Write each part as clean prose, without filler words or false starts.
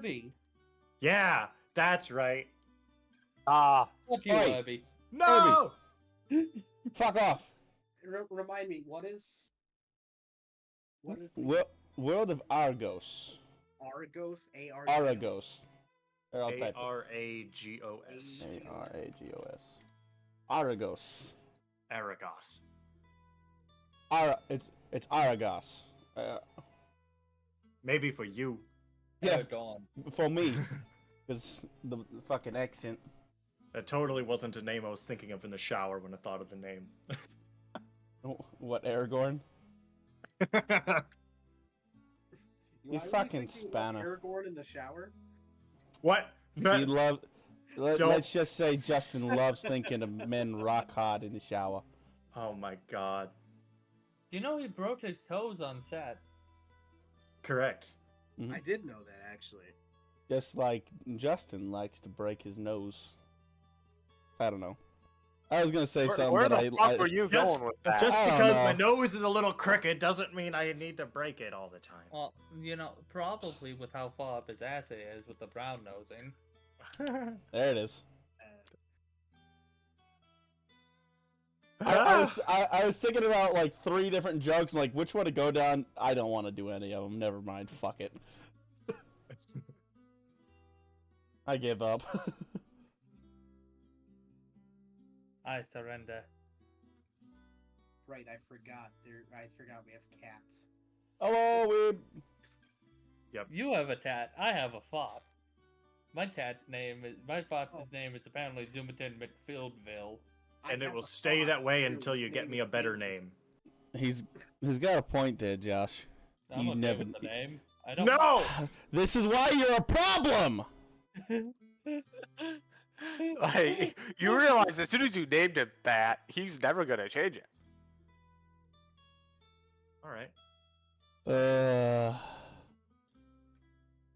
Herbie. Yeah, that's right. Ah, Fuck you, Oi. Herbie. No! Fuck off. Remind me, what is the World of Aragos. Aragos? Aragos. Here, I'll type it. Aragos. Aragos. Aragos. Aragos. It's Aragos. Maybe for you. Yeah, Dawn. for me. Because the fucking accent. That totally wasn't a name I was thinking of in the shower when I thought of the name. What, Aragorn? Why were fucking thinking of spanner. Aragorn in the shower? What? He love. Don't- Let's just say Justin loves thinking of men rock hard in the shower. Oh my god. You know he broke his toes on set. Correct. Mhm. I did know that, actually. Just like Justin likes to break his nose. I don't know. I was gonna say something, where but the fuck were you Just- going with that? Just I don't because know. my nose is a little crooked doesn't mean I need to break it all the time. Well, you know, probably with how far up his ass it is with the brown nosing. There it is. I was thinking about like 3 different jokes, like which one to go down. I don't want to do any of them. Never mind. Fuck it. I give up. I surrender. Right, I forgot. I forgot we have cats. Hello, we. You have a tat. I have a fop. My fop's name is apparently Zumatin McFieldville. And it will stay that way until you get me a better name. He's got a point there, Josh. I'm You okay never- with the name. I don't. No! This is why you're a problem. Like, you realize as soon as you named him that, he's never gonna change it. Alright.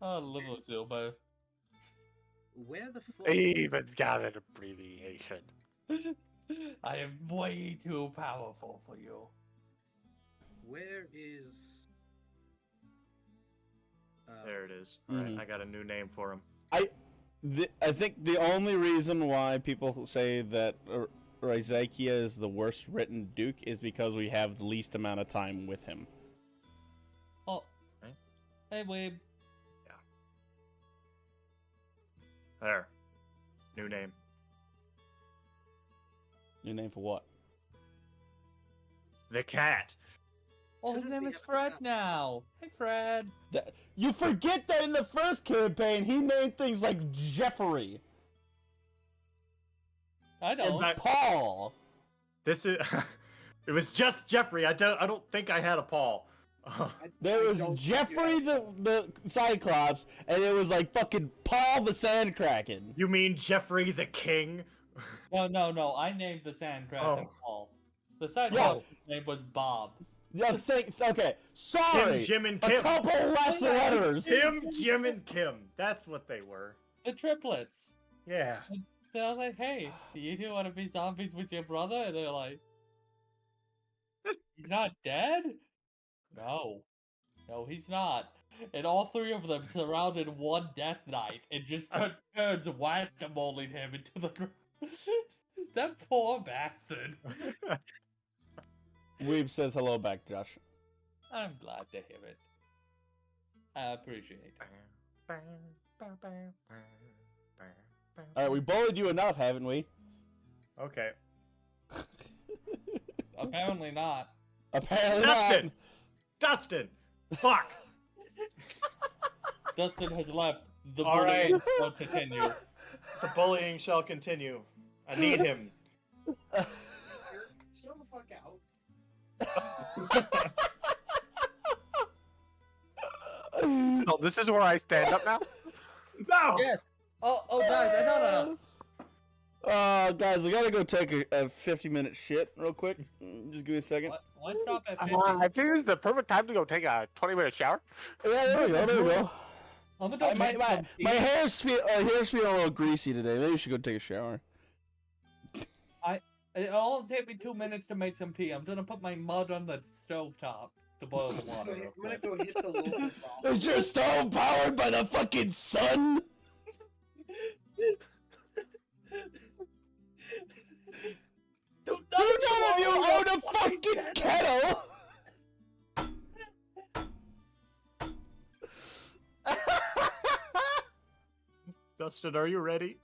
Oh, little Zilbo. Where the fuck? He even got an abbreviation. I am way too powerful for you. Where is? There it is. Alright, Mhm. I got a new name for him. I think the only reason why people say that Ryzakia is the worst written Duke is because we have the least amount of time with him. Oh. Right. Hey, Weeb. There. New name. New name for what? The cat. Oh, his Shouldn't name be is a Fred cat. now. Hey, Fred. You forget that in the first campaign he named things like Jeffrey I don't. and Paul. This is it was just Jeffrey. I don't think I had a Paul. There was Jeffrey the Cyclops, and it was like fucking Paul the Sandkraken. You mean Jeffrey the King? No. I named the Sandcraft Oh. Paul. The Cyclops' name was Bob. Yeah, okay, sorry. Jim, and A Kim. couple less letters. Kim, Jim, and Kim. That's what they were. The triplets. Yeah. So I was like, hey, do you two want to be zombies with your brother? And they're like, he's not dead? No. No, he's not. And all 3 of them surrounded one Death Knight and just took turns whack-a-moling him into the ground. That poor bastard. Weeb says hello back, Josh. I'm glad to hear it. I appreciate it. Alright, we bullied you enough, haven't we? Okay. Apparently not. Apparently Dustin! not. Dustin! Fuck! Dustin has left. The All bullying right. will continue. The bullying shall continue. I need him. Shut the fuck out. So this is where I stand up now? No! Yes. Oh, guys, I got a. Guys, I gotta go take a 50-minute shit real quick. Just give me a second. Why stop at 50? I think this is the perfect time to go take a 20-minute shower. Yeah, there we go. I'm gonna My hair's feeling a little greasy today. Maybe we should go take a shower. It'll only take me 2 minutes to make some tea. I'm gonna put my mud on the stovetop to boil the water. I'm real gonna quick. go hit the local Is your stove powered by the fucking sun? Do Do none of you own a fucking kettle? Justin, are you ready?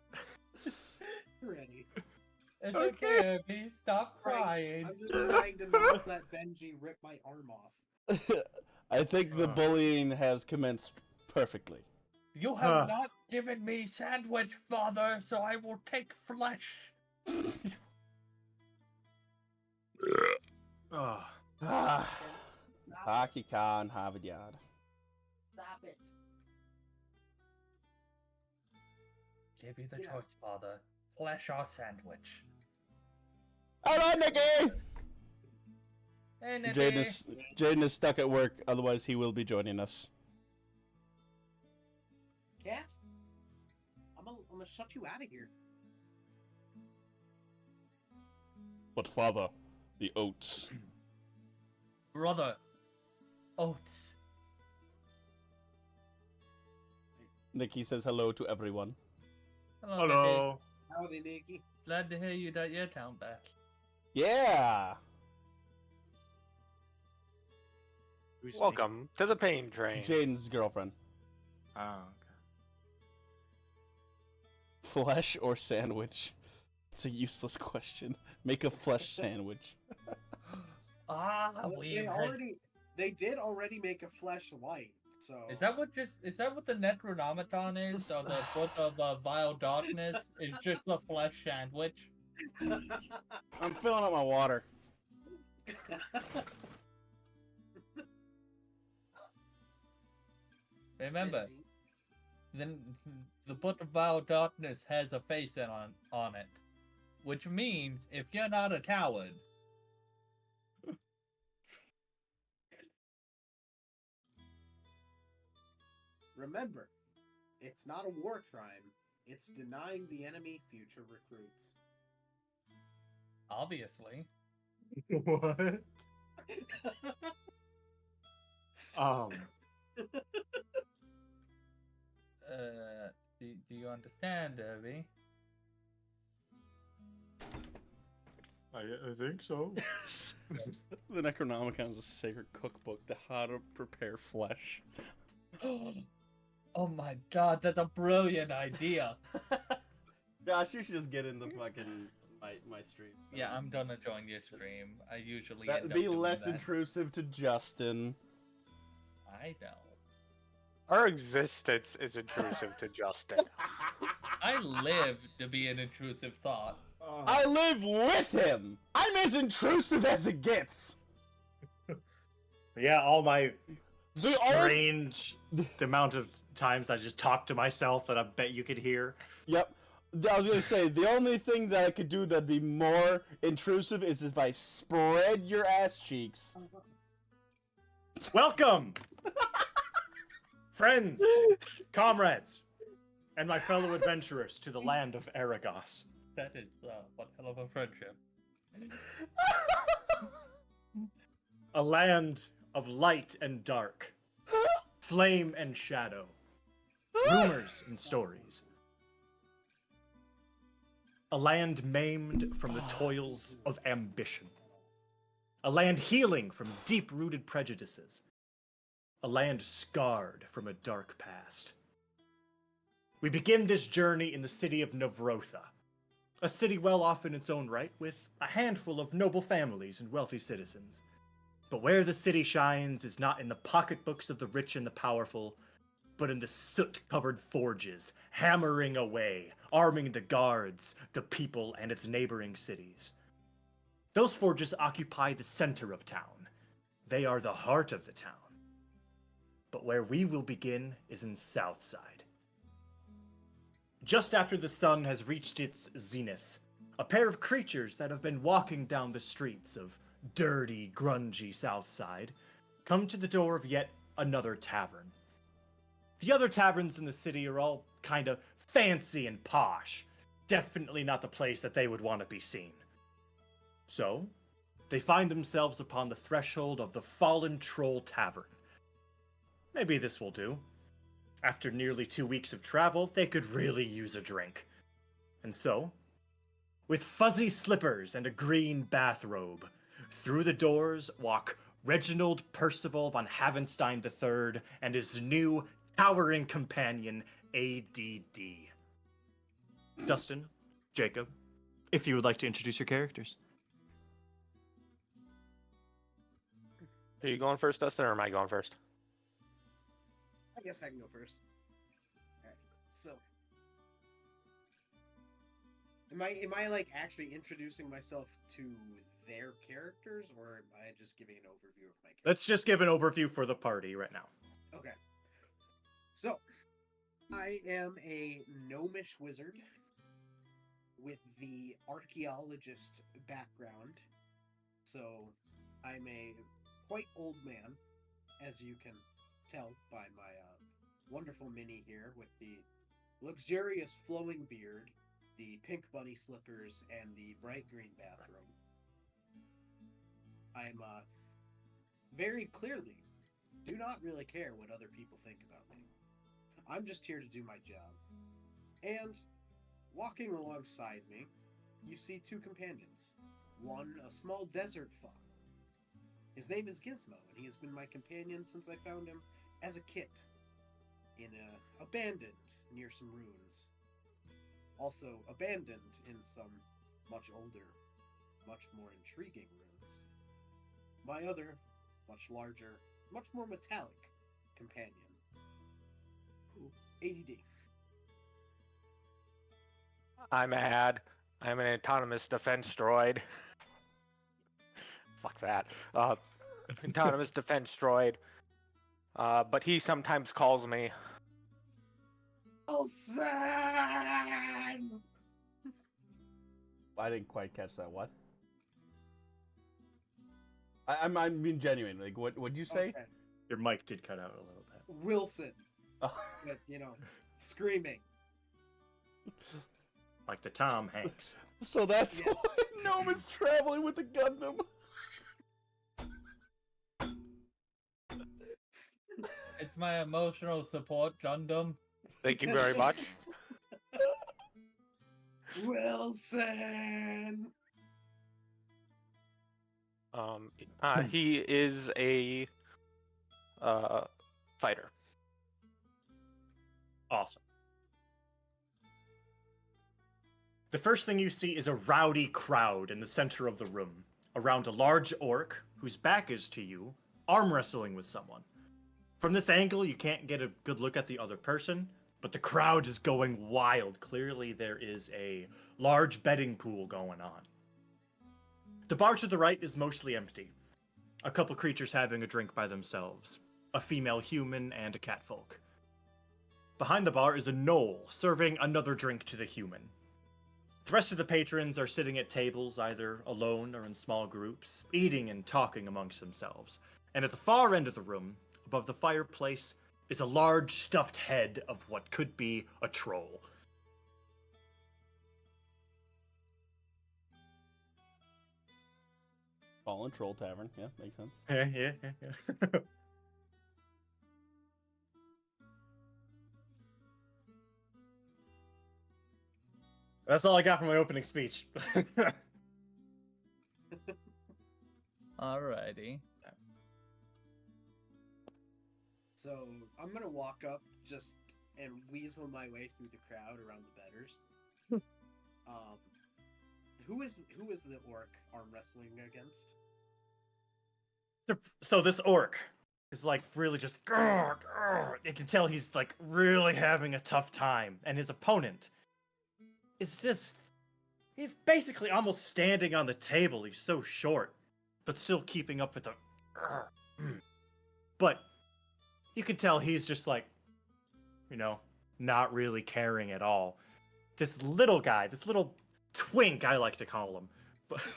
ready. It's Okay. okay, Abby. Stop crying. I'm just trying to not let Benji rip my arm off. I think the bullying has commenced perfectly. You have not given me sandwich, father, so I will take flesh. Oh. Ah, Stop Hockey Khan, Harvard Yard. Stop it. Give you the Yeah. choice, father. Flesh or sandwich. Hello, Nikki! Hey, Nitty. Jaden is stuck at work, otherwise he will be joining us. Cat? I'm gonna shut you out of here. But father, the oats. Brother. Oats. Nikki says hello to everyone. Hello. Nitty. Hello. Howdy, Nikki. Glad to hear you got your town back. Yeah! Who's Welcome to the pain train. Jaden's girlfriend. Nick? Oh, Flesh or sandwich? It's a useless question. Make a flesh sandwich. Ah, Well, they did already make a fleshlight, so Is that what the Necronomicon is? Or the Book of Vile Darkness? Is just the flesh sandwich? I'm filling up my water. Remember, then the Book of Vile Darkness has a face on it, which means if you're not a coward, Remember, it's not a war crime. It's denying the enemy future recruits. obviously. What? Um. Do you understand, Irby? I think so. The Necronomicon is a sacred cookbook to how to prepare flesh. Oh my god, that's a brilliant idea. Josh, you should just get in the fucking my stream. Yeah, I'm gonna join your stream. I usually That end would up be doing less that. intrusive to Justin. I know. Our existence is intrusive to Justin. I live to be an intrusive thought. I live with him. I'm as intrusive as it gets. Yeah, all my The strange the amount of times I just talk to myself that I bet you could hear. Yep. I was gonna say the only thing that I could do that'd be more intrusive is if I spread your ass cheeks. Welcome, friends, comrades, and my fellow adventurers to the land of Aragos. That is one hell of a friendship. A land of light and dark, flame and shadow, rumors and stories. A land maimed from the toils of ambition. A land healing from deep-rooted prejudices. A land scarred from a dark past. We begin this journey in the city of Novrotha, a city well off in its own right, with a handful of noble families and wealthy citizens. But where the city shines is not in the pocketbooks of the rich and the powerful, but in the soot-covered forges, hammering away, arming the guards, the people, and its neighboring cities. Those forges occupy the center of town. They are the heart of the town. But where we will begin is in Southside. Just after the sun has reached its zenith, a pair of creatures that have been walking down the streets of dirty, grungy Southside come to the door of yet another tavern. The other taverns in the city are all kind of fancy and posh. Definitely not the place that they would want to be seen. So, they find themselves upon the threshold of the Fallen Troll Tavern. Maybe this will do. After nearly 2 weeks of travel, they could really use a drink. And so, with fuzzy slippers and a green bathrobe, through the doors walk Reginald Percival von Havenstein III and his new towering companion, ADD. Dustin, Jacob, if you would like to introduce your characters. Are you going first, Dustin, or am I going first? I guess I can go first. Alright, so. Am I like actually introducing myself to their characters, or am I just giving an overview of my character? Let's just give an overview for the party right now. Okay. So, I am a gnomish wizard with the archaeologist background. So, I'm a quite old man, as you can tell by my wonderful mini here with the luxurious flowing beard, the pink bunny slippers, and the bright green bathrobe. I'm very clearly do not really care what other people think about me. I'm just here to do my job. And walking alongside me, you see two companions. One, a small desert fawn. His name is Gizmo, and he has been my companion since I found him as a kit in abandoned near some ruins. Also abandoned in some much older, much more intriguing ruins. My other, much larger, much more metallic companion, ADD. I'm Ad. I'm an autonomous defense droid. Fuck that. Autonomous defense droid. But he sometimes calls me. Wilson! I didn't quite catch that. What? I'm being genuine. Like, what'd you say? Okay. Your mic did cut out a little bit. Wilson. Oh. But, screaming. Like the Tom Hanks. So that's Yes. why Gnome is traveling with the Gundam. It's my emotional support, Gundam. Thank you very much. Wilson! He is a fighter. Awesome. The first thing you see is a rowdy crowd in the center of the room, around a large orc whose back is to you, arm wrestling with someone. From this angle, you can't get a good look at the other person, but the crowd is going wild. Clearly, there is a large betting pool going on. The bar to the right is mostly empty. A couple creatures having a drink by themselves. A female human and a catfolk. Behind the bar is a gnoll serving another drink to the human. The rest of the patrons are sitting at tables, either alone or in small groups, eating and talking amongst themselves. And at the far end of the room, above the fireplace, is a large stuffed head of what could be a troll. Fallen Troll Tavern. Yeah, makes sense. Yeah. That's all I got from my opening speech. Alrighty. So, I'm gonna walk up just and weasel my way through the crowd around the betters. Who is the orc arm wrestling against? So this orc is like really just. You can tell he's like really having a tough time, and his opponent is just. He's basically almost standing on the table. He's so short, but still keeping up with the. But you can tell he's just like, not really caring at all. This little guy, this little twink, I like to call him. But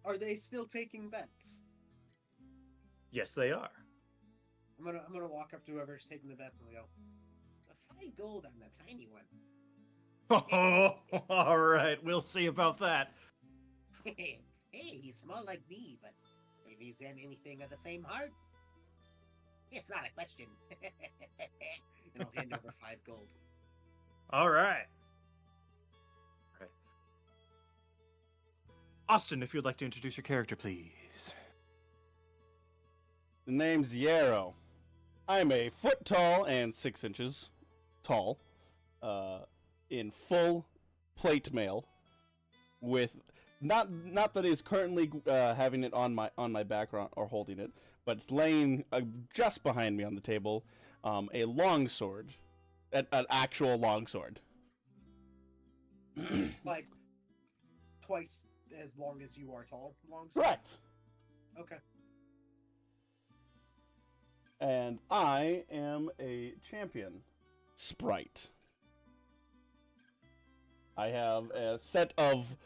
Are they still taking bets? yes, they are. I'm gonna walk up to whoever's taking the bets and go, 5 gold on the tiny one. Oh, all right, we'll see about that. Hey, he's small like me, but if he's in anything of the same heart, it's not a question. And I'll hand over 5 gold. All right. Austin, if you'd like to introduce your character, please. The name's Yarrow. I'm a foot tall and 6 inches tall, in full plate mail, with not that is currently having it on my back or holding it, but it's laying just behind me on the table, a long sword, an actual long sword. Like, twice as long as you are tall. Long. Correct. Okay. And I am a champion sprite. I have a set of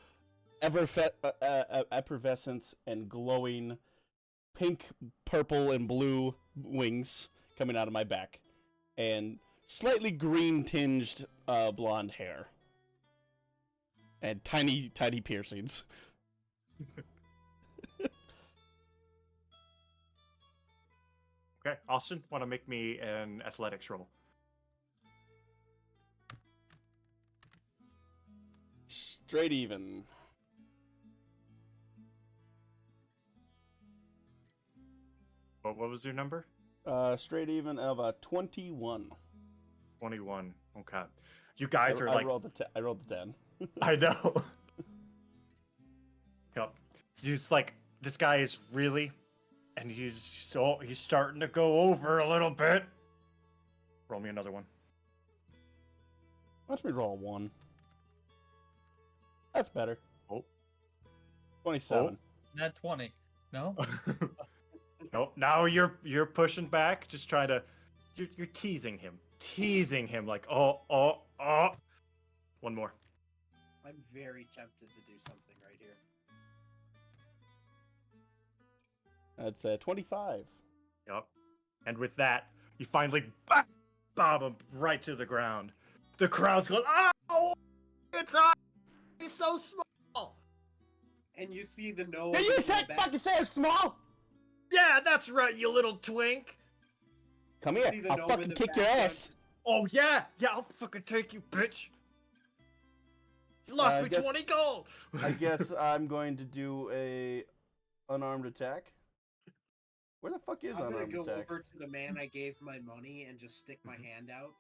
effervescent and glowing pink, purple, and blue wings coming out of my back, and slightly green tinged blonde hair, and tiny piercings. Okay, Austin, want to make me an athletics roll? Straight even. What was your number? Straight even of a 21. 21. Okay. You guys are I like... rolled the 10. I know. Yep. He's like, this guy is really... And he's starting to go over a little bit. Roll me another one. Watch me roll a 1. That's better. Oh. 27. Nat 20. No? Nope. Now you're pushing back, just trying to... You're teasing him. Teasing him like, oh. One more. I'm very tempted to do something right here. That's 25. Yep. And with that, you finally bob him right to the ground. The crowd's going, oh, it's on. He's so small. And you see the gnome. Did you in the back- fucking say I'm small? Yeah, that's right, you little twink. Come you here. see the I'll gnome in fucking the kick your background ass. Oh, yeah, I'll fucking take you, bitch. You lost I me guess- 20 gold. I guess I'm going to do a unarmed attack. Where the fuck is I'm gonna unarmed go attack? over to the man I gave my money and just stick my hand out.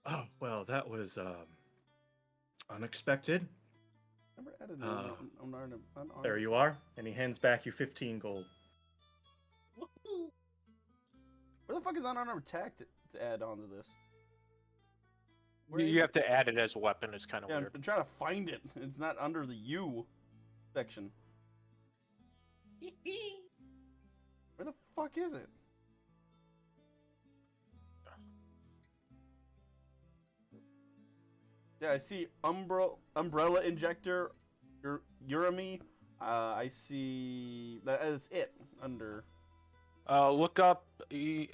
Oh, well, that was, unexpected. Never added unarmed. There you are. And he hands back you 15 gold. Where the fuck is unarmed attack to add on to this? You have to add it as a weapon. It's kind of Yeah, weird. I'm trying to find it. It's not under the U section. Where the fuck is it? Yeah, I see umbrella injector, Urami. I see that's it under. Look up. I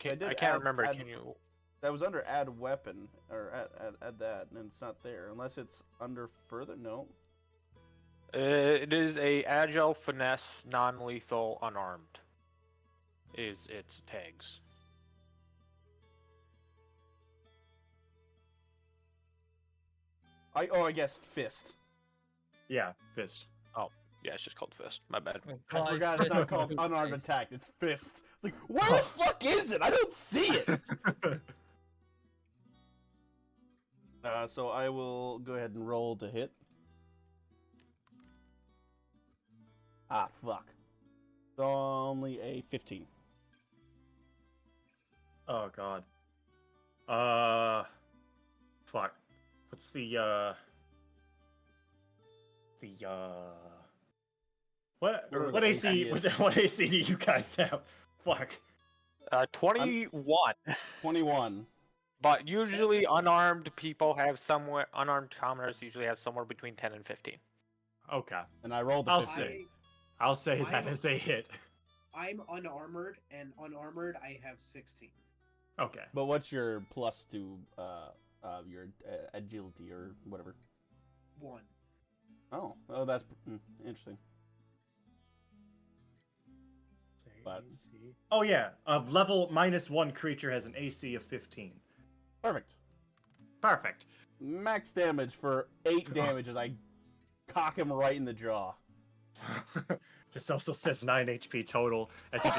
did I can't add- remember. add- Can you? That was under add weapon or add that, and it's not there unless it's under further. No. It is a agile, finesse, non-lethal, unarmed. Is its tags? I guess fist. Yeah, fist. Yeah, it's just called fist. My bad. I forgot it's not called unarmed attack. It's fist. It's like, where the fuck is it? I don't see it. So I will go ahead and roll to hit. Ah, fuck. It's only a 15. Oh, God. Fuck. What's the what AC what AC do you guys have? Fuck. 21. 21. But usually unarmed people have somewhere, unarmed commoners usually have somewhere between 10 and 15. Okay. And I rolled a I'll 15. say. I'll say that is a hit. I'm unarmored, and unarmored I have 16. Okay. But what's your plus to your agility or whatever? 1. Oh, that's interesting. But- AC. Oh yeah, level -1 creature has an AC of 15. Perfect. Perfect. Max damage for 8 damage as I cock him right in the jaw. This also says 9 HP total as he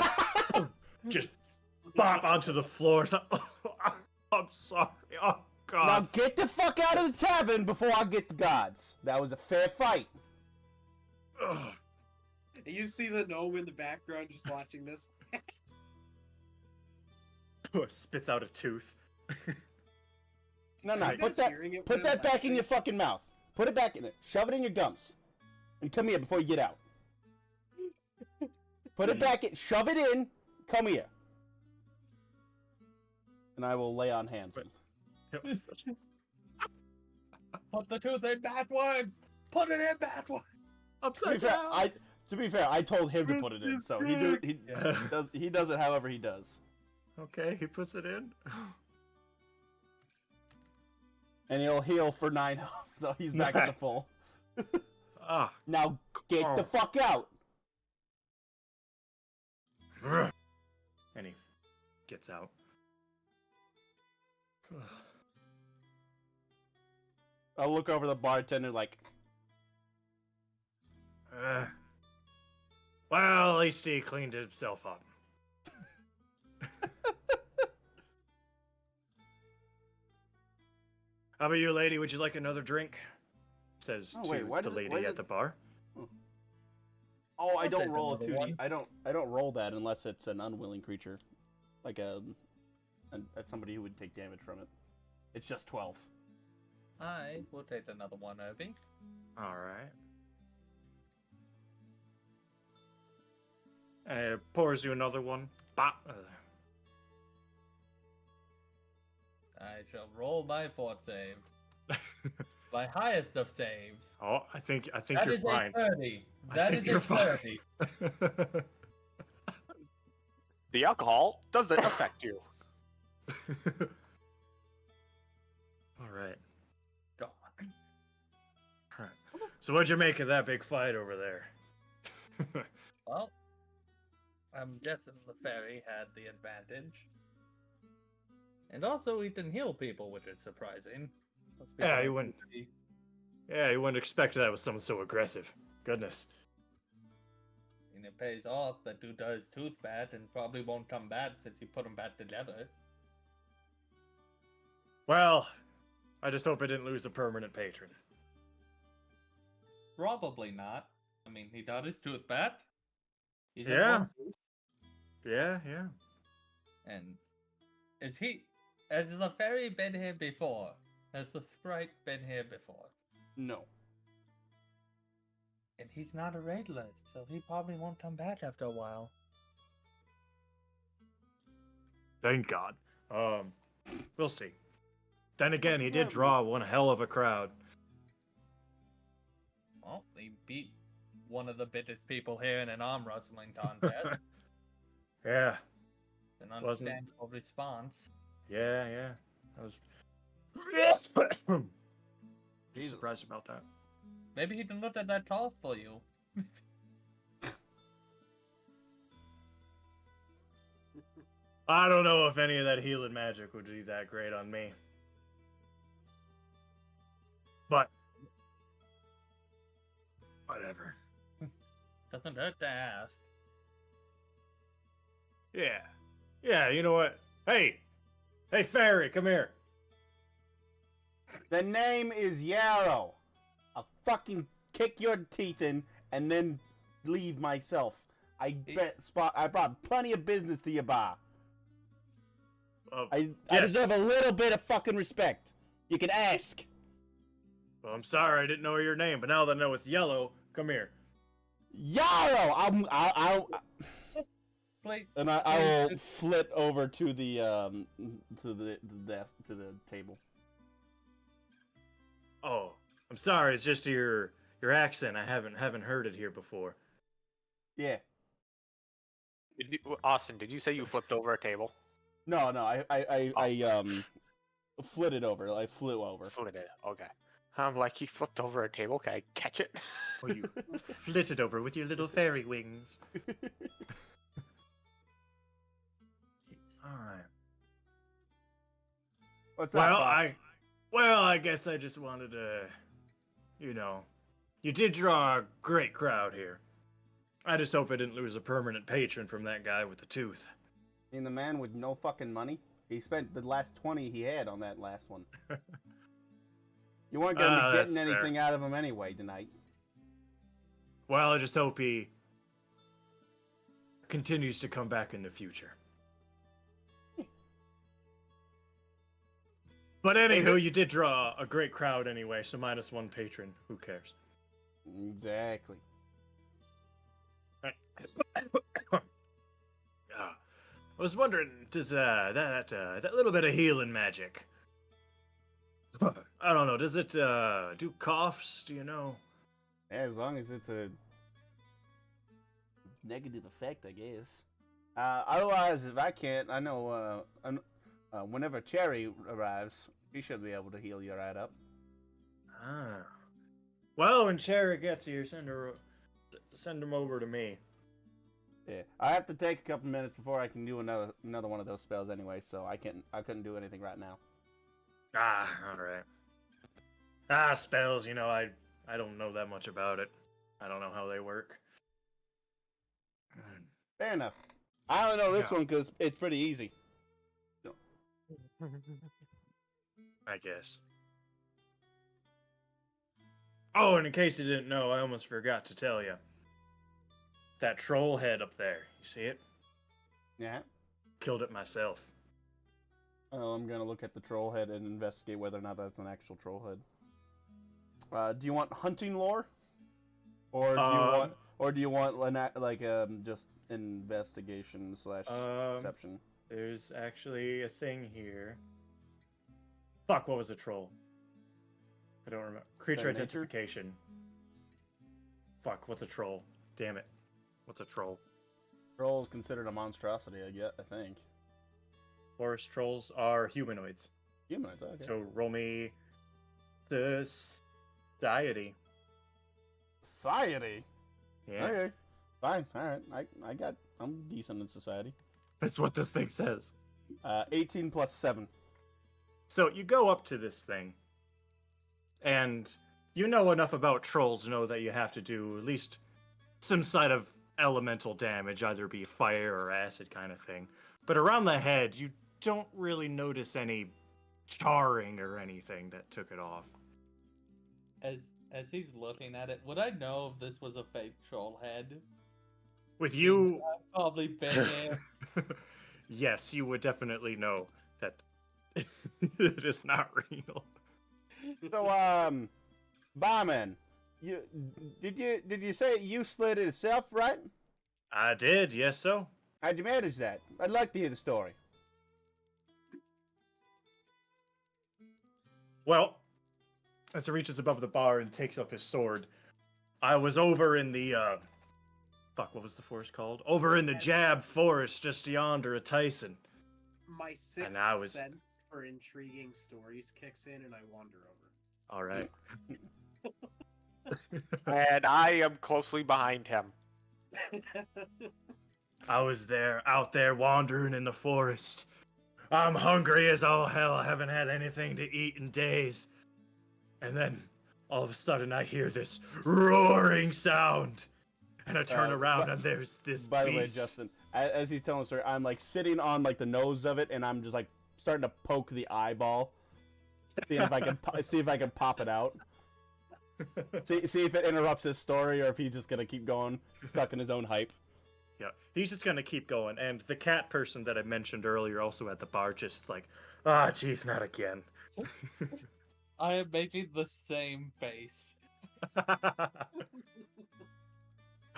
just bop onto the floor. It's like, I'm sorry. Oh Now god. get the fuck out of the tavern before I get the gods. That was a fair fight. Ugh. You see the gnome in the background just watching this. Spits out a tooth. No, Are you put guys that hearing it put when that I'm back in laughing? your fucking mouth. Put it back in it. Shove it in your gums. And come here before you get out. Put it back in. Shove it in. Come here. And I will lay on hands. Put the tooth in backwards! Put it in backwards! To be fair, I told him to put it in, so he does it however he does. Okay, he puts it in. And he'll heal for 9 health, so he's back at the full. Ah. Now get the fuck out. And he gets out. I'll look over the bartender like, Well, at least he cleaned himself up. How about you, lady? Would you like another drink? Says Oh, wait, to why the does it- lady why at does- the bar. oh, I I'll don't take roll a another 2D. one. I don't roll that unless it's an unwilling creature, like somebody who would take damage from it. It's just 12. I will take another one, Obi. All right. And it pours you another one. Bop. I shall roll my fort save. My highest of saves. Oh, I think That you're is fine. a 30. I That think is you're a fine. 30. The alcohol doesn't affect you. All right. God. All right. So what'd you make of that big fight over there? Well, I'm guessing the fairy had the advantage. And also, he can heal people, which is surprising. Most people Yeah, he are wouldn't. pretty- Yeah, you wouldn't expect that with someone so aggressive. Goodness. And it pays off that dude does tooth bad and probably won't come back since you put them back together. Well, I just hope I didn't lose a permanent patron. Probably not. I mean, he got his tooth back. He's at Yeah. one tooth. Yeah. And has the fairy been here before? Has the sprite been here before? No. And he's not a raidler, so he probably won't come back after a while. Thank God. We'll see. Then again, he did draw one hell of a crowd. Well, he beat one of the biggest people here in an arm wrestling contest. Yeah. It's an Wasn't- understandable response. Yeah. I was Jesus. surprised about that. Maybe he can look at that call for you. I don't know if any of that healing magic would be that great on me. But whatever. Doesn't hurt to ask. Yeah, you know what? Hey, fairy, come here. The name is Yarrow. I'll fucking kick your teeth in and then leave myself. I brought plenty of business to your bar. I Yes. deserve a little bit of fucking respect. You can ask. Well, I'm sorry I didn't know your name, but now that I know it's yellow, come here. Yarrow! I'll Please. and I will flit over to the desk, to the table. Oh, I'm sorry. It's just your accent. I haven't heard it here before. Yeah. Austin, did you say you flipped over a table? No, I flitted over. I flew over. Flitted. Okay. I'm like, he flipped over a table. Can I catch it? Or you flit it over with your little fairy wings. Alright. What's Well, up, boss? I guess I just wanted to, you did draw a great crowd here. I just hope I didn't lose a permanent patron from that guy with the tooth. I mean, the man with no fucking money. He spent the last 20 he had on that last one. You weren't going to be that's getting anything fair. out of him anyway tonight. Well, I just hope he continues to come back in the future. But anywho, you did draw a great crowd anyway, so -1 patron. Who cares? Exactly. I was wondering, does that little bit of healing magic? I don't know. Does it do coughs? Do you know? Yeah, as long as it's a negative effect, I guess. Otherwise, if I can't, I know whenever Cherry arrives, he should be able to heal you right up. Ah. Well, when Cherry gets here, send him over to me. Yeah, I have to take a couple minutes before I can do another one of those spells anyway, so I couldn't do anything right now. Ah, all right. Spells. I don't know that much about it. I don't know how they work. Fair enough. I only know this Yeah. one because it's pretty easy. I guess. Oh, and in case you didn't know, I almost forgot to tell you. That troll head up there, you see it? Yeah. Killed it myself. Oh, I'm gonna look at the troll head and investigate whether or not that's an actual troll head. Do you want hunting lore, or do you want just investigation / perception? There's actually a thing here. Fuck, what was a troll? I don't remember. Creature Nature? identification. Fuck, what's a troll? Damn it. What's a troll? Troll is considered a monstrosity, I think. Forest trolls are humanoids. Humanoids, okay. So roll me the society. Society? Yeah. Okay. Fine, alright. I'm decent in society. That's what this thing says. 18 plus 7. So you go up to this thing, and you know enough about trolls to know that you have to do at least some side of elemental damage, either be fire or acid kind of thing. But around the head, you don't really notice any charring or anything that took it off. As he's looking at it, would I know if this was a fake troll head? With you, I've probably been here. yes, you would definitely know that it is not real. So, barman, did you say you slid it itself, right? I did, yes, so. How'd you manage that? I'd like to hear the story. Well, as he reaches above the bar and takes up his sword, I was over in the, what was the forest called? Over in the Jab Forest, just yonder at Tyson. My sixth And I was- sense for intriguing stories kicks in, and I wander over. All right. And I am closely behind him. I was out there wandering in the forest. I'm hungry as all hell. I haven't had anything to eat in days. And then, all of a sudden, I hear this roaring sound. And I turn around and there's this By the beast. way, Justin, as he's telling the story, I'm like sitting on like the nose of it, and I'm just like starting to poke the eyeball, seeing if I can pop it out. See if it interrupts his story, or if he's just gonna keep going, stuck in his own hype. Yeah, he's just gonna keep going. And the cat person that I mentioned earlier, also at the bar, just like, geez, not again. I am making the same face.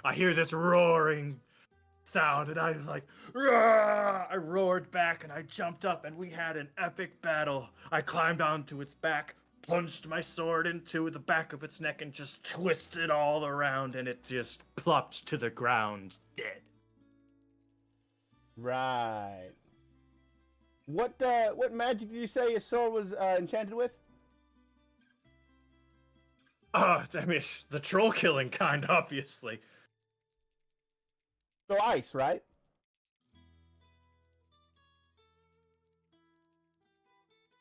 I hear this roaring sound, and I was like, "Roar!" I roared back, and I jumped up, and we had an epic battle. I climbed onto its back, plunged my sword into the back of its neck, and just twisted all around, and it just plopped to the ground, dead. Right. What magic did you say your sword was enchanted with? I mean, the troll killing kind, obviously. So ice, right?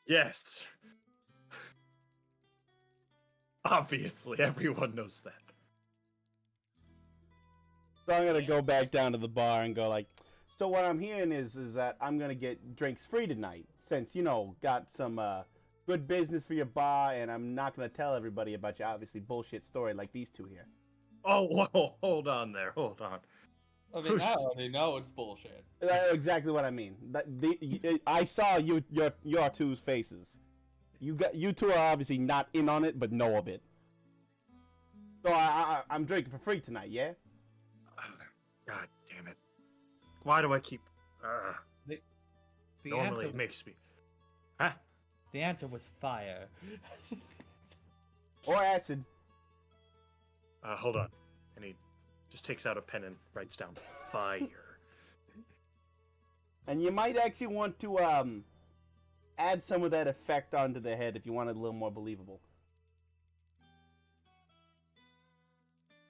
Yes. Obviously, everyone knows that. So I'm gonna go back down to the bar and go like, so what I'm hearing is that I'm gonna get drinks free tonight, since got some good business for your bar, and I'm not gonna tell everybody about your obviously bullshit story like these two here. Oh, whoa, hold on there, hold on. I mean, I already know it's bullshit. That's exactly what I mean. I saw your two's faces. You two are obviously not in on it, but know of it. So I'm drinking for free tonight, yeah? God damn it. Why do I keep... The normally answer, it makes me... Huh? the answer was fire. Or acid. Hold on. And he just takes out a pen and writes down fire. And you might actually want to add some of that effect onto the head if you want it a little more believable.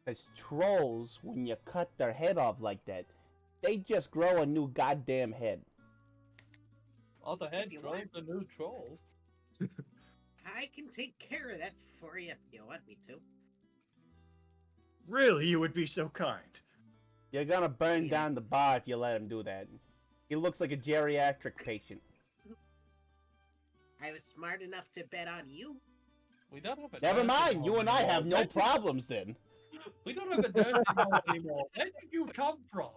As trolls, when you cut their head off like that, they just grow a new goddamn head. Oh, the head If you troll's want. a new troll. I can take care of that for you if you want me to. Really, you would be so kind. You're gonna burn Yeah. down the bar if you let him do that. He looks like a geriatric patient. I was smart enough to bet on you. We don't have a Never nursing mind, home you and I anymore. have no Where did- problems then. We don't have a nursing home anymore. Where did you come from?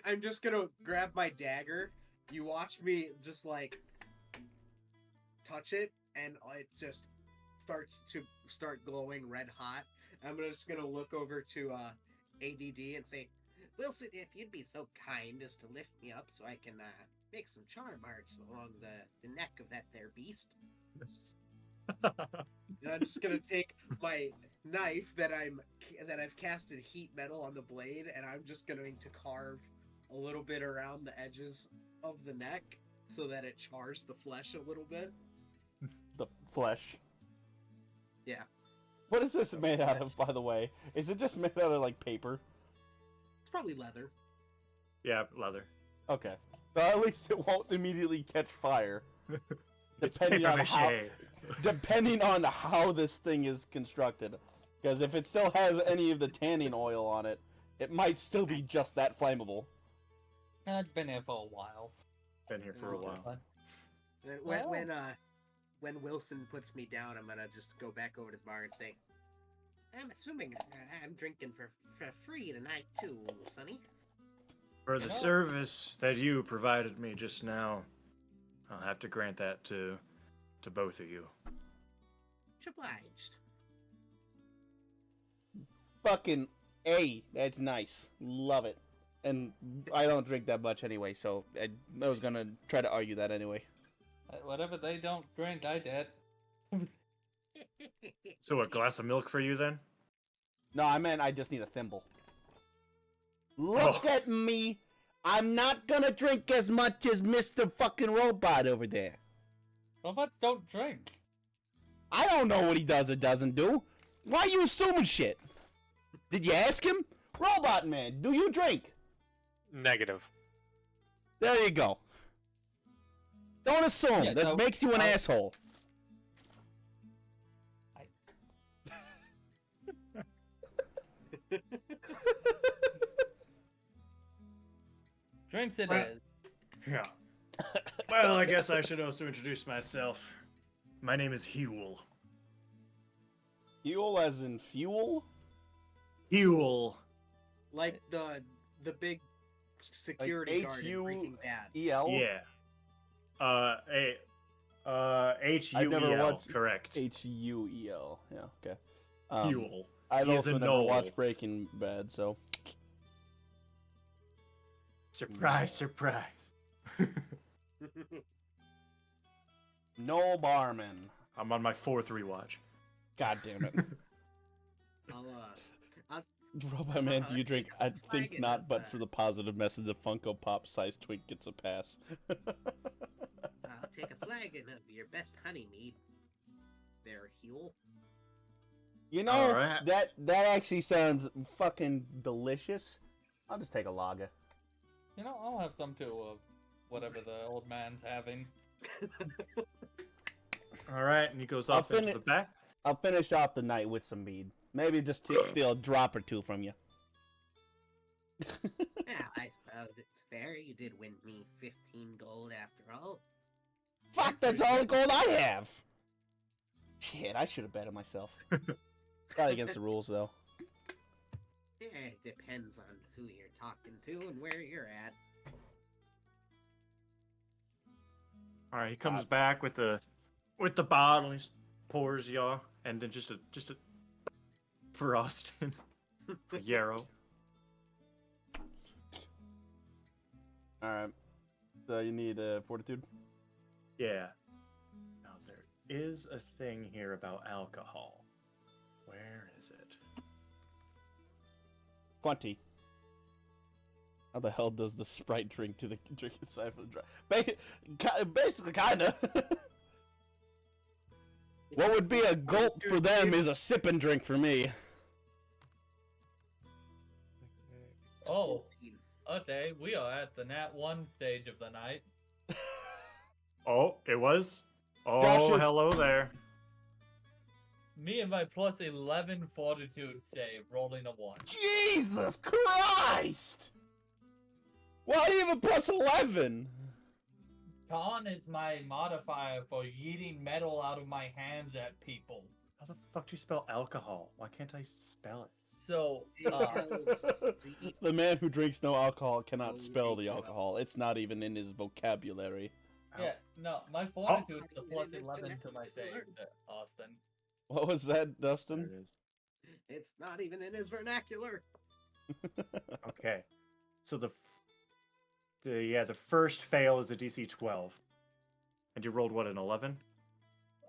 I'm just gonna grab my dagger. You watch me just like touch it, and it just start glowing red hot. I'm just gonna look over to ADD and say, Wilson, if you'd be so kind as to lift me up so I can make some charm arts along the neck of that there beast. And I'm just gonna take my knife that I've casted heat metal on the blade, and I'm just going to carve a little bit around the edges of the neck so that it chars the flesh a little bit. The flesh. Yeah. What is this made out of, by the way? Is it just made out of, like, paper? It's probably leather. Yeah, leather. Okay. So at least it won't immediately catch fire. It's Depending paper on mache. Depending on how this thing is constructed. Because if it still has any of the tanning oil on it, it might still be just that flammable. No, it's been here for a while. Been here for a Okay. while. And when Wilson puts me down, I'm gonna just go back over to the bar and say, I'm assuming I'm drinking for free tonight too, Sonny. For the Yeah. service that you provided me just now, I'll have to grant that to both of you. Much obliged. Fucking A. That's nice. Love it. And I don't drink that much anyway, so I was gonna try to argue that anyway. Whatever they don't drink, I did. So a glass of milk for you then? No, I meant I just need a thimble. Look Oh. at me! I'm not gonna drink as much as Mr. fucking Robot over there. Robots don't drink. I don't know what he does or doesn't do. Why are you assuming shit? Did you ask him? Robot Man, do you drink? Negative. There you go. Don't assume. Yeah, that so, makes you an asshole. Drinks it Well- is. Yeah. Well, I guess I should also introduce myself. My name is Huel. Fuel as in fuel? Huel. Like the big security guard in H-U- Breaking Bad. E-L? Yeah. H-U-E-L. I've never watched Correct. H-U-E-L. Yeah, okay. Huel. I've He is also a never knoll. watched Breaking Bad, so... Surprise, surprise. No barman. I'm on my 4th rewatch. God damn it. I'll Robot Man, do you drink? I Flag think it not, up, but for the positive message, the Funko Pop size twink gets a pass. I'll take a flagon of your best honey mead. There, Huel. You know, Alright. that actually sounds fucking delicious. I'll just take a lager. You know, I'll have some too of whatever the old man's having. All right, and he goes I'll off into the back. I'll finish off the night with some mead. Maybe just steal a drop or two from you. Well, I suppose it's fair. You did win me 15 gold after all. Fuck, that's all the gold I have! Shit, I should have bet on myself. Probably against the rules, though. It depends on who you're talking to and where you're at. All right, he comes back with the bottle. He pours y'all, and then just a for Austin, for Yarrow. Alright. So you need fortitude? Yeah. Now there is a thing here about alcohol. Where is it? 20. How the hell does the Sprite drink to the drink inside for the dry? Basically, kinda. What would be a gulp for them is a sip and drink for me. Oh, okay, we are at the Nat 1 stage of the night. Oh, it was. Oh, Josh's- hello there. Me and my plus 11 fortitude save, rolling a 1. Jesus Christ! Why do you have a plus 11? Con is my modifier for yeeting metal out of my hands at people. How the fuck do you spell alcohol? Why can't I spell it? So, The man who drinks no alcohol cannot spell the alcohol. It's not even in his vocabulary. yeah, no, my fortitude is a plus 11 to my saves, Austin. What was that, There Dustin? it is. It's not even in his vernacular. Okay. So the first fail is a DC 12. And you rolled what, an 11?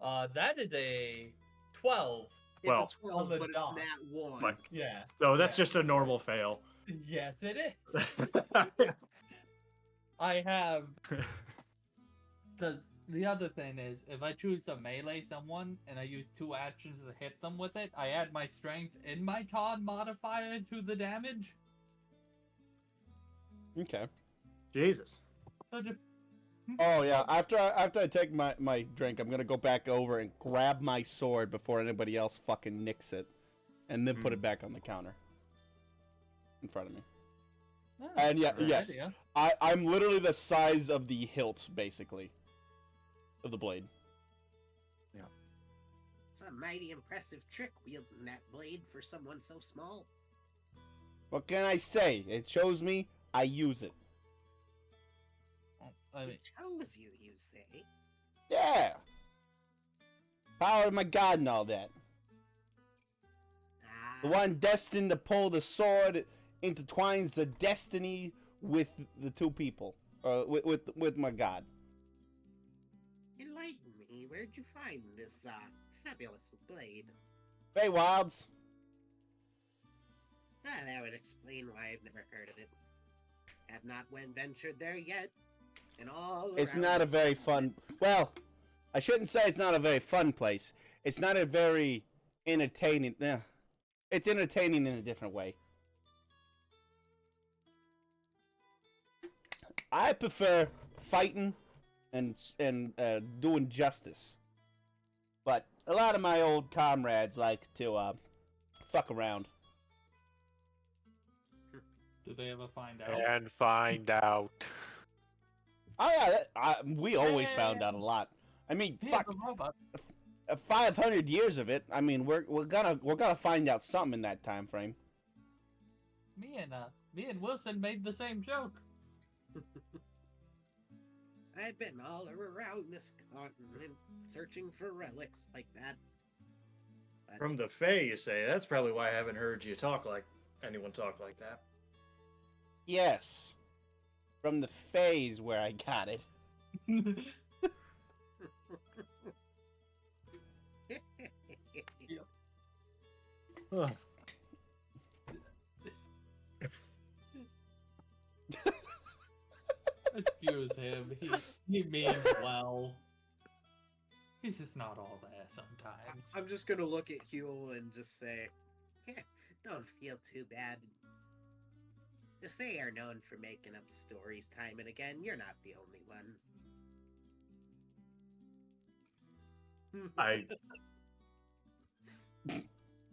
That is a 12. It's Well, a 12, on the but dot. it's nat 1. Mike. Yeah. No, that's just a normal fail. Yes, it is. I have. Because the other thing is, if I choose to melee someone and I use 2 actions to hit them with it, I add my strength and my con modifier to the damage. Okay. Jesus. So just, Oh yeah. After I take my drink, I'm gonna go back over and grab my sword before anybody else fucking nicks it, and then put it back on the counter in front of me. oh, And yeah, good yes, idea. I'm literally the size of the hilt, basically, of the blade. It's a mighty impressive trick wielding that blade for someone so small. What can I say? It shows me I use it. I Who mean, chose you, you say? Yeah. Power of my god and all that. Ah, The one destined to pull the sword intertwines the destiny with the two people, or with my god. enlighten me. Where'd you find this fabulous blade? Wilds. Ah, that would explain why I've never heard of it. Have not ventured there yet. And all It's around not a this very land. fun. Well, I shouldn't say it's not a very fun place. It's not a very entertaining. It's entertaining in a different way. I prefer fighting and doing justice, but a lot of my old comrades like to fuck around. do they ever find out? And find out. Oh yeah, we always found out a lot. I mean, Yeah, fuck, the robot. 500 years of it. I mean, we're gonna find out something in that time frame. Me and Wilson made the same joke. I've been all around this continent searching for relics like that. But From the Fae, you say. That's probably why I haven't heard you anyone talk like that. Yes, from the phase where I got it. Ugh. Excuse him. He means well. He's just not all there sometimes. I'm just gonna look at Huel and just say, don't feel too bad. The Fae are known for making up stories time and again. You're not the only one.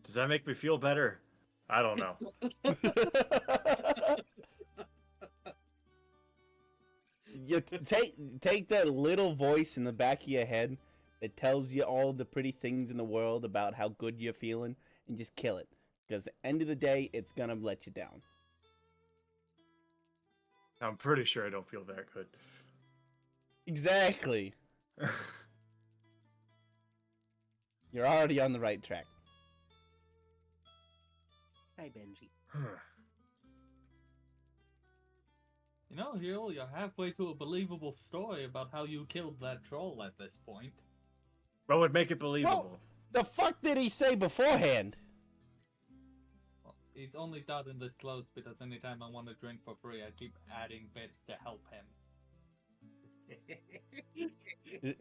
Does that make me feel better? I don't know. You take that little voice in the back of your head that tells you all the pretty things in the world about how good you're feeling, and just kill it. Because at the end of the day, it's gonna let you down. I'm pretty sure I don't feel that good. Exactly. You're already on the right track. Hi, Benji. You know, Huel, you're halfway to a believable story about how you killed that troll at this point. What would make it believable? The fuck did he say beforehand? Well, he's only gotten this close because anytime I want to drink for free, I keep adding bits to help him.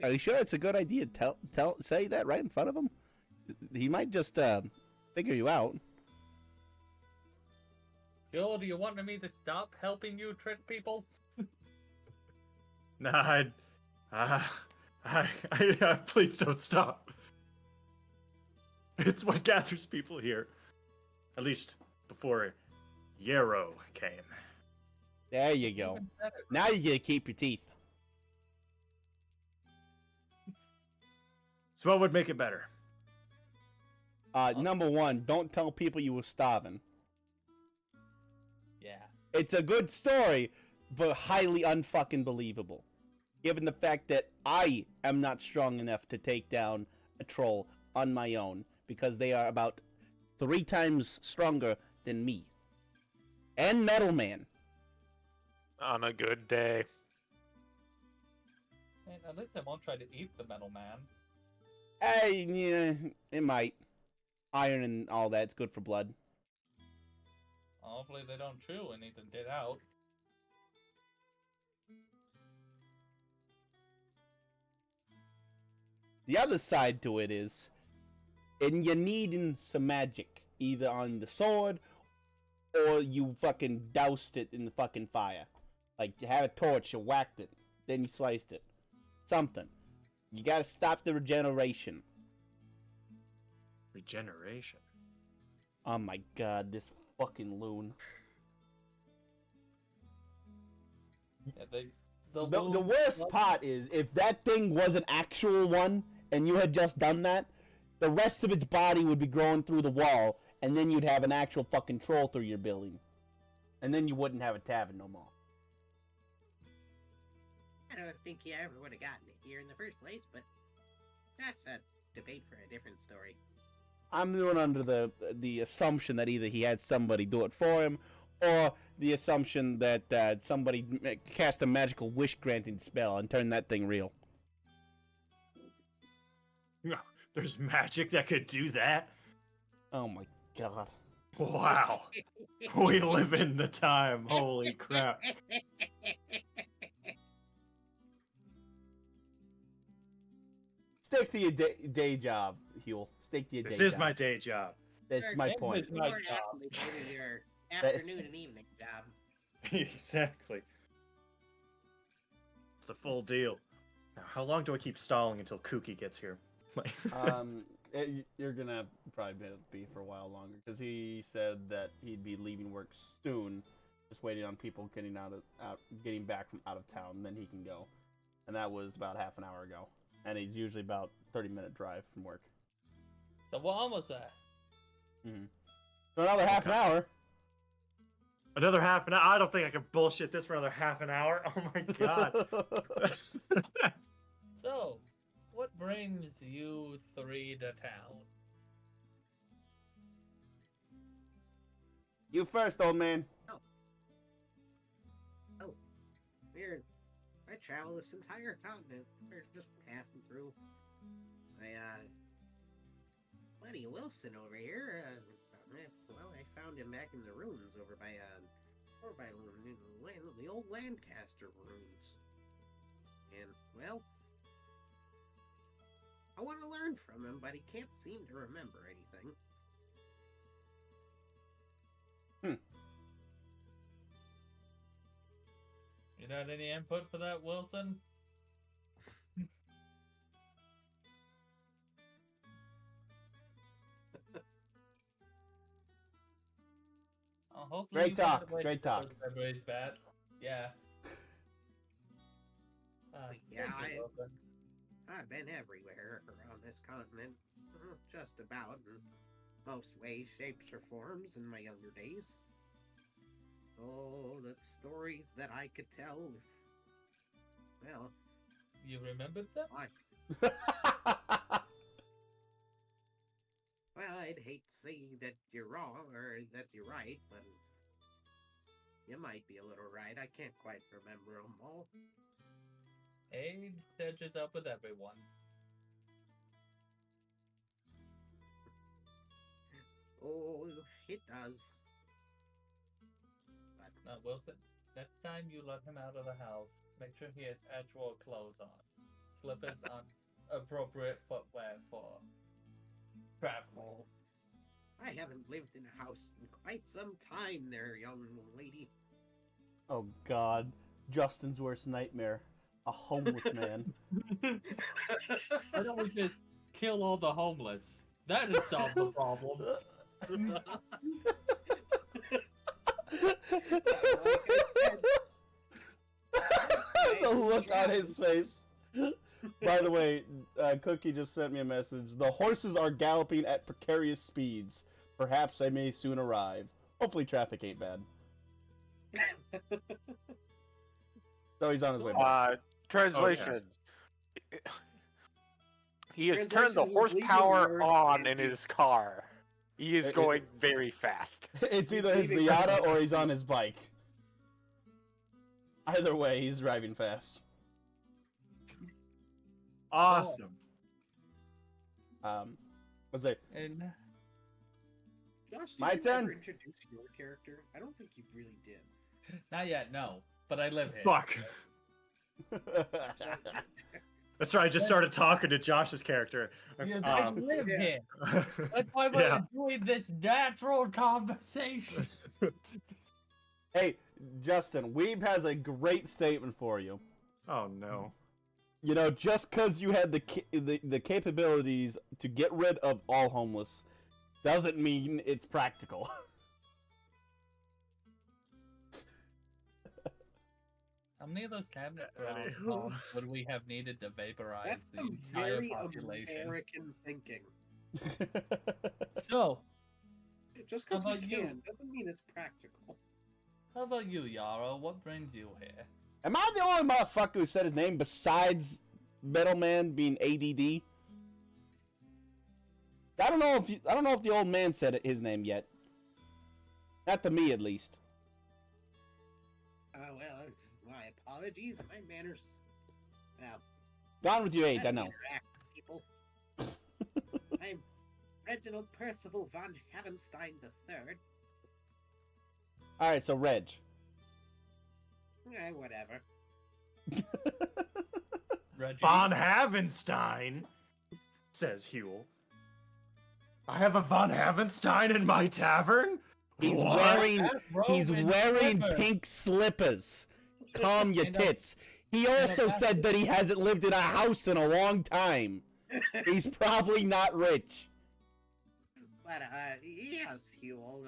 Are you sure it's a good idea? Say that right in front of him. He might just figure you out. Huel, do you want me to stop helping you trick people? Nah, please don't stop. It's what gathers people here. At least before Yarrow came. There you go. Now you get to keep your teeth. So what would make it better? Number one, don't tell people you were starving. Yeah. It's a good story, but highly unfucking believable. Given the fact that I am not strong enough to take down a troll on my own, because they are about 3 times stronger than me. And Metal Man. On a good day. And at least I won't try to eat the metal man. Hey, yeah, it might. Iron and all that's good for blood. Hopefully they don't chew anything get out. The other side to it is, and you needing some magic, either on the sword, or you fucking doused it in the fucking fire. Like, you had a torch, you whacked it, then you sliced it. Something. You gotta stop the regeneration. Regeneration. Oh my god, this fucking loon. Yeah, The worst part is, if that thing was an actual one, and you had just done that, the rest of its body would be growing through the wall, and then you'd have an actual fucking troll through your building. And then you wouldn't have a tavern no more. I don't think he ever would have gotten it here in the first place, but that's a debate for a different story. I'm doing under the assumption that either he had somebody do it for him, or the assumption that somebody cast a magical wish-granting spell and turned that thing real. There's magic that could do that? Oh my god. Wow. We live in the time. Holy crap. Stick to your day job, Huel. Stick to your day job. This is my day job. That's my point. My More job. aptly suited to your afternoon and evening job. Exactly. It's the full deal. Now, how long do I keep stalling until Kooky gets here? You're gonna probably be for a while longer, because he said that he'd be leaving work soon, just waiting on people getting getting back from out of town, and then he can go. And that was about half an hour ago. And he's usually about 30-minute drive from work. So what almost that? Mm-hmm. So another half an hour. Another half an hour? I don't think I can bullshit this for another half an hour. Oh my god. So, what brings you 3 to town? You first, old man. I travel this entire continent. We're just passing through. Buddy Wilson over here. Well, I found him back in the ruins over by or by the old Lancaster runes. And, well, I want to learn from him, but he can't seem to remember anything. You got any input for that, Wilson? Hopefully Great you find talk, a way to great get talk. those memories back. Yeah. Yeah, thank you, Wilson. I've been everywhere around this continent, just about, in most ways, shapes, or forms in my younger days. Oh, the stories that I could tell. Well, You remembered them? well, I'd hate to say that you're wrong or that you're right, but you might be a little right. I can't quite remember them all. Age catches up with everyone. Oh, it does. But Now, Wilson, next time you let him out of the house, make sure he has actual clothes on. Slippers on appropriate footwear for travel. I haven't lived in a house in quite some time there, young lady. Oh God, Justin's worst nightmare. A homeless man. Why don't we just kill all the homeless? That'd solve the problem. The look on his face. By the way, Cookie just sent me a message. The horses are galloping at precarious speeds. Perhaps I may soon arrive. Hopefully traffic ain't bad. So he's on his way back. Translation. He has turned the Translation, he's leaving horsepower work on and in he- his car. He is going very fast. It's He's either his leaving- Miata or he's on his bike. Either way, he's driving fast. Awesome. What's it? And Josh, did My you turn. ever introduce your character? I don't think you really did. not yet, no. But I live here. Fuck. That's right. I just started talking to Josh's character. I live yeah. here. That's why we're Yeah. doing this natural conversation. Hey, Justin, Weeb has a great statement for you. Oh no. You know, just because you had the capabilities to get rid of all homeless doesn't mean it's practical. How many of those cabinets Anywho. would we have needed to vaporize That's the some entire very population? American thinking. So, Just because How we about you? can doesn't mean it's practical. how about you, Yara? What brings you here? Am I the only motherfucker who said his name besides Metalman being ADD? I don't know if the old man said his name yet. Not to me, at least. Well, my apologies. My manners. Gone with your age, I don't know. interact with people. I'm Reginald Percival von Havenstein III. All right, so Reg. Whatever. Reggie? Von Havenstein, says Huel. I have a Von Havenstein in my tavern? He's What? wearing Roman slipper. pink slippers. Calm your And a- tits. He and a also said that he hasn't lived in a house in a long time. He's probably not rich. But, yes, Huel,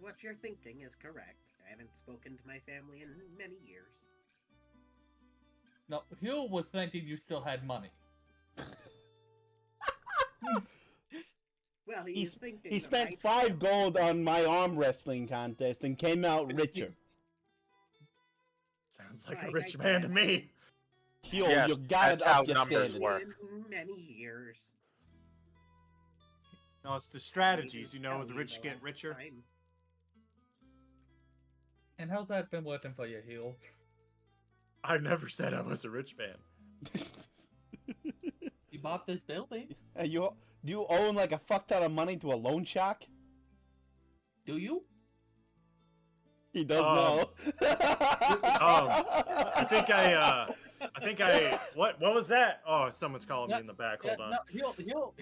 what you're thinking is correct. I haven't spoken to my family in many years. No, Hugh was thinking you still had money. Well, He he's thinking He the spent right 5 gold on my arm wrestling contest and came out richer. Sounds like a Right, rich I man get to it. me. Huel, Yes, you gotta that's how up your numbers standards. work. in many years. No, it's the strategies. Maybe You know, tell the you rich get last richer. time. And how's that been working for you, Hugh? I never said I was a rich man. You bought this building? Do you own like a fuck ton of money to a loan shark? Do you? He does know. I think I. What was that? Oh, someone's calling me in the back. Hold on. No,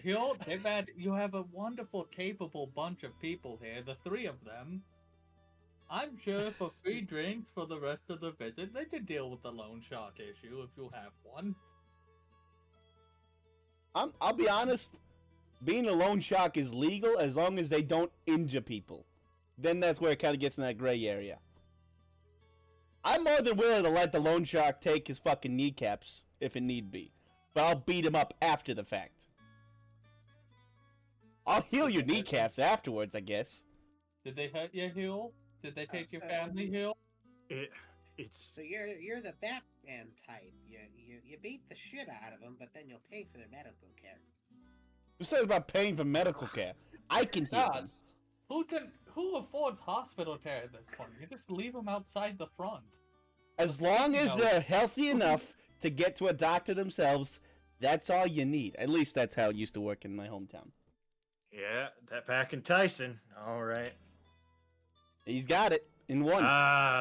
he'll. They've had. You have a wonderful, capable bunch of people here. The three of them. I'm sure for free drinks for the rest of the visit, they could deal with the loan shark issue if you have one. I'll be honest. Being a loan shark is legal as long as they don't injure people. Then that's where it kind of gets in that gray area. I'm more than willing to let the loan shark take his fucking kneecaps if it need be. But I'll beat him up after the fact. I'll heal your kneecaps afterwards, I guess. Did they hurt your heel? Did they take your family heel? It's So you're the Batman type. You beat the shit out of them, but then you'll pay for their medical care. Who says about paying for medical care? I can heal God, them. who affords hospital care at this point? You just leave them outside the front. As long as they're healthy enough to get to a doctor themselves, that's all you need. At least that's how it used to work in my hometown. yeah, that back in Tyson. All right. He's got it in one.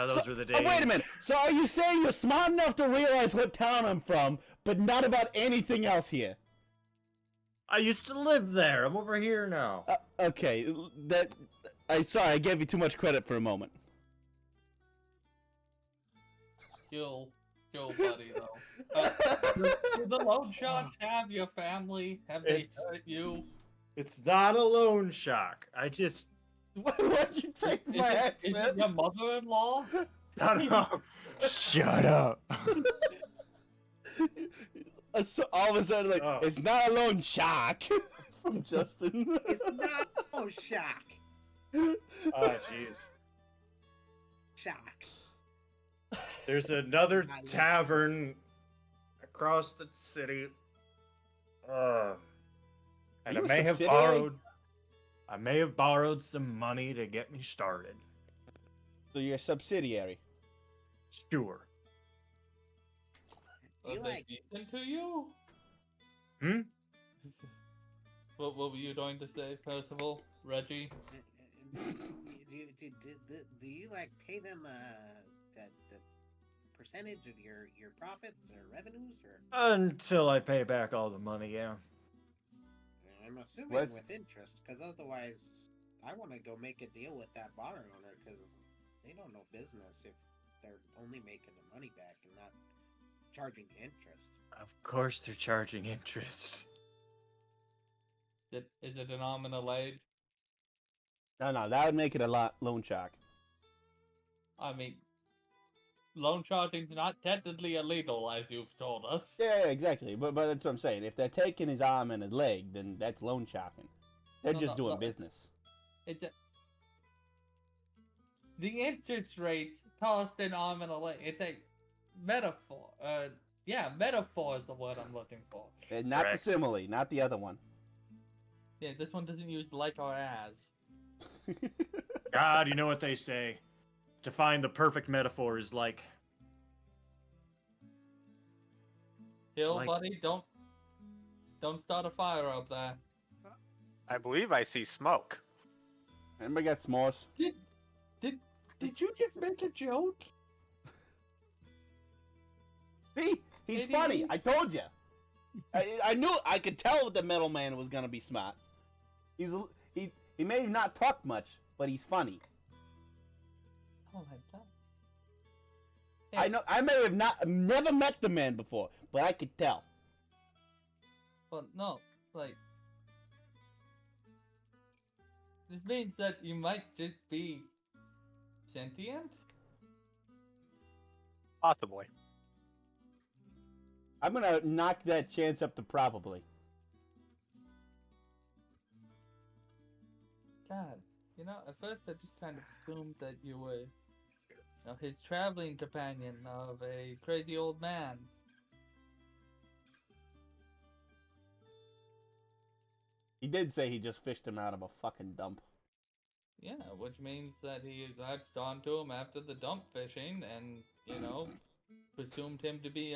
Those were the days. Oh, wait a minute. So are you saying you're smart enough to realize what town I'm from, but not about anything else here? I used to live there. I'm over here now. Okay, sorry, I gave you too much credit for a moment. Chill, buddy, though. Do the loan sharks have your family? Have they hurt you? It's not a loan shark. I just. Why'd you take my Is accent? it your mother-in-law? No. Shut up. So all of a sudden, like, Oh. it's not a loan shark from Justin. It's not shock. Oh, jeez. Shock. There's another tavern across the city. And I You a may have subsidiary? borrowed some money to get me started. So you're a subsidiary. Sure. You Was like- they decent to you? Hmm? What were you going to say, Percival? Reggie? Do you like pay them the percentage of your profits or revenues or? Until I pay back all the money, yeah. I'm assuming What's- with interest, because otherwise, I want to go make a deal with that bar owner because they don't know business if they're only making the money back and not charging interest. Of course they're charging interest. Is it an arm and a leg? No, that would make it a loan shark. I mean, loan sharking's not technically illegal, as you've told us. Yeah, exactly. But that's what I'm saying. If they're taking his arm and his leg, then that's loan sharking. They're No, just no, doing no. business. It's the interest rates cost an arm and a leg. It's a metaphor. Yeah, metaphor is the word I'm looking for. And not Correct. the simile, not the other one. Yeah, this one doesn't use like or as. God, you know what they say. To find the perfect metaphor is like... Hill, Like- buddy, don't start a fire up there. I believe I see smoke. Anybody got s'mores? Did you just make a joke? See? He's Maybe- funny. I told you. I knew. I could tell the metal man was gonna be smart. He may not talk much, but he's funny. Oh my god. I know. I may have never met the man before, but I could tell. Well, no, like... This means that you might just be... sentient? Possibly. I'm gonna knock that chance up to probably. God, you know, at first I just kind of assumed that you were, his traveling companion of a crazy old man. He did say he just fished him out of a fucking dump. Yeah, which means that he latched onto him after the dump fishing and, presumed him to be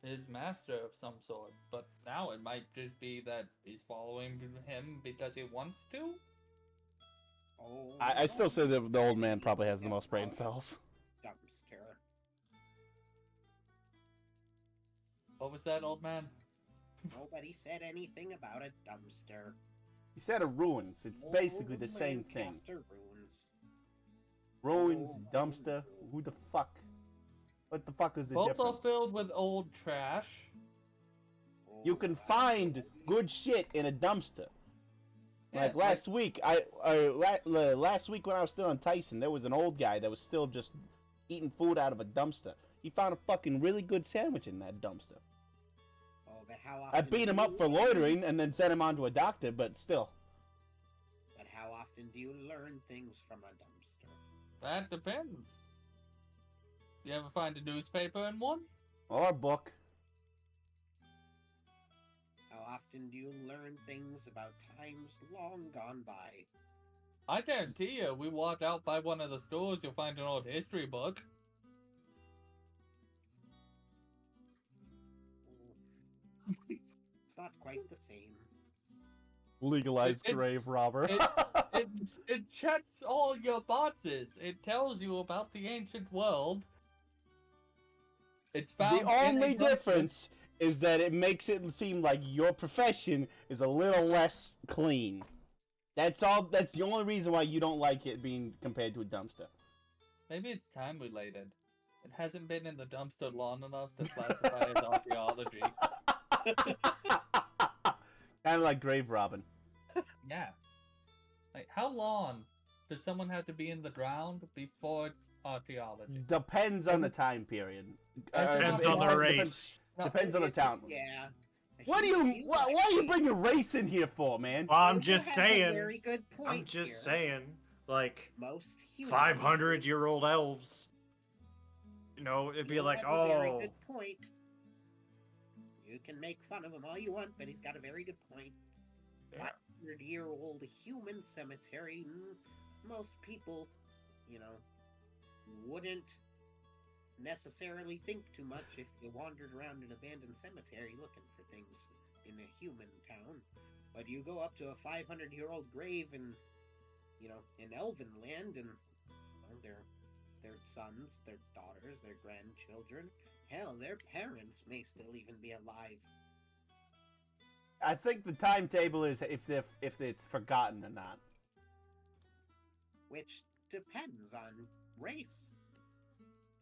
his master of some sort. But now it might just be that he's following him because he wants to? Oh, I still say that the old man probably has the most brain cells. Dumpster. What was that, old man? Nobody said anything about a dumpster. He said a ruins. It's basically the Old same thing. Lancaster ruins. Ruins, Oh, dumpster. Who the fuck? What the fuck is the Both difference? are filled with old trash. You can Alright. find good shit in a dumpster. Yeah, Like last week, last week when I was still in Tyson, there was an old guy that was still just eating food out of a dumpster. He found a fucking really good sandwich in that dumpster. Oh, but how often I beat him up for loitering and then sent him on to a doctor, but still. But how often do you learn things from a dumpster? That depends. You ever find a newspaper in one? Or a book. How often do you learn things about times long gone by? I guarantee you, we walk out by one of the stores, you'll find an old history book. It's not quite the same. Legalized It- grave robber. It checks all your boxes. It tells you about the ancient world. It's found. The only difference is that it makes it seem like your profession is a little less clean. That's all. That's the only reason why you don't like it being compared to a dumpster. Maybe it's time related. It hasn't been in the dumpster long enough to classify as archaeology. Kind of like grave robbing. Yeah. Like, how long does someone have to be in the ground before it's archaeology? Depends on the time period. Depends it on the depends- race. Depends on the town. Yeah. What do you? What are you bringing race in here for, man? Well, I'm Rosa just has a saying. very good point I'm just here. saying. Like, Most humans 500-year-old elves. You know, it'd be Neil like, has a very oh, good point. You can make fun of him all you want, but he's got a very good point. Yeah. 500-year-old human cemetery. Most people, wouldn't necessarily think too much if you wandered around an abandoned cemetery looking for things in a human town. But you go up to a 500-year-old grave in Elven land, and their sons, their daughters, their grandchildren, hell, their parents may still even be alive. I think the timetable is if it's forgotten or not. Which depends on race.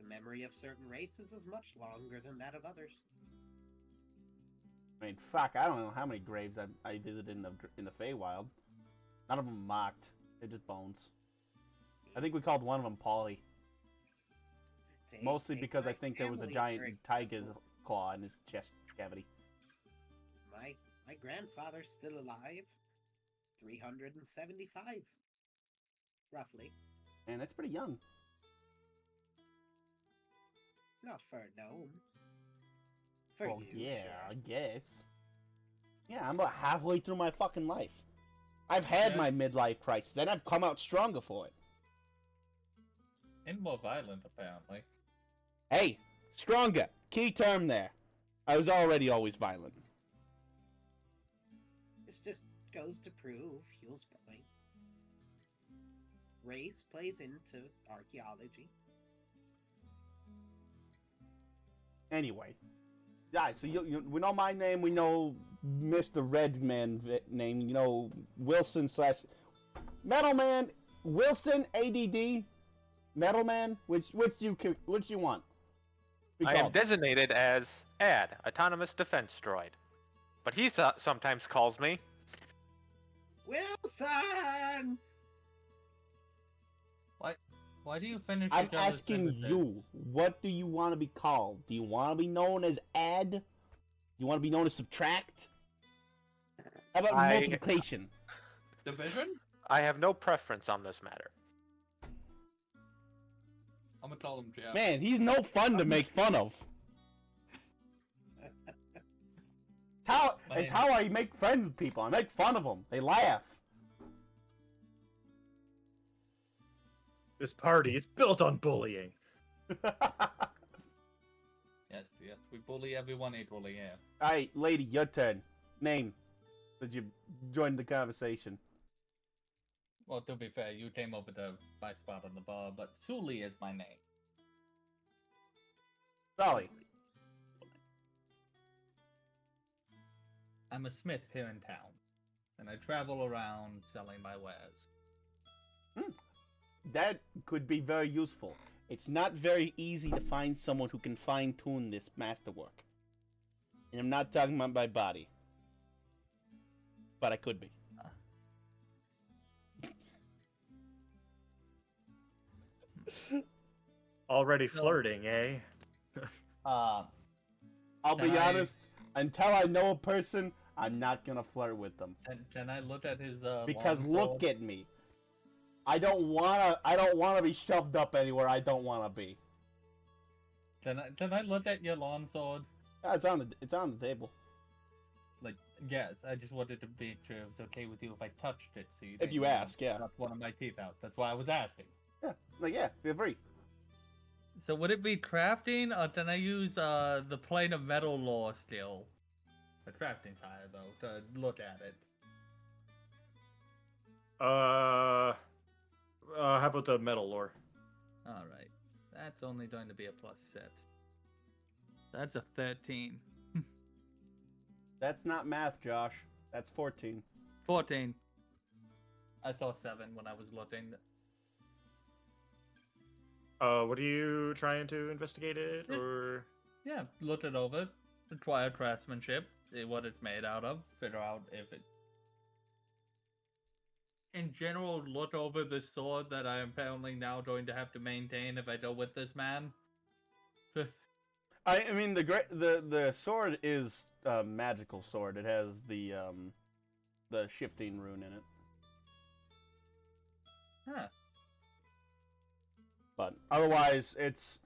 The memory of certain races is much longer than that of others. I mean, fuck, I don't know how many graves I visited in the Feywild. None of them marked. They're just bones. I think we called one of them Polly. Mostly because I think there was a giant tiger's claw in his chest cavity. My grandfather's still alive. 375. Roughly. Man, that's pretty young. Not for a gnome. For Well, you, yeah, sure. I guess. Yeah, I'm about halfway through my fucking life. I've had Yeah. my midlife crisis, and I've come out stronger for it. And more violent, apparently. Hey, stronger. Key term there. I was already always violent. This just goes to prove Huel's point. Race plays into archaeology. Anyway. Yeah, so we know my name, we know Mr. Redman name, you know Wilson / Metalman, Wilson ADD, Metalman, which you want? Be I am called. designated as AD, Autonomous Defense Droid. But he sometimes calls me. Wilson! Why do you finish I'm each other's asking sentences? you, what do you want to be called? Do you want to be known as add? Do you want to be known as subtract? How about multiplication? Division? I have no preference on this matter. I'm gonna call him Jeff. Man, he's no fun to make fun of. It's how I make friends with people. I make fun of them. They laugh. this party is built on bullying. Yes, we bully everyone equally, yeah. Alright, lady, your turn. Name. Did you join the conversation? Well, to be fair, you came over to my spot on the bar, but Sully is my name. Sully. I'm a smith here in town, and I travel around selling my wares. That could be very useful. It's not very easy to find someone who can fine-tune this masterwork. And I'm not talking about my body. But I could be. Already flirting, eh? I'll be Can I- honest, until I know a person, I'm not gonna flirt with them. Can I look at his Because long look sword? at me. I don't wanna be shoved up anywhere I don't wanna be. Can I look at your long sword? It's on the table. Like, yes, I just wanted to be sure it was okay with you if I touched it, so you If didn't you ask, yeah. knock one of my teeth out. That's why I was asking. Yeah, feel free. So would it be crafting, or can I use the plane of metal lore still? The crafting's higher though, to look at it. How about the metal lore? Alright. That's only going to be a +6. That's a 13. That's not math, Josh. That's 14. 14. I saw 7 when I was looking. What are you trying to investigate it, or? Yeah, look it over. Acquire craftsmanship, see what it's made out of, figure out if it... In general, look over the sword that I am apparently now going to have to maintain if I go with this man. I mean the sword is a magical sword. It has the shifting rune in it. Huh. But otherwise, it's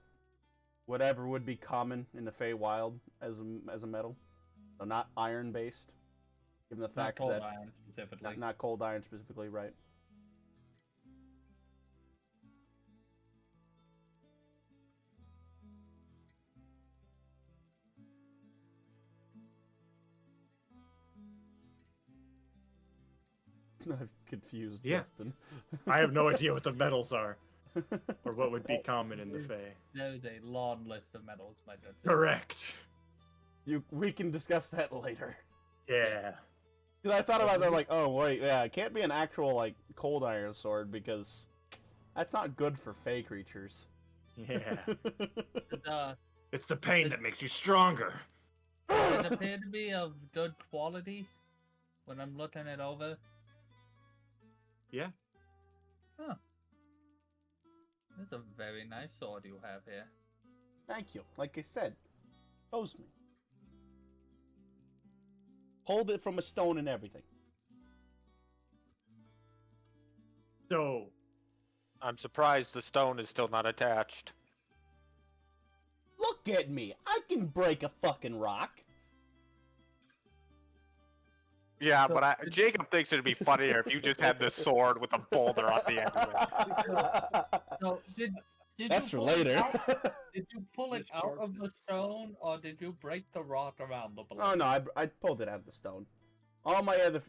whatever would be common in the Feywild as a metal, so not iron based. Given the Not fact cold that iron specifically. not cold iron specifically, right? I've confused Yeah. Justin. I have no idea what the metals are, or what would be common in the Fae. There is a long list of metals, my good sir. Correct. We can discuss that later. Yeah. Because I thought about that, like, oh wait, yeah, it can't be an actual like cold iron sword because that's not good for Fey creatures. Yeah. Does It's the pain that makes you stronger. it appear to be of good quality when I'm looking it over? Yeah. Huh. That's a very nice sword you have here. Thank you. Like I said, pose me. Hold it from a stone and everything. So, I'm surprised the stone is still not attached. Look at me. I can break a fucking rock. Yeah, So- but Jacob thinks it'd be funnier if you just had this sword with a boulder on the end of it. So, did That's you for pull it later. out- Did you pull it This out part of is- the stone, or did you break the rock around the blade? Oh no, I pulled it out of the stone. All my other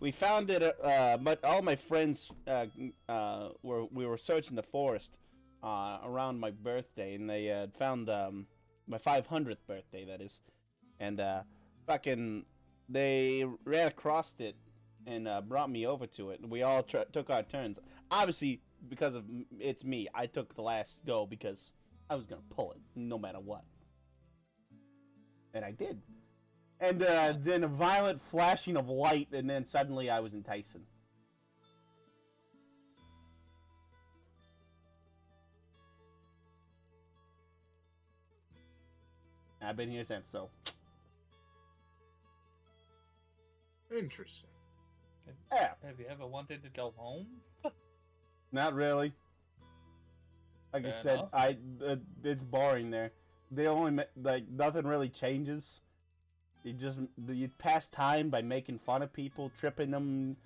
we found it. But all my friends we were searching the forest around my birthday, and they found my 500th birthday, that is, and fucking they ran across it and brought me over to it, and we all took our turns. Obviously, because of it's me, I took the last go because I was gonna pull it no matter what, and I did. And then a violent flashing of light, and then suddenly I was in Tyson. I've been here since, so. interesting. Yeah, Have you ever wanted to go home? not really. Like I Fair said, enough. it's boring there. They only like nothing really changes. You pass time by making fun of people, tripping them,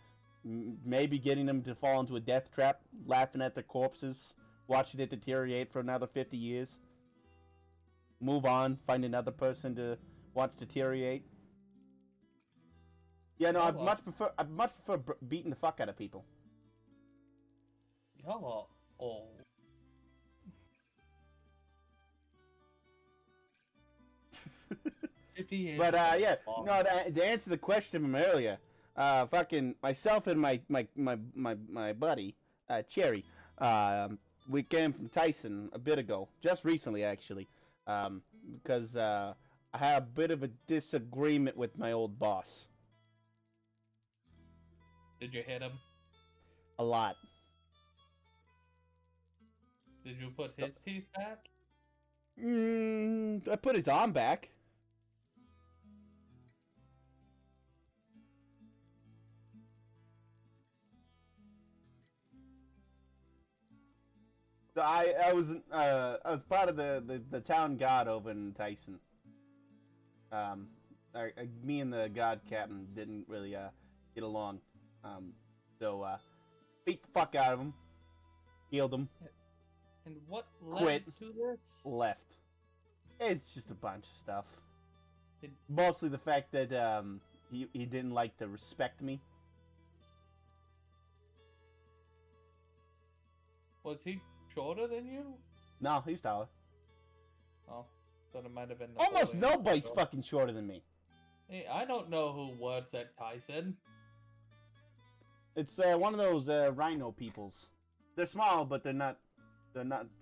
maybe getting them to fall into a death trap, laughing at their corpses, watching it deteriorate for another 50 years. Move on, find another person to watch deteriorate. Yeah, no, Oh, I well. much prefer beating the fuck out of people. Y'all are old. But yeah, no. To answer the question from earlier, fucking myself and my buddy, Cherry, we came from Tyson a bit ago, just recently actually, because I had a bit of a disagreement with my old boss. Did you hit him? A lot. Did you put his teeth back? I put his arm back. I was part of the town guard over in Tyson. Me and the guard captain didn't really get along. So beat the fuck out of him, healed him, And what Quit. led to this? left. It's just a bunch of stuff. Did- Mostly the fact that he didn't like to respect me. Was he shorter than you? No, he's taller. Oh, thought it might have been. Almost Napoleon. nobody's fucking shorter than me. Hey, I don't know who works at Tyson. It's one of those rhino peoples. They're small, but they're not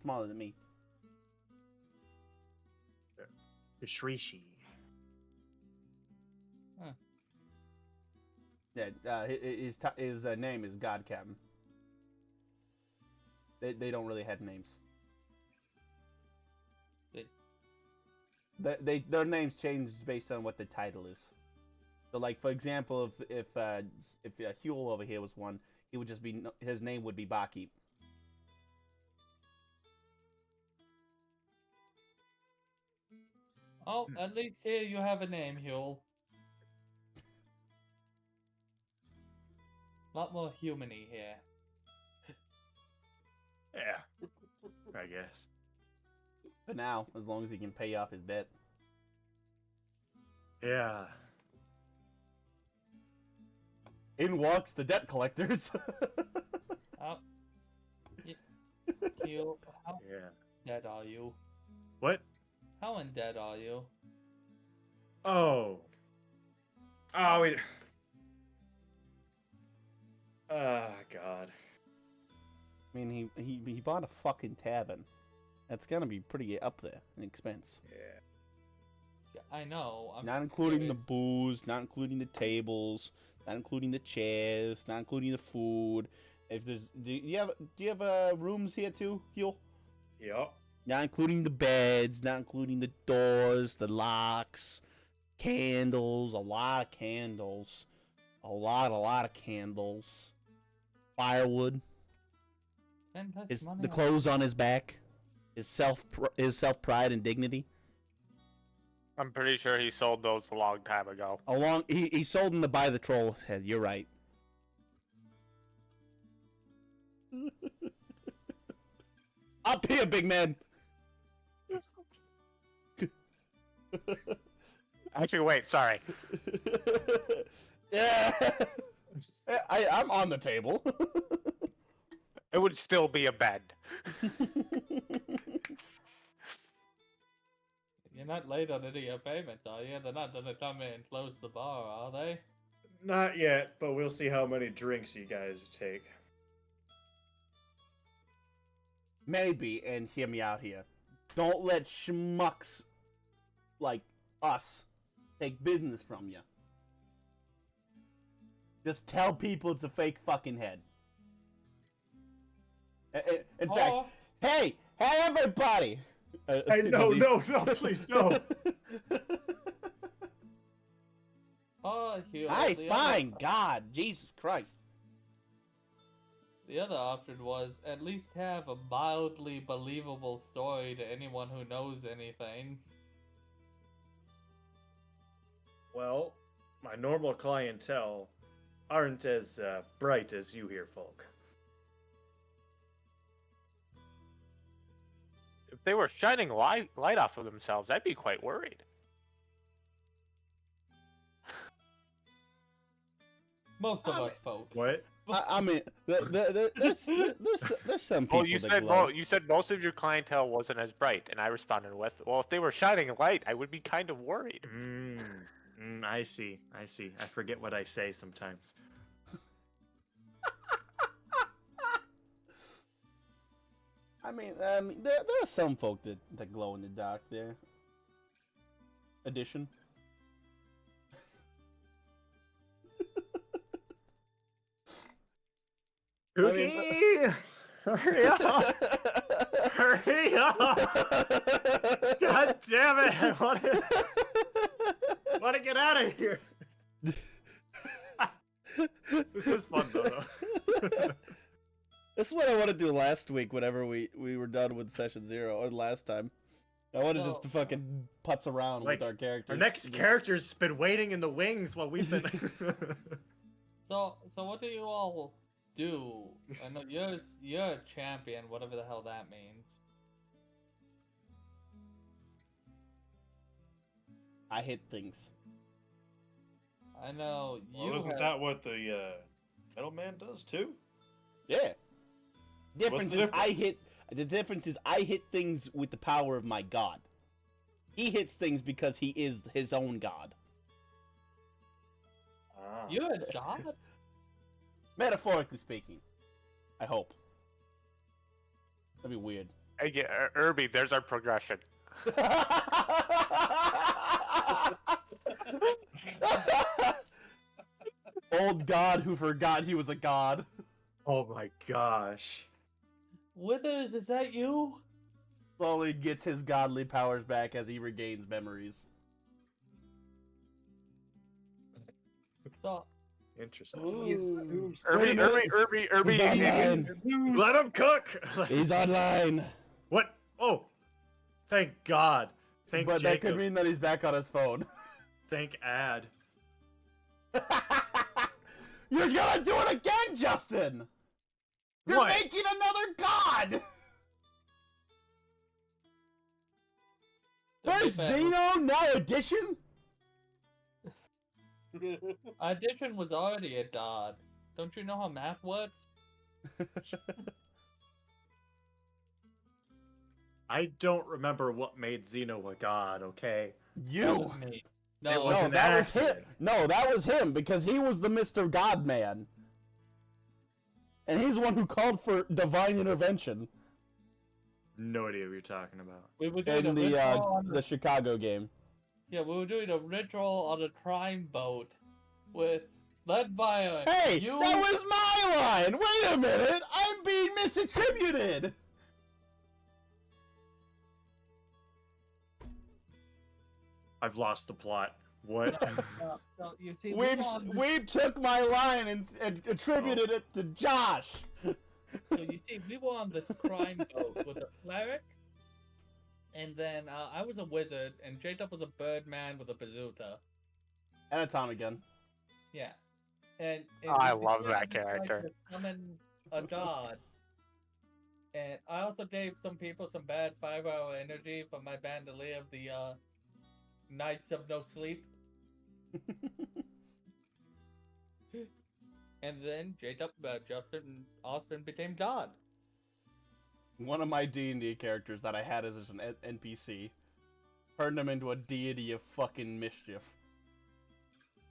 smaller than me. The Shrishi. Yeah, his name is God Captain. They don't really have names. Their names change based on what the title is. So, like for example, if Huel over here was one, he would just be his name would be Barkeep. Oh, at least here you have a name, Huel. Lot more humany here. Yeah. I guess. For now, as long as he can pay off his debt. Yeah. In walks the debt collectors. Oh. Huel, how Yeah. dead are you? What? How in debt are you? Oh. Oh, wait. Ah, God. I mean, he bought a fucking tavern. That's gonna be pretty up there in expense. Yeah. Yeah, I know. I'm Not including the curious. booze, not including the tables, not including the chairs, not including the food. If there's, do you have rooms here too, Huel? Yup. Not including the beds, not including the doors, the locks, candles, a lot of candles, a lot of candles, firewood, Spend less money the on- clothes on his back, his self pride and dignity. I'm pretty sure he sold those a long time ago. He sold them to buy the troll's head. You're right. Up here, big man. Actually, wait, sorry. Yeah. I'm on the table. It would still be a bed. You're not late on any of your payments, are you? They're not gonna come in and close the bar, are they? Not yet, but we'll see how many drinks you guys take. Maybe, and hear me out here. Don't let schmucks like us take business from you. Just tell people it's a fake fucking head. In fact, Or- hey everybody! Hey, no, please, no. Oh, Huel, Hey, the fine, God, Jesus Christ. The other option was at least have a mildly believable story to anyone who knows anything. Well, my normal clientele aren't as bright as you here, folk. If they were shining light off of themselves, I'd be quite worried. Most of I us folk. What? I mean, there's some people Well, you that said glow. you said most of your clientele wasn't as bright, and I responded with, "Well, if they were shining light, I would be kind of worried." I see. I forget what I say sometimes. I mean, there are some folk that glow in the dark there. Addition. Cookie! Hurry up! Hurry up! God damn it! I want to get out of here. This is fun though. This is what I wanted to do last week. Whenever we were done with session 0, or last time, I wanted just to fucking putz around with our characters. Our next character's been waiting in the wings while we've been. So what do you all do? I know you're a champion, whatever the hell that means. I hit things. I know you. Well, isn't that what the middleman does too? Yeah. What's the difference? The difference is I hit things with the power of my god. He hits things because he is his own god. Ah. You're a god? Metaphorically speaking. I hope. That'd be weird. Hey, yeah, Irby, there's our progression. Old god who forgot he was a god. Oh my gosh. Withers, is that you? Slowly gets his godly powers back as he regains memories. So, Interesting. Irby. He's online. Let him cook. He's online. What? Oh, thank God. Thank But that Jacob. could mean that he's back on his phone. Thank Ad. You're gonna do it again, Justin! You're What? making another god! There's Xeno, now Addition? Addition was already a god. Don't you know how math works? I don't remember what made Xeno a god, okay? That You! was me. It No, was No, an that was him. accident. No, that was him, because he was the Mr. Godman. And he's the one who called for divine intervention No idea what you're talking about. we were doing in a ritual on the Chicago game. yeah, we were doing a ritual on a crime boat with led by a Hey, you. that was my line! Wait a minute! I'm being misattributed! I've lost the plot. What? No, you see, we won- Weeb took my line and attributed it to Josh! So you see, we were on this crime boat with a cleric, and then I was a wizard, and J-Dub was a birdman with a bazooka. And a Tom again. Yeah. And I we love decided that character. to summon a god. And I also gave some people some bad 5-hour energy for my bandolier of the Nights of No Sleep. And then J-Dub, Justin, and Austin became god. One of my D&D characters that I had as an NPC turned him into a deity of fucking mischief.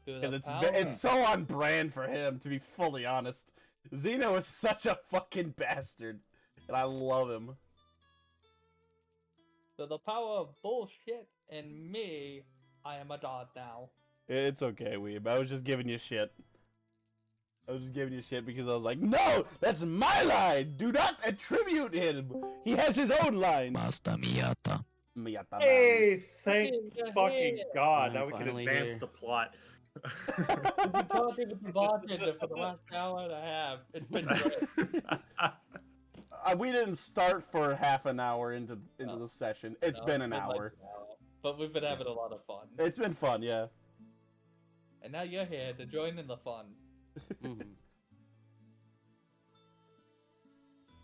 Because it's so on brand for him, to be fully honest. Xeno is such a fucking bastard, and I love him. So the power of bullshit and me, I am a god now. It's okay, Weeb. I was just giving you shit. I was just giving you shit because I was like, no, that's my line. Do not attribute him. He has his own lines. Master Miyata. Miyata-man. Hey, thank Hey, fucking hey. God. I'm Now we can finally advance here. the plot. We've been talking with the bartender for the last hour and a half. It's been great. We didn't start for half an hour into the session. It's No, been an like hour. But we've been having a lot of fun. It's been fun, yeah. And now you're here to join in the fun.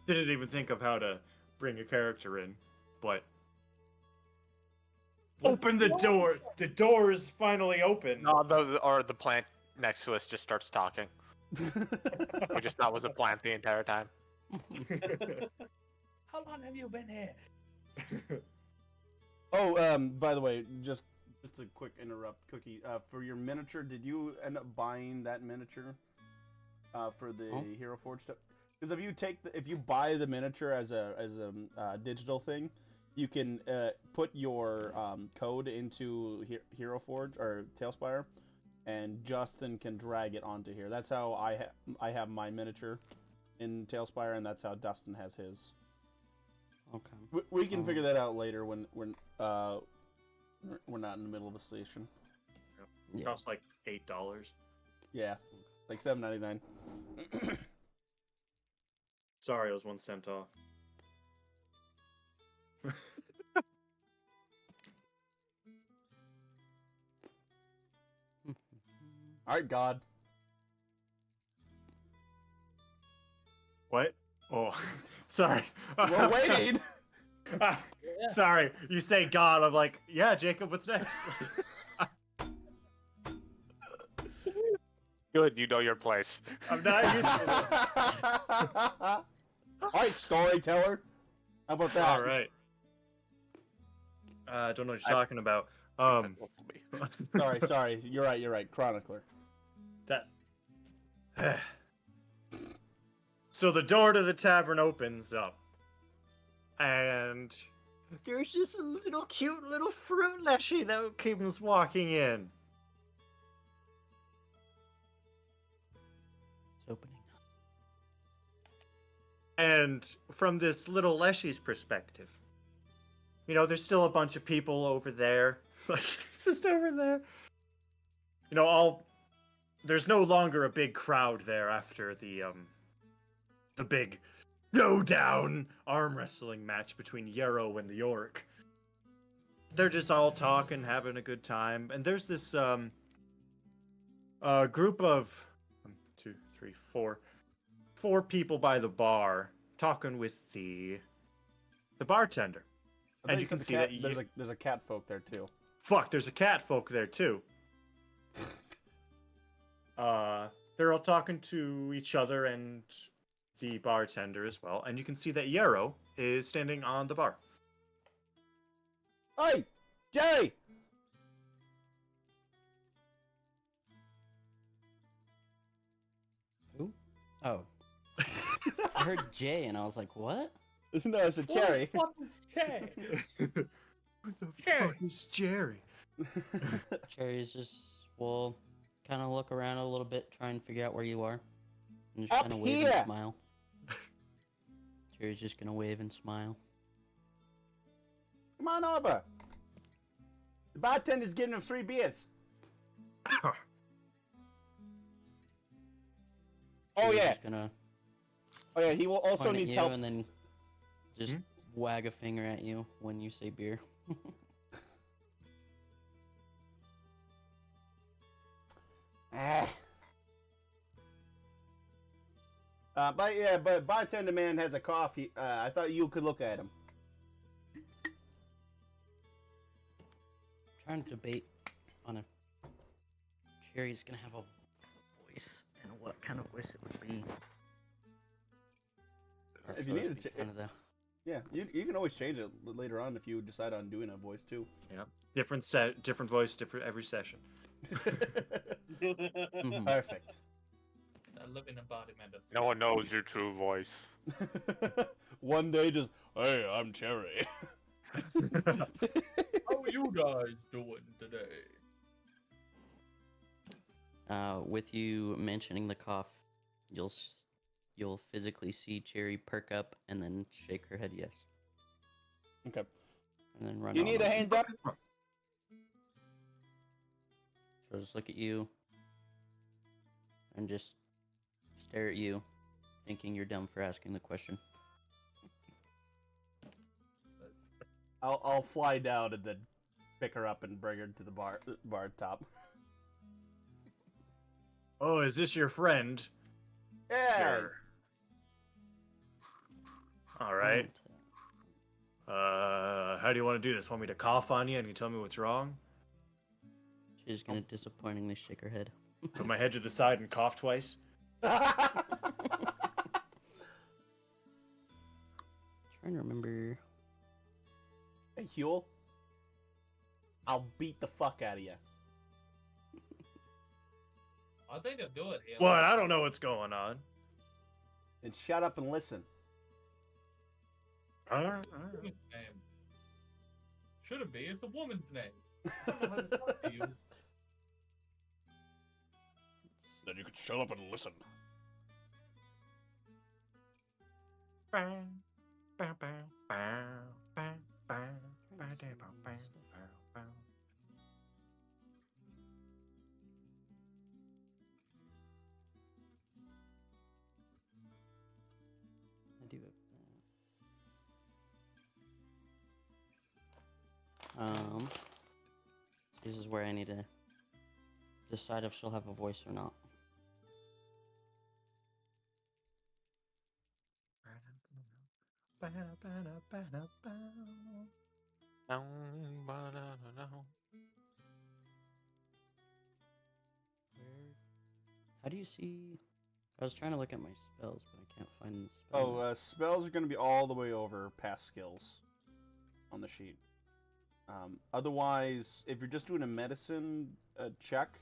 Didn't even think of how to bring a character in, but open the door. The door is finally open. No, the plant next to us just starts talking. We just thought it was a plant the entire time. How long have you been here? Oh, by the way, just a quick interrupt, Cookie. For your miniature, did you end up buying that miniature for the Hero Forge stuff? Because if you buy the miniature as a digital thing, you can put your code into Hero Forge or Tailspire, and Justin can drag it onto here. That's how I have my miniature in Tailspire, and that's how Dustin has his. Okay. We can figure that out later when we're not in the middle of a station. It costs like $8. Yeah, like $7.99. Sorry, I was 1 cent off. All right, God. What? Oh, sorry. We're waiting. Sorry, you say God. I'm like, yeah, Jacob. What's next? Good, you know your place. I'm not used to this. All right, storyteller. How about that? All right. I don't know what you're talking about. Sorry. You're right. Chronicler. That. So the door to the tavern opens up, and there's just a little cute little fruit leshy that comes walking in. It's opening. And from this little leshy's perspective, you know, there's still a bunch of people over there. Like, it's just over there. You know, there's no longer a big crowd there after the big showdown arm wrestling match between Yarrow and the Orc. They're just all talking, having a good time, and there's this group of 1, 2, 3, 4 people by the bar talking with the bartender. And you can see that there's a cat folk there too. Fuck, there's a cat folk there too. They're all talking to each other and the bartender as well, and you can see that Yarrow is standing on the bar. Hey, Jerry! Who? Oh. I heard Jay and I was like, what? No, it's a cherry. What the fuck is Cherry? Who the fuck is Jerry? Cherry's just, well, kind of look around a little bit, try and figure out where you are. And just Up kind of wave here! and smile. Cherry's just gonna wave and smile. Come on over. The bartender's giving him 3 beers. Oh Cherry's yeah. Just gonna Oh yeah. He will also point at needs you help. and then just wag a finger at you when you say beer. But bartender man has a cough. I thought you could look at him. Trying to debate on if Cherry's gonna have a voice and what kind of voice it would be. Or If you need to kind of the... Yeah, you can always change it later on if you decide on doing a voice too. Yeah, different voice, different every session. Perfect. A living embodiment of. No one knows your true voice. One day, just hey, I'm Cherry. How are you guys doing today? With you mentioning the cough, you'll physically see Cherry perk up and then shake her head yes. Okay. And then run. You on need a over. hand up? She'll just look at you and just stare at you, thinking you're dumb for asking the question. I'll fly down and then pick her up and bring her to the bar top. Oh, is this your friend? Yeah. All right. How do you want to do this? Want me to cough on you and you tell me what's wrong? She's gonna disappointingly shake her head. Put my head to the side and cough twice. Trying to remember. Hey, Huel. I'll beat the fuck out of you. I think I'm doing it. What? I don't know what's going on. And shut up and listen. Woman's name. Shouldn't be. It's a woman's name. I don't know how to talk to you. Then you can shut up and listen. I do it. This is where I need to decide if she'll have a voice or not. How do you see? I was trying to look at my spells, but I can't find the spell. Oh, spells are going to be all the way over past skills on the sheet. Otherwise, if you're just doing a medicine check,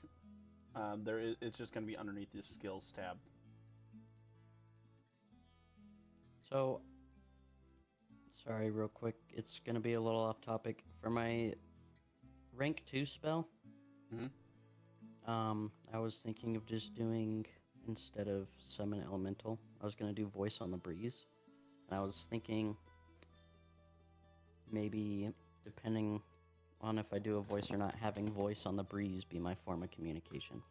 it's just going to be underneath the skills tab. So, sorry, real quick. It's gonna be a little off topic. For my rank 2 spell, I was thinking of just doing, instead of summon elemental, I was gonna do voice on the breeze. And I was thinking maybe, depending on if I do a voice or not, having voice on the breeze be my form of communication.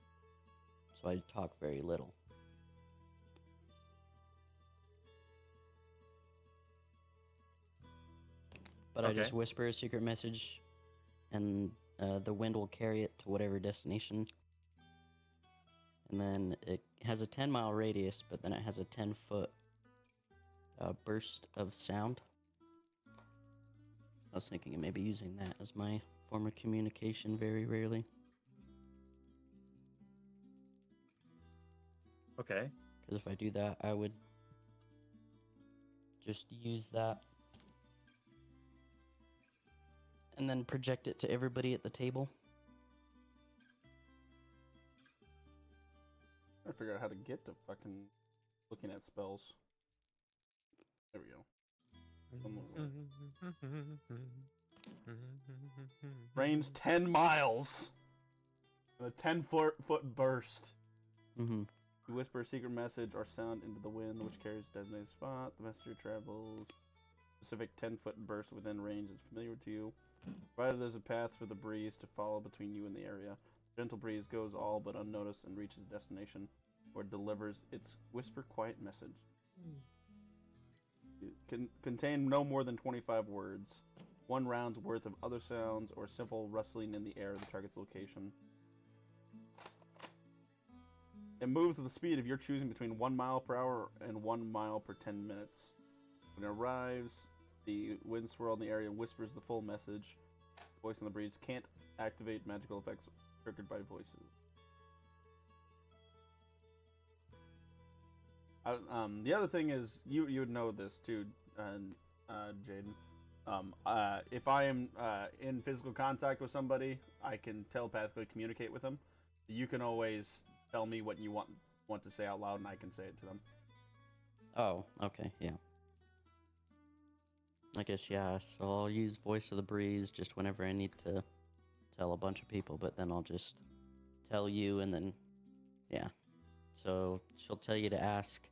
So I talk very little. But I just whisper a secret message, and the wind will carry it to whatever destination. And then it has a 10-mile radius, but then it has a 10-foot burst of sound. I was thinking of maybe using that as my form of communication very rarely. Okay. Because if I do that, I would just use that and then project it to everybody at the table. I figure out how to get to fucking looking at spells. There we go. Range 10 miles. And a 10-foot burst. Mm-hmm. You whisper a secret message or sound into the wind, which carries a designated spot. The messenger travels specific 10-foot burst within range is familiar to you. Provided there's a path for the breeze to follow between you and the area. The gentle breeze goes all but unnoticed and reaches destination, where it delivers its whisper quiet message. It can contain no more than 25 words. 1 round's worth of other sounds or simple rustling in the air at the target's location. It moves at the speed of your choosing between 1 mile per hour and 1 mile per 10 minutes. When it arrives, the wind swirl in the area whispers the full message. Voice on the breeze can't activate magical effects triggered by voices. The other thing is, you would know this too, Jaden. If I am in physical contact with somebody, I can telepathically communicate with them. You can always tell me what you want to say out loud, and I can say it to them. Oh, okay, yeah. I guess, yeah, so I'll use Voice of the Breeze just whenever I need to tell a bunch of people, but then I'll just tell you, and then, yeah. So she'll tell you to ask,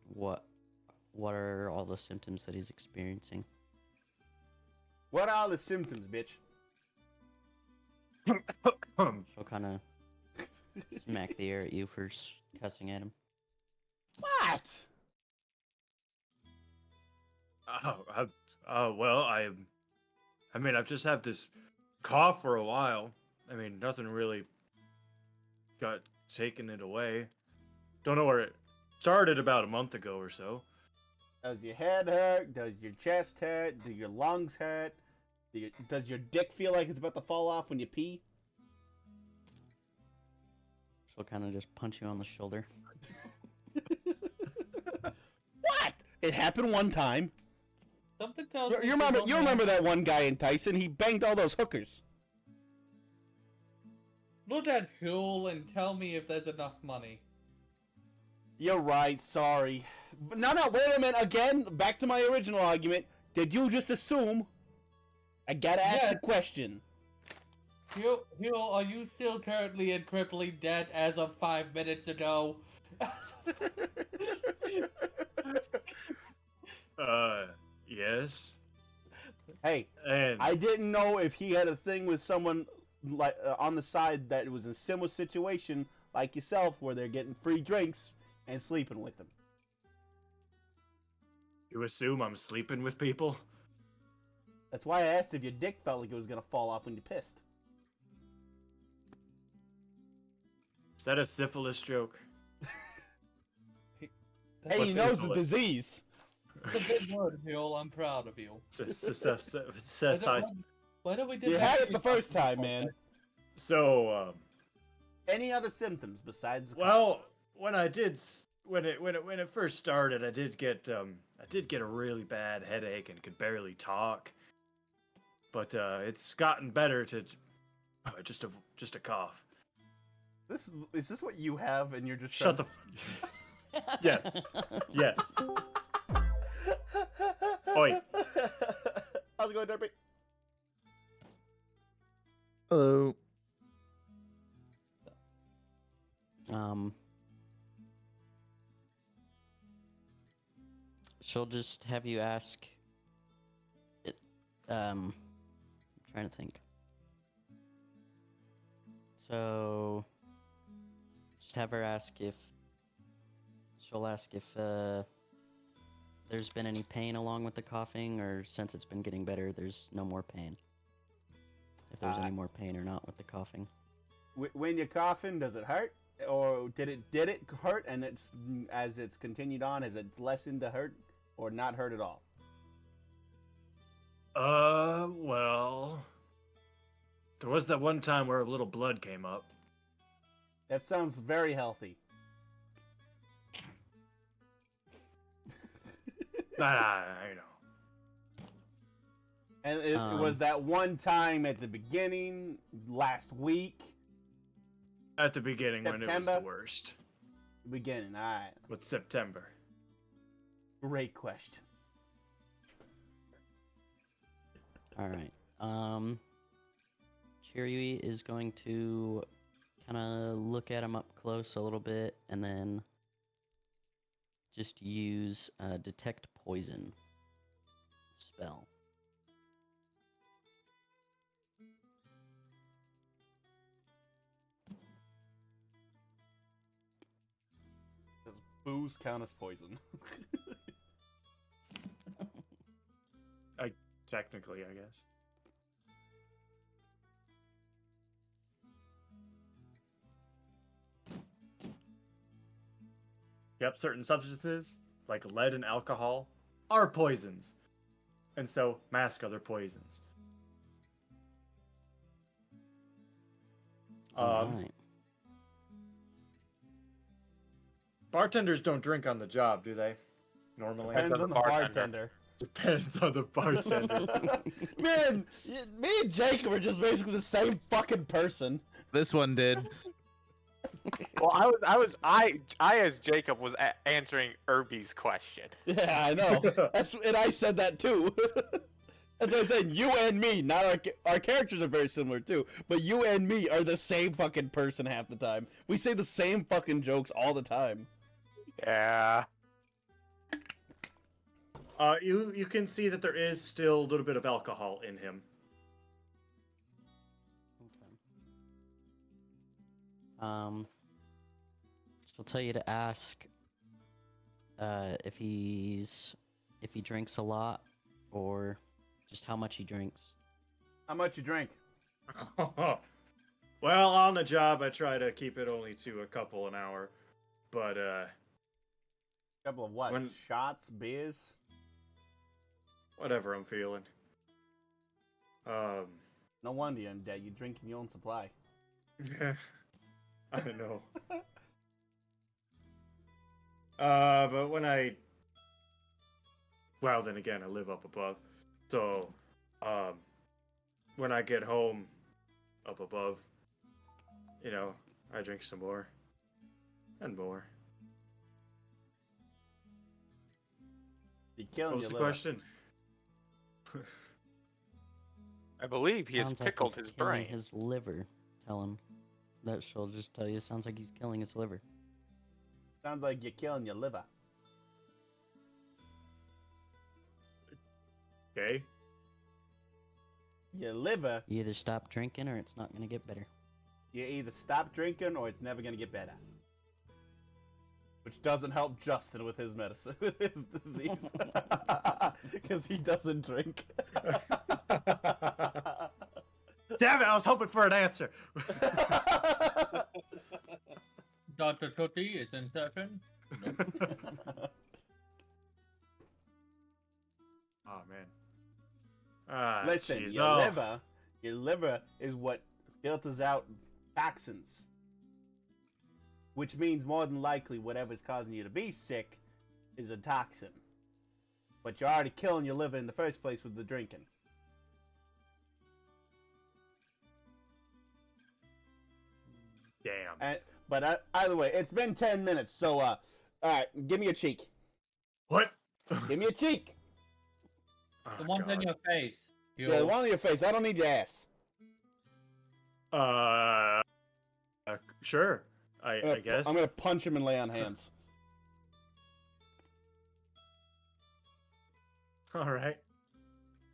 what are all the symptoms that he's experiencing? What are all the symptoms, bitch? She'll kind of smack the air at you for cussing at him. What? Well, I mean, I've just had this cough for a while. I mean, nothing really got taken it away. Don't know where it started about a month ago or so. Does your head hurt? Does your chest hurt? Do your lungs hurt? Does your dick feel like it's about to fall off when you pee? She'll kind of just punch you on the shoulder. What? It happened one time. Something tells You me remember? she's You only- remember that one guy in Tyson? He banged all those hookers. Look at Huel and tell me if there's enough money. You're right. Sorry. But no. Wait a minute. Again, back to my original argument. Did you just assume? I gotta ask Yeah. the question. Huel, are you still currently in crippling debt as of 5 minutes ago? Yes. Hey, And I didn't know if he had a thing with someone like on the side that was in a similar situation like yourself, where they're getting free drinks and sleeping with them. you assume I'm sleeping with people? That's why I asked if your dick felt like it was gonna fall off when you pissed. Is that a syphilis joke? Hey, What's he knows the syphilis? disease. It's a big word, Huel. I'm proud of you. Why don't we do You that had it to the first time, man. So, Any other symptoms besides the cough? well, when it first started, I did get a really bad headache and could barely talk. But it's gotten better to just a cough. Is this what you have, and you're just Shut the. Yes. Yes. Oi. How's it going, Derpy? Hello. She'll just have you ask it. I'm trying to think. So, just have her ask if. She'll ask if there's been any pain along with the coughing, or since it's been getting better, there's no more pain. If there's any more pain or not with the coughing. When you're coughing, does it hurt, or did it hurt? And as it's continued on, has it lessened to hurt, or not hurt at all? Well, there was that one time where a little blood came up. That sounds very healthy. I know. And it was that one time at the beginning, last week? At the beginning when it was the September? worst. Beginning, alright. With September. Great question. Alright. Chirui is going to kind of look at him up close a little bit, and then just use Detect Poison spell. Does booze count as poison? Technically, I guess. Yep, certain substances, like lead and alcohol, are poisons. And so mask other poisons. Alright. Bartenders don't drink on the job, do they? Normally. Depends on the bartender. Depends on the bartender. Man, me and Jacob are just basically the same fucking person. This one did. Well, I as Jacob was answering Irby's question. Yeah, I know. And I said that too. That's what I said. You and me, not our characters are very similar too, but you and me are the same fucking person half the time. We say the same fucking jokes all the time. Yeah. You can see that there is still a little bit of alcohol in him. Okay. She'll tell you to ask if he drinks a lot, or just how much he drinks. How much you drink? Well, on the job, I try to keep it only to a couple an hour, but Couple of what? Shots, beers? whatever I'm feeling. No wonder you're in debt. You drink in your own supply. I know. But well, then again, I live up above. So, when I get home up above, I drink some more. And more. You're killing What was your the liver. question? I believe he has Sounds like pickled he's his killing brain. his liver. Tell him. That she'll just tell you. Sounds like he's killing his liver. Sounds like you're killing your liver. Okay. Your liver, You either stop drinking or it's not gonna get better. you either stop drinking or it's never gonna get better. Which doesn't help Justin with his medicine, with his disease. Because he doesn't drink. Damn it! I was hoping for an answer. Dr. Tutti is in session. Oh man. Ah, Listen, jeez. your liver is what filters out toxins. Which means more than likely whatever's causing you to be sick is a toxin. But you're already killing your liver in the first place with the drinking. Damn. But either way, it's been 10 minutes, so alright, give me a cheek. What? Give me a cheek. The ones in your face. Yeah, the one on your face. I don't need your ass. Sure. I guess. I'm gonna punch him and lay on hands. All right.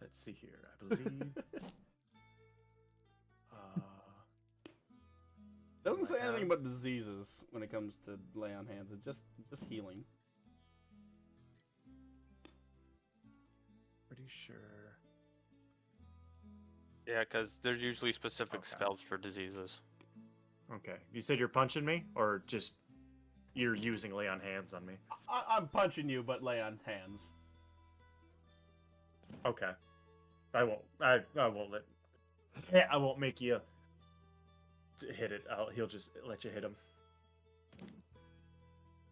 Let's see here. I believe. Doesn't say anything about diseases when it comes to lay on hands. It's just healing. Pretty sure. Yeah, because there's usually specific Okay. spells for diseases. Okay. You said you're punching me, or just you're using lay on hands on me? I'm punching you, but lay on hands. Okay. I won't. I won't let. Yeah, I won't make you hit it. He'll just let you hit him.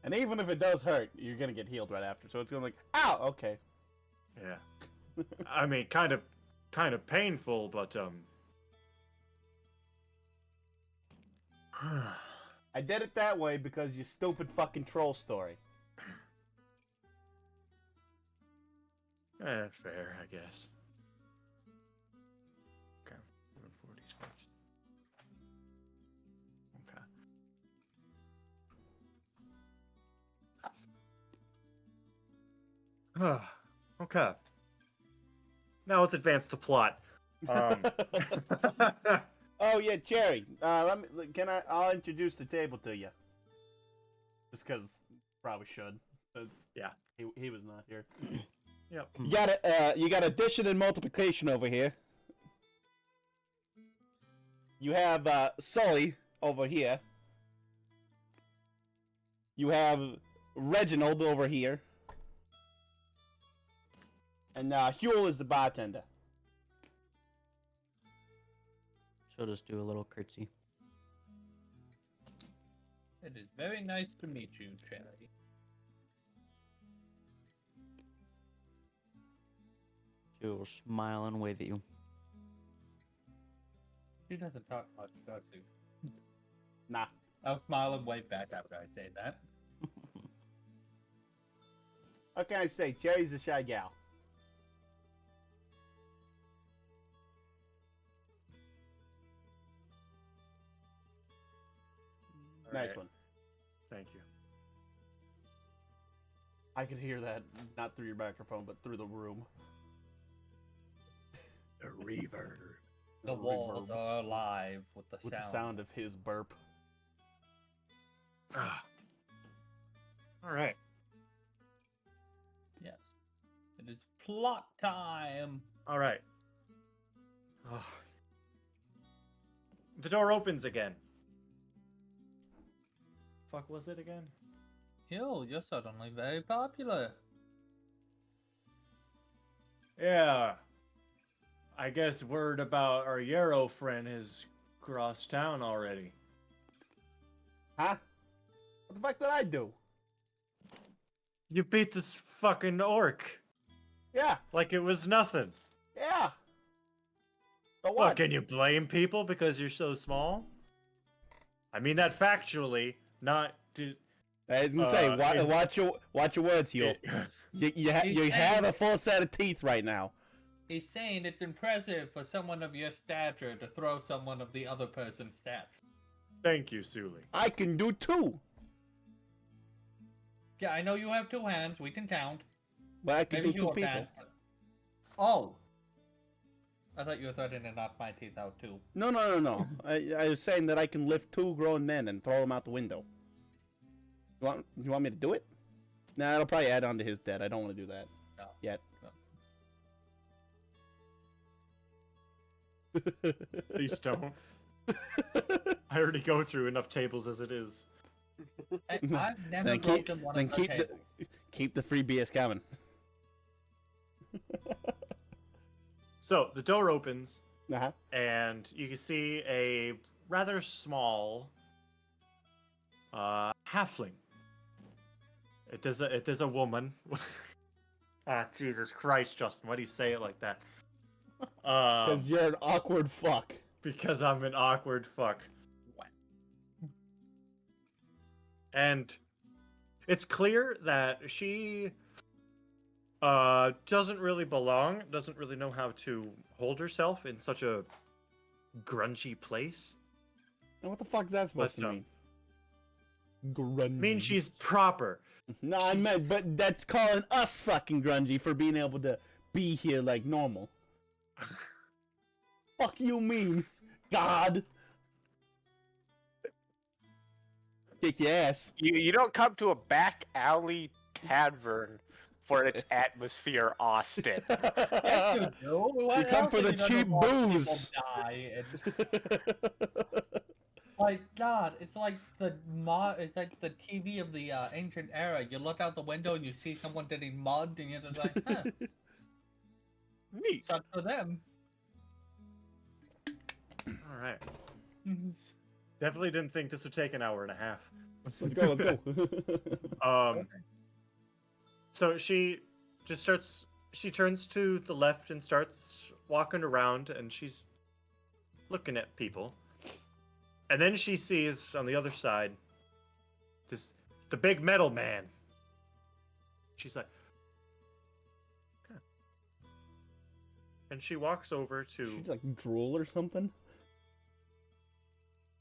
And even if it does hurt, you're gonna get healed right after. So it's gonna be like, ow, okay. Yeah. I mean, kind of painful, but I did it that way because you stupid fucking troll story. Fair, I guess. Okay, 146. Okay. Okay. Now let's advance the plot. Oh yeah, Cherry. I'll introduce the table to you. Just because probably should. Since Yeah. he was not here. Yep. You got addition and multiplication over here. You have Sully over here. You have Reginald over here. And Huel is the bartender. She'll just do a little curtsy. It is very nice to meet you, Cherry. She'll smile and wave at you. She doesn't talk much, does she? Nah. I'll smile and wave back after I say that. What can I say? Cherry's a shy gal. Nice one. Thank you. I could hear that, not through your microphone, but through the room. The reverb. The walls are alive with the With sound. the sound of his burp. All right. Yes. It is plot time. All right. Oh. The door opens again. Fuck was it again? Yo, you're suddenly very popular. Yeah. I guess word about our Yarrow friend has crossed town already. Huh? What the fuck did I do? You beat this fucking orc Yeah, like it was nothing. yeah. So What, what? can you blame people because you're so small? I mean that factually, not to... I was gonna say, watch your words, Huel. It- You He's have saying- a full set of teeth right now. He's saying it's impressive for someone of your stature to throw someone of the other person's stature. Thank you, Suli. I can do two, Yeah, I know you have 2 hands. We can count. but I can Maybe do two you people. can. Oh. I thought you were threatening to knock my teeth out too. No. I was saying that I can lift 2 grown men and throw them out the window. You want me to do it? Nah, it'll probably add on to his debt. I don't want to do that No. yet. No. Please don't. I already go through enough tables as it is. I've never Then keep broken one then of the keep tables. keep the free BS coming. So, the door opens, Uh-huh. and you can see a rather small halfling. It is a woman. Jesus Christ, Justin, why do you say it like that? Because you're an awkward fuck. Because I'm an awkward fuck. And it's clear that she doesn't really belong, doesn't really know how to hold herself in such a grungy place. And what the fuck is that supposed But, to mean? Grungy. I mean, she's proper. No, I meant, but that's calling us fucking grungy for being able to be here like normal. Fuck you mean, God? Kick your ass. You don't come to a back alley tavern for its atmosphere, Austin. Yes, you do. Why You come else for are the you gonna cheap watch people booze. die and- Like God, it's like it's like the TV of the ancient era. You look out the window and you see someone getting mugged, and you're just like, huh, Neat. sucks for them. All right. Definitely didn't think this would take an hour and a half. Let's go, let's go. So she just starts. She turns to the left and starts walking around, and she's looking at people. And then she sees on the other side the big metal man. She's like, okay. And she walks over to. She's like drool or something.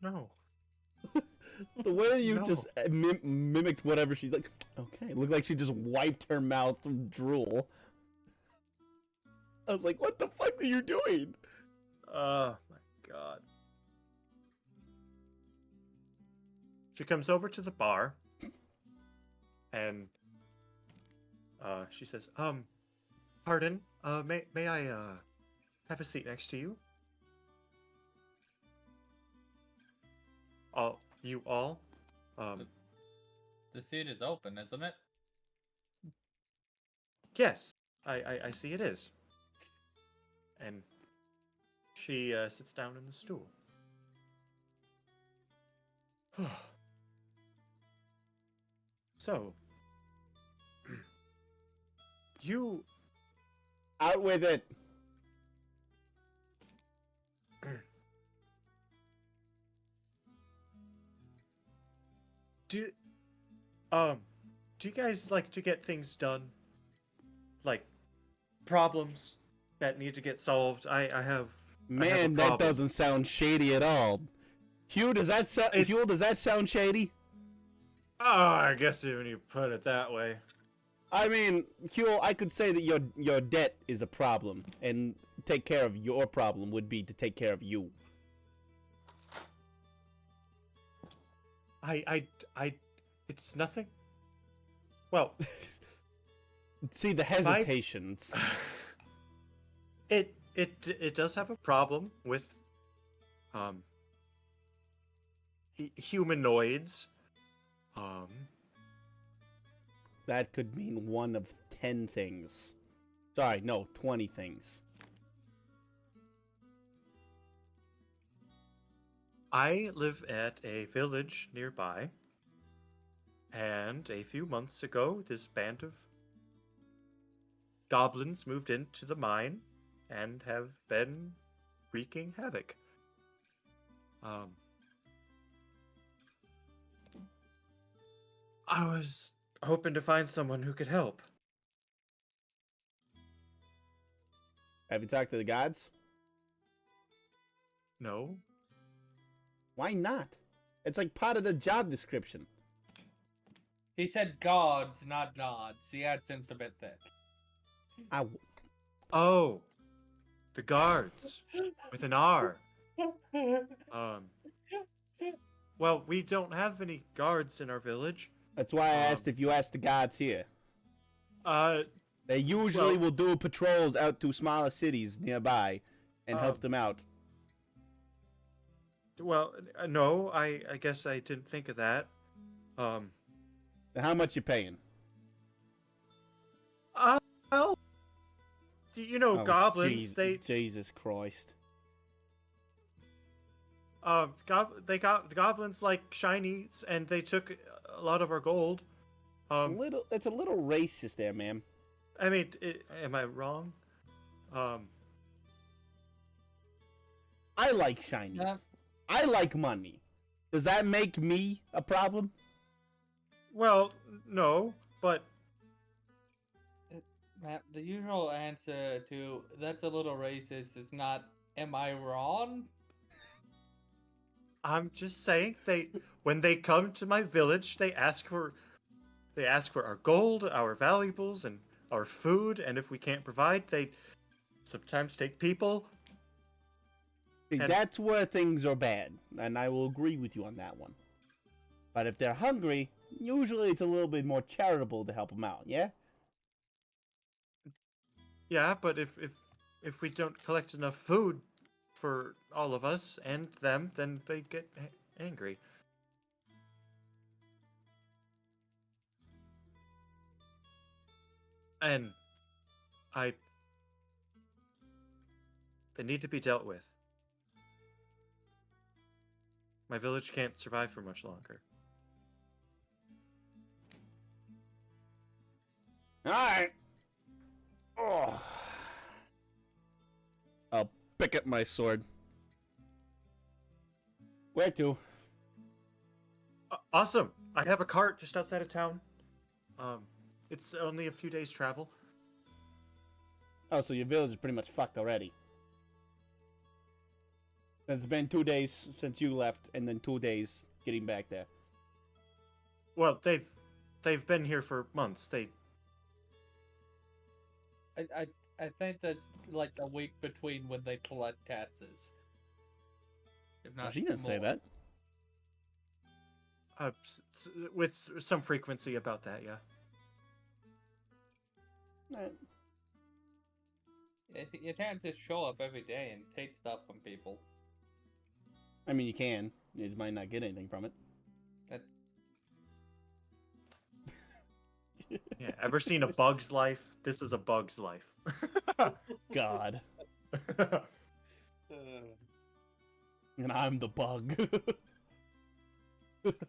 No. The way you No. just mimicked whatever she's like, okay, it looked like she just wiped her mouth from drool. I was like, what the fuck are you doing? Oh my god. She comes over to the bar and she says, pardon, may I have a seat next to you? You all? The seat is open, isn't it? Yes, I see it is. And she sits down in the stool. So, you Out with it. do you guys like to get things done? Like problems that need to get solved? I have Man, a that problem. doesn't sound shady at all. Hugh, does that sound? It's- Hugh, does that sound shady? Oh, I guess when you put it that way. I mean, Hugh, I could say that your debt is a problem, and take care of your problem would be to take care of you. It's nothing. Well, See the hesitations. it does have a problem with humanoids. That could mean one of 10 things. Sorry, no, 20 things. I live at a village nearby, and a few months ago, this band of goblins moved into the mine and have been wreaking havoc. I was hoping to find someone who could help. Have you talked to the gods? No? Why not? It's like part of the job description. He said gods, not gods. The accent's a bit thick. Oh, the guards with an R. Well, we don't have any guards in our village. That's why I asked if you asked the gods here. They usually will do patrols out to smaller cities nearby and help them out. Well, no, I guess I didn't think of that. Then how much you paying? Well, you know, goblins, Jesus Christ. Goblins like shinies, and they took a lot of our gold. It's a little racist there, ma'am. I mean, am I wrong? I like shinies. Yeah. I like money. Does that make me a problem? Well, no, but Matt, the usual answer to that's a little racist is not, am I wrong? I'm just saying when they come to my village, they ask for our gold, our valuables, and our food, and if we can't provide, they sometimes take people. See, And- that's where things are bad, and I will agree with you on that one. But if they're hungry, usually it's a little bit more charitable to help them out, yeah? Yeah, but if we don't collect enough food for all of us and them, then they get angry. And they need to be dealt with. My village can't survive for much longer. Alright. Oh. I'll pick up my sword. Where to? Awesome! I have a cart just outside of town. It's only a few days' travel. Oh, so your village is pretty much fucked already. It's been 2 days since you left, and then 2 days getting back there. Well, they've been here for months. I think that's like a week between when they collect taxes. If Well, not she didn't say more. that. With some frequency about that, yeah. Alright. You can't just show up every day and take stuff from people. I mean, you can. You just might not get anything from it. Yeah, ever seen A Bug's Life? This is A Bug's Life. God. And I'm the bug.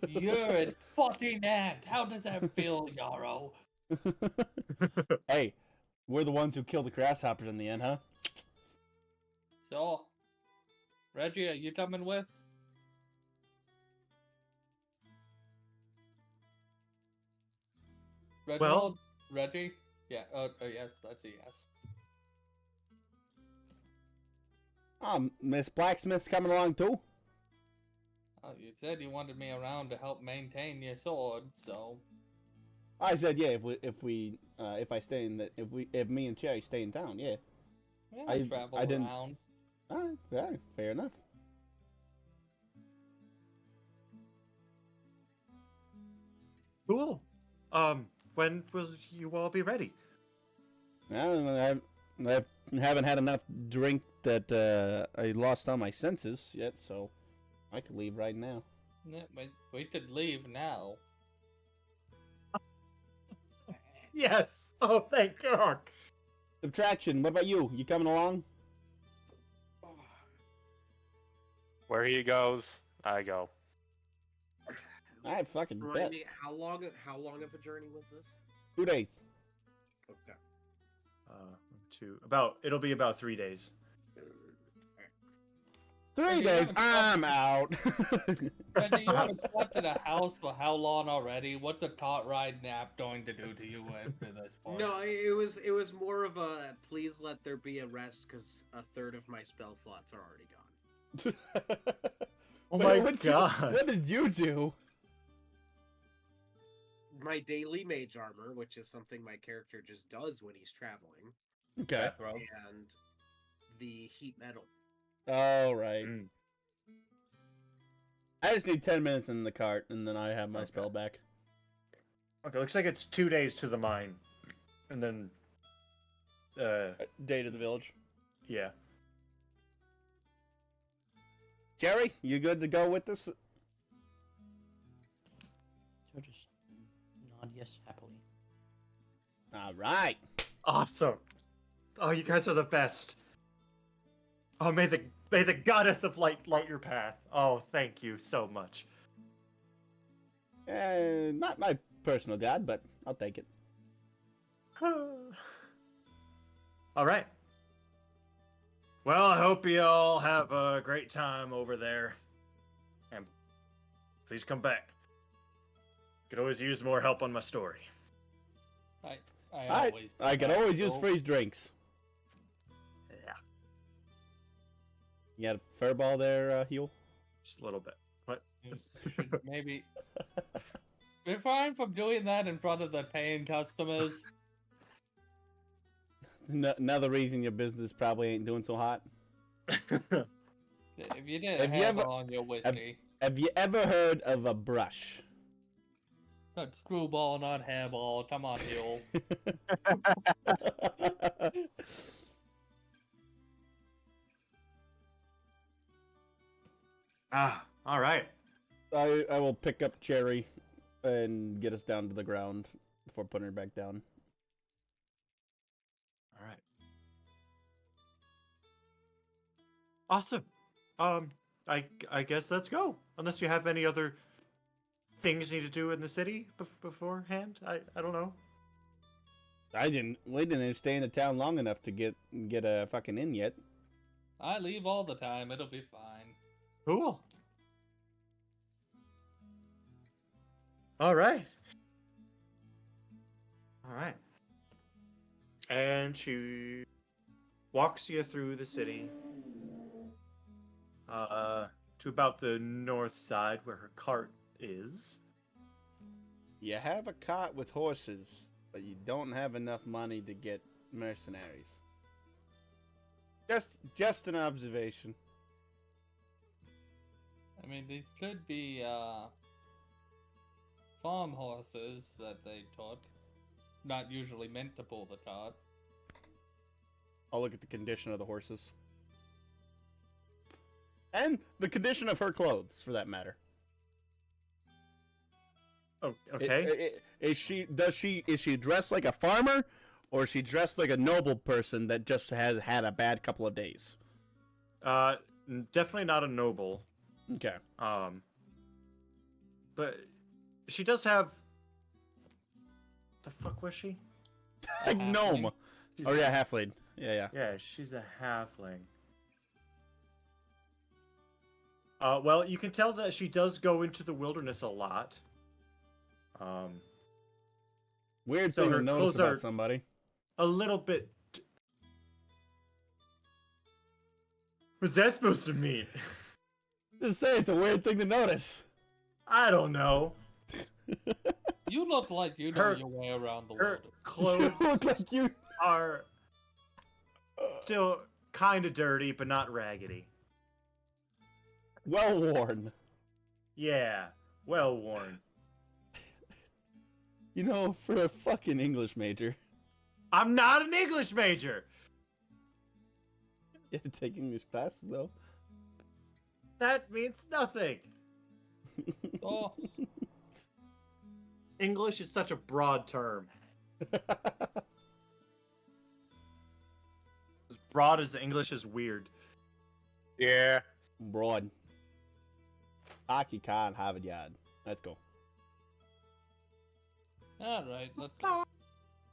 You're a fucking ant. How does that feel, Yarrow? Hey, we're the ones who killed the grasshoppers in the end, huh? So, Reggie, are you coming with? Reginald? Reggie? Yeah, yes, that's a yes. Miss Blacksmith's coming along too? Oh, you said you wanted me around to help maintain your sword, so... I said yeah. If me and Cherry stay in town, yeah. Yeah, I travel didn't- around. Alright, yeah, fair enough. Cool. When will you all be ready? I haven't had enough drink that I lost all my senses yet, so I could leave right now. Yeah, we could leave now. Yes. Oh, thank God. Subtraction, what about you? You coming along? Where he goes, I go. I fucking Remind bet. me, how long of a journey was this? 2 days. Okay. It'll be about 3 days. 3 Hey, days. you I'm out. Reggie, you haven't slept in a house for how long already? What's a cot ride nap going to do to you after this point? No, it was more of a please let there be a rest because a third of my spell slots are already gone. Oh Wait, my god. What did you do? My daily mage armor, which is something my character just does when he's traveling, Okay. Bro. and the heat metal. All right. Mm. I just need 10 minutes in the cart, and then I have my Okay. spell back. Okay, looks like it's 2 days to the mine. And then Day to the village. yeah. Jerry, you good to go with this? So just nod yes happily. All right. Awesome. Oh, you guys are the best. Oh, may the goddess of light light your path. Oh, thank you so much. Not my personal god, but I'll take it. All right. Well, I hope you all have a great time over there. And please come back. Could always use more help on my story. I can always use free drinks. Yeah, You got a fur ball there, Heal? just a little bit. What? Should maybe refrain from doing that in front of the paying customers. Another reason your business probably ain't doing so hot. If you didn't Have you have ever- on your whiskey, Have you ever heard of a brush? not screwball, not hairball. Come on, Hill. All right. I will pick up Cherry and get us down to the ground before putting her back down. All right. Awesome. I guess let's go. Unless you have any other things you need to do in the city beforehand. I don't know. We didn't stay in the town long enough to get a fucking inn yet. I leave all the time. It'll be fine. Cool. All right. All right. And she walks you through the city to about the north side where her cart is. You have a cart with horses, but you don't have enough money to get mercenaries. Just an observation. I mean, these could be farm horses that they took. Not usually meant to pull the cart. I'll look at the condition of the horses. And the condition of her clothes, for that matter. Oh, okay. Is she dressed like a farmer, or is she dressed like a noble person that just has had a bad couple of days? Definitely not a noble. Okay. But she does have. The fuck was she? A Gnome. halfling? Oh yeah, halfling. Yeah. Yeah, she's a halfling. Well, you can tell that she does go into the wilderness a lot. Weird So thing her to notice clothes about are- somebody. A little bit. What's that supposed to mean? Just say it's a weird thing to notice. I don't know. You look like you know Her- your way around the Her world. clothes You look like you. are still kind of dirty, but not raggedy. Well worn. Yeah, well worn. You know, for a fucking English major. I'm not an English major. You have to take English classes though. That means nothing. Oh, English is such a broad term. As broad as the English is weird. Yeah. Broad. Hockey Con Harvard Yard. Let's go. All right, let's go.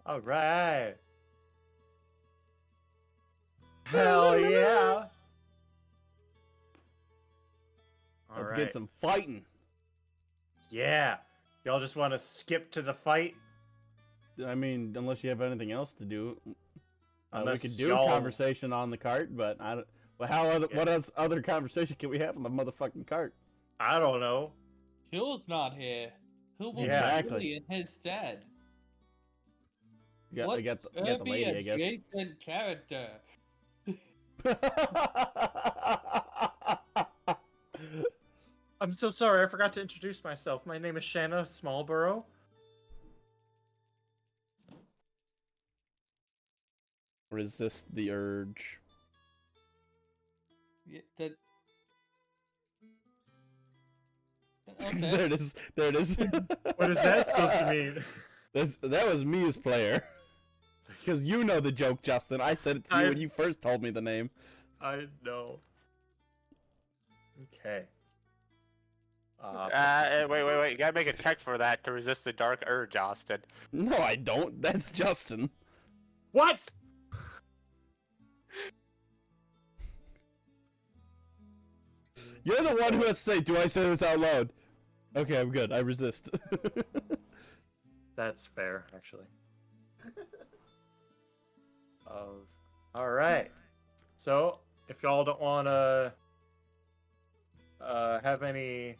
All right. Hell yeah. All Let's right. get some fighting. Yeah. Y'all just want to skip to the fight? I mean, unless you have anything else to do. We Unless could do y'all- a conversation on the cart, but I don't. Well, how other what else other conversation can we have on the motherfucking cart? I don't know. Hugh's not here. Who will Yeah. be Exactly. Billy in his stead? You got, What you got the could be lady, I guess. adjacent character? I'm so sorry. I forgot to introduce myself. My name is Shanna Smallborough. Resist the urge. Yeah, that... Okay. There it is. There it is. What is that supposed to mean? That was me as player. Because you know the joke, Justin. I said it to you when you first told me the name. I know. Okay. Wait. You gotta make a check for that to resist the dark urge, Austin. No, I don't. That's Justin. What? You're the one who has to say, do I say this out loud? Okay, I'm good. I resist. That's fair, actually. All right. So, if y'all don't want to have any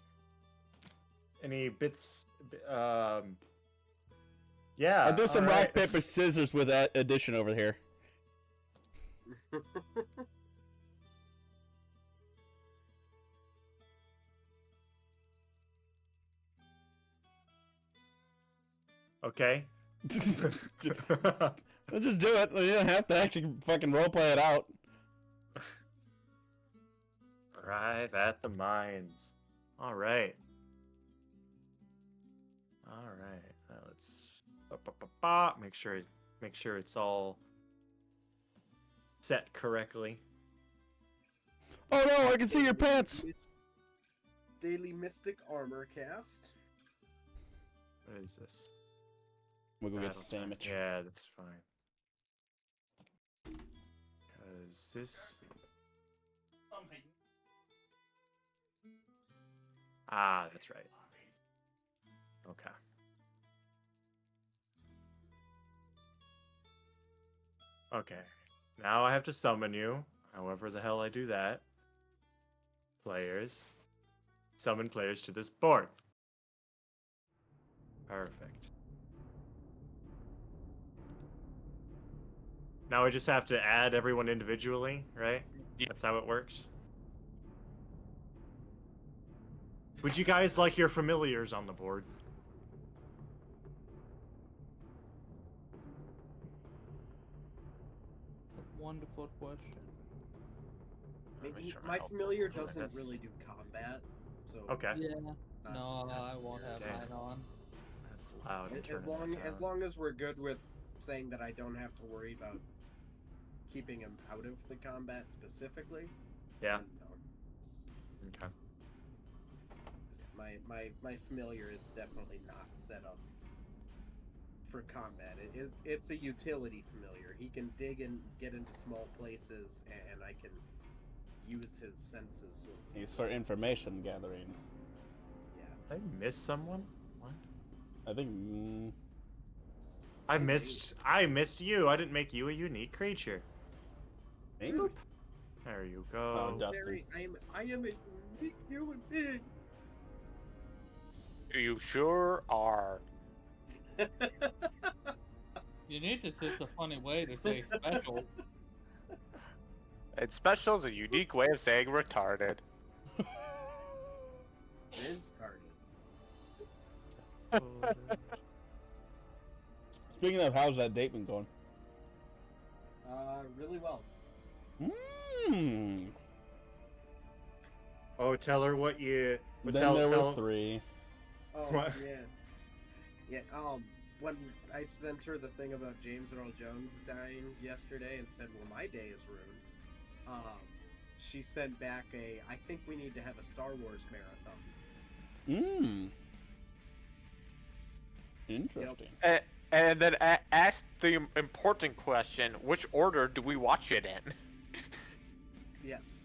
bits, yeah. I'll do some all rock, right. paper, scissors with that addition over here. Okay. I'll just do it. You don't have to actually fucking roleplay it out. Arrive at the mines. All right. All right. Now let's make sure it's all set correctly. Oh no, I can see your pants. Daily Mystic Armor cast. What is this? We'll go get a Battle time. sandwich. Yeah, that's fine. Cause this. Ah, that's right. Okay. Okay. Now I have to summon you. However the hell I do that. Players. Summon players to this board. Perfect. Now I just have to add everyone individually, right? Yeah. That's how it works. Would you guys like your familiars on the board? Wonderful question. Make sure My help familiar them. doesn't That's- really do combat, so Okay. Yeah. not- No, I won't have Damn. mine on. That's loud. I'm As turning that down. long as we're good with saying that I don't have to worry about keeping him out of the combat specifically. Yeah. then no. Okay. My familiar is definitely not set up for combat. It's a utility familiar. He can dig and get into small places, and I can use his senses. Once It's for information gathering. Yeah. Did I miss someone? What? I think. I missed you. I didn't make you a unique creature. Maybe? There you Oh, go. Dustin. I am a unique human being. You sure are. Unique is just a funny way to say special. And special's a unique way of saying retarded. Is started. Speaking of, how's that date been going? Really well. Hmm. Oh, tell her what you. Then tell, there tell, were 3. Oh What? yeah. When I sent her the thing about James Earl Jones dying yesterday and said, "Well, my day is ruined," she sent back I think we need to have a Star Wars marathon. Mmm. Interesting. And then ask the important question: which order do we watch it in? Yes.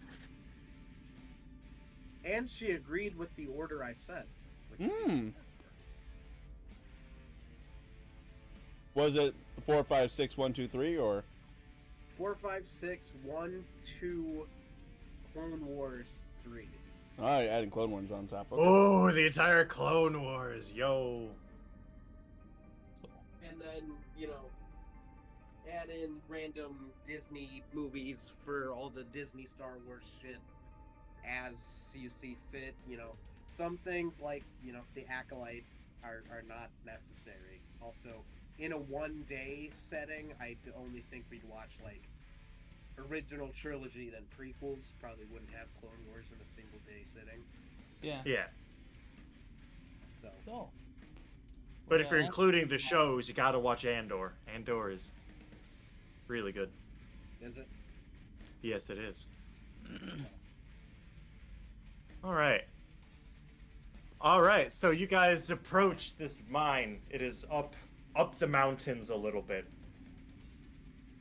And she agreed with the order I said. which is Hmm. Was it 4, 5, 6, 1, 2, 3, or 4, 5, 6, 1, 2, Clone Wars 3. all right, adding Clone Wars on top? Okay. Oh, the entire Clone Wars, yo. And then, add in random Disney movies for all the Disney Star Wars shit as you see fit. Some things like, the Acolyte are not necessary. Also, in a one-day setting, I only think we'd watch, original trilogy, then prequels. Probably wouldn't have Clone Wars in a single day sitting. Yeah. Yeah. So, But if you're including the shows, you gotta watch Andor. Andor is really good. is it? Yes, it is. All right. All right. So you guys approach this mine. It is up the mountains a little bit.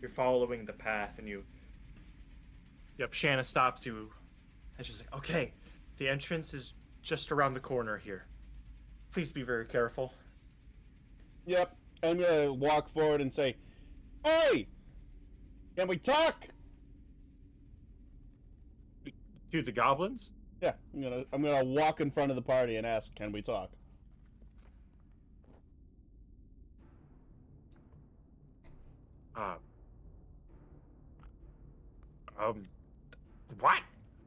You're following the path, and Yep. Shanna stops you, and she's like, "Okay, the entrance is just around the corner here. Please be very careful." Yep. I'm gonna walk forward and say, "Hey, can we talk?" To the goblins? Yeah, I'm gonna walk in front of the party and ask, "Can we talk?" What?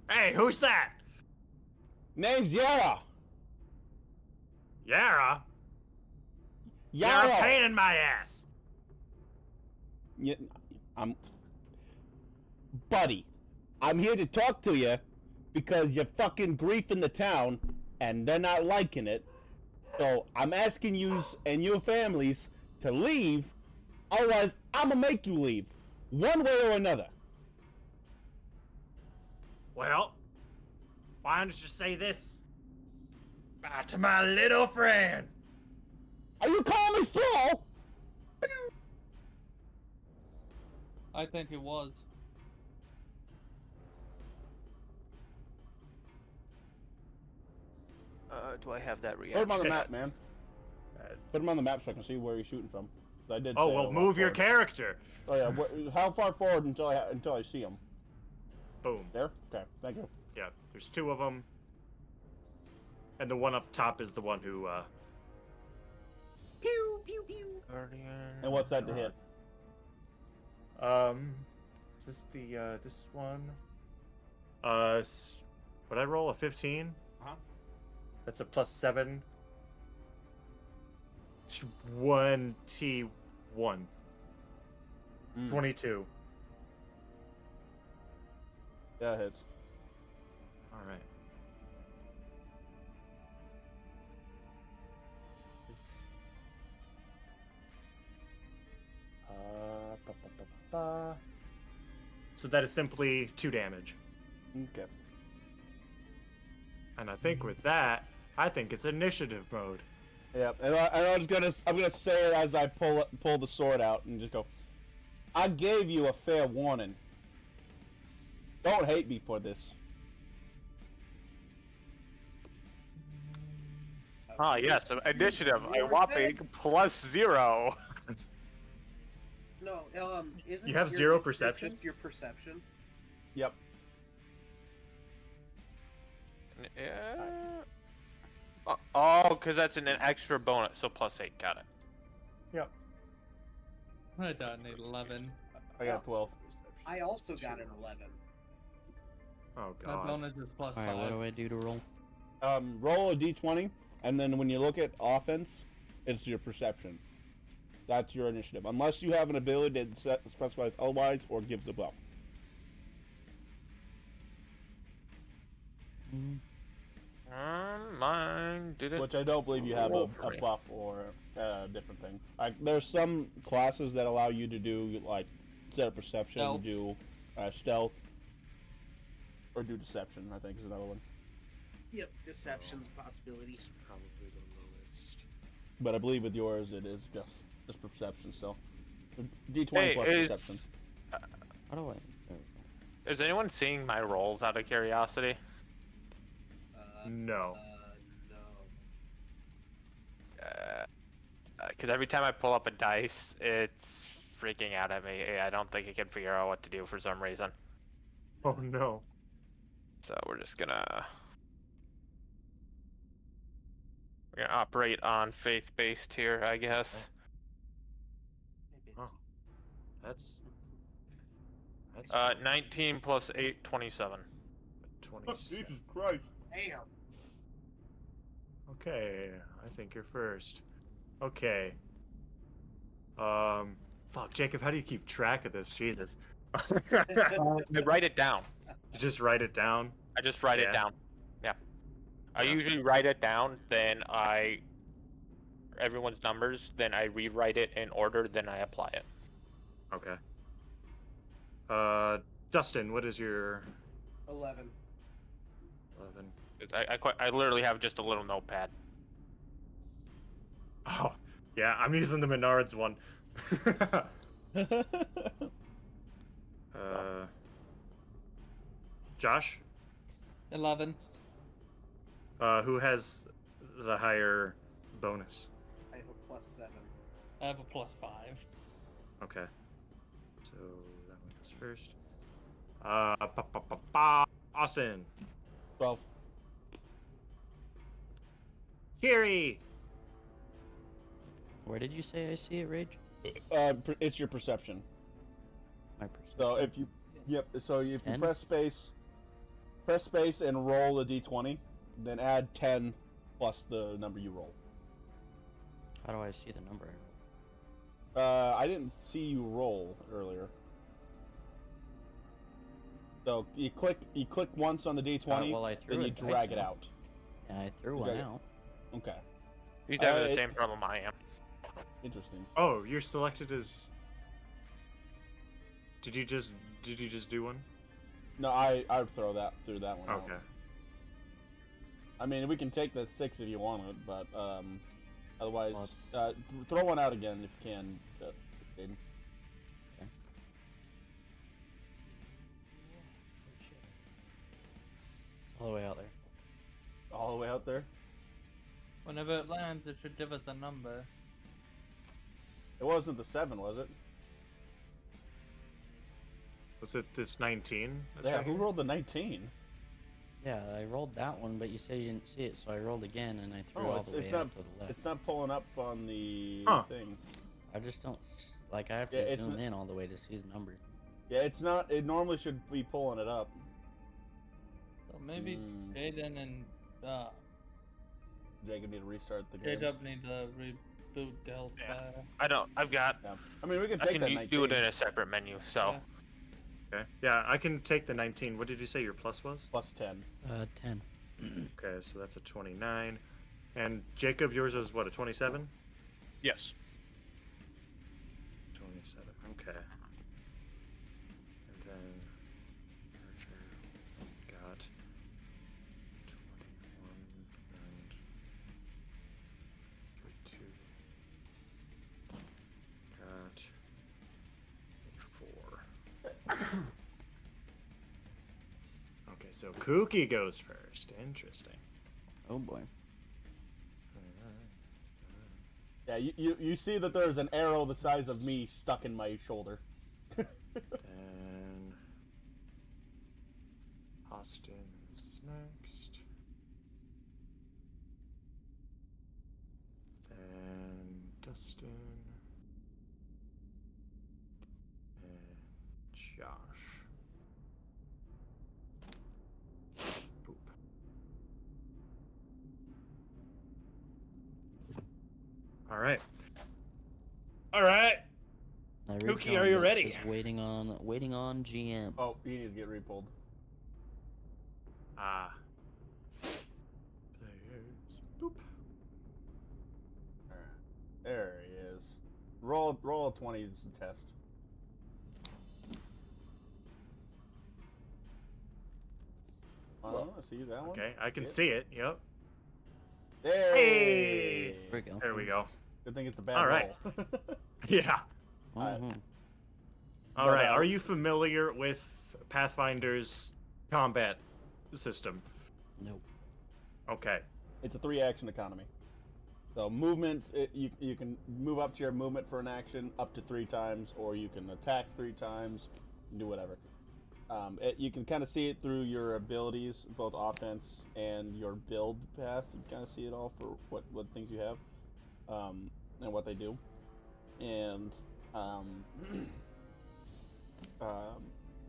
Hey, who's that? Name's Yara. Yara? You're a Yara. pain in my ass. Yeah, buddy, I'm here to talk to you because you're fucking griefing the town and they're not liking it. So I'm asking you and your families to leave, otherwise I'm gonna make you leave, one way or another. Well, why don't you say this? Bye to my little friend. Are you calling me slow? I think it was. Do I have that Put reaction? him on the map, man. Put him on the map so I can see where he's shooting from. I did. Oh, say well, I'll move walk your forward. character. Oh yeah. How far forward until I see him? Boom. There. Okay. Thank you. Yeah, there's two of them. And the one up top is the one who, Pew, pew, pew. And what's that to hit? Is this the, this one? Would I roll a 15? Uh-huh. That's a +7. 21. 22. Yeah, it hits. Alright. This. So that is simply 2 damage. Okay. And I think with that, I think it's initiative mode. Yeah, and I'm gonna say it as I pull the sword out and just go. I gave you a fair warning. Don't hate me for this. Ah, yes, initiative, a whopping +0. No, isn't You have your 0 initiative perception? just your perception? Yep. Yeah. Oh, because that's an extra bonus, so +8, got it. Yep. I got an 11. I got 12. I also got an 11. Oh My god. bonus is +5. Alright, what do I do to roll? Roll a d20, and then when you look at offense, it's your perception. That's your initiative, unless you have an ability that specifies otherwise or gives a buff. Mine didn't. Which I don't believe you have roll for a me. buff or a different thing. There's some classes that allow you to do, like, instead of perception, Stealth. do stealth. Or do deception, I think is another one. Yep, deception's a possibility. It's probably the lowest. But I believe with yours it is just perception still. D20 Hey, plus is, perception. How do I? There we go. is anyone seeing my rolls out of curiosity? No. No. Because every time I pull up a dice, it's freaking out at me. I don't think it can figure out what to do for some reason. Oh no. So we're gonna operate on faith-based here, I guess. Oh. That's 19 plus 8, 27. 27. Jesus Christ. Damn. Okay, I think you're first. Okay. Fuck, Jacob, how do you keep track of this? Jesus. I write it down. You just write it down? I just write it Yeah. down. Yeah. I Yeah. usually write it down, then everyone's numbers, then I rewrite it in order, then I apply it. Okay. Dustin, what is your 11. 11? I literally have just a little notepad. Oh, yeah, I'm using the Menards one. Josh? 11. Who has the higher bonus? I have a +7. I have a +5. Okay. So that one goes first. Austin. 12. Kiri. Where did you say I see it, Rage? It's your perception. My perception. So if you, so if you 10? press space and roll a d20, then add 10 plus the number you roll. How do I see the number? I didn't see you roll earlier. So you click once on the d20, well, I threw then you a dice drag it now. out. Yeah, I threw You one got it. out. Okay. He's having the it- same problem I am. Interesting. Oh, you're selected as. Did you just do one? No, I would throw that through that one. Okay. Out. I mean, we can take the 6 if you want it, but otherwise, Well, throw one out again if you can. Aiden. It's all the way out there. All the way out there. Whenever it lands, it should give us a number. It wasn't the 7, was it? Was it this 19? Yeah. Who rolled the 19? Yeah, I rolled that one, but you said you didn't see it, so I rolled again and I threw Oh, all the way it's out not. to the left. It's not pulling up on the thing. I just don't like. I have to Yeah, it's zoom n- in all the way to see the number. Yeah, it's not. It normally should be pulling it up. So maybe Hmm. Jaden and Jacob need to restart the game. J-Dub need to reboot the Hellspire. I've got. Yeah. I mean, we can I take that can 19. do it in a separate menu. So Yeah. Okay. Yeah, I can take the 19. What did you say your plus was? Plus 10. 10. Okay, so that's a 29. And Jacob, yours is what, a 27? yes. 27. Okay. And then Archer got 21 and 32. Got a 4. Okay, so Kooky goes first. Interesting. Oh boy. Yeah, you see that there's an arrow the size of me stuck in my shoulder. And Austin is next. Then Dustin. And Josh. Boop. All right. All right. I Kooky, are you ready? Just waiting on GM. Oh, he needs to get repulled. Ah. Players. Boop. Alright. There he is. Roll a 20 as a test. I see that one. Okay, I can Hit. see it. Yep. Hey! There we go. There we go. Good thing it's a bad All right. roll. Yeah. Mhm. All But, right. Are you familiar with Pathfinder's combat system? Nope. Okay. It's a 3-action economy. So movement, you can move up to your movement for an action up to 3 times, or you can attack 3 times, do whatever. You can kind of see it through your abilities, both offense and your build path. You kind of see it all for what things you have, and what they do. And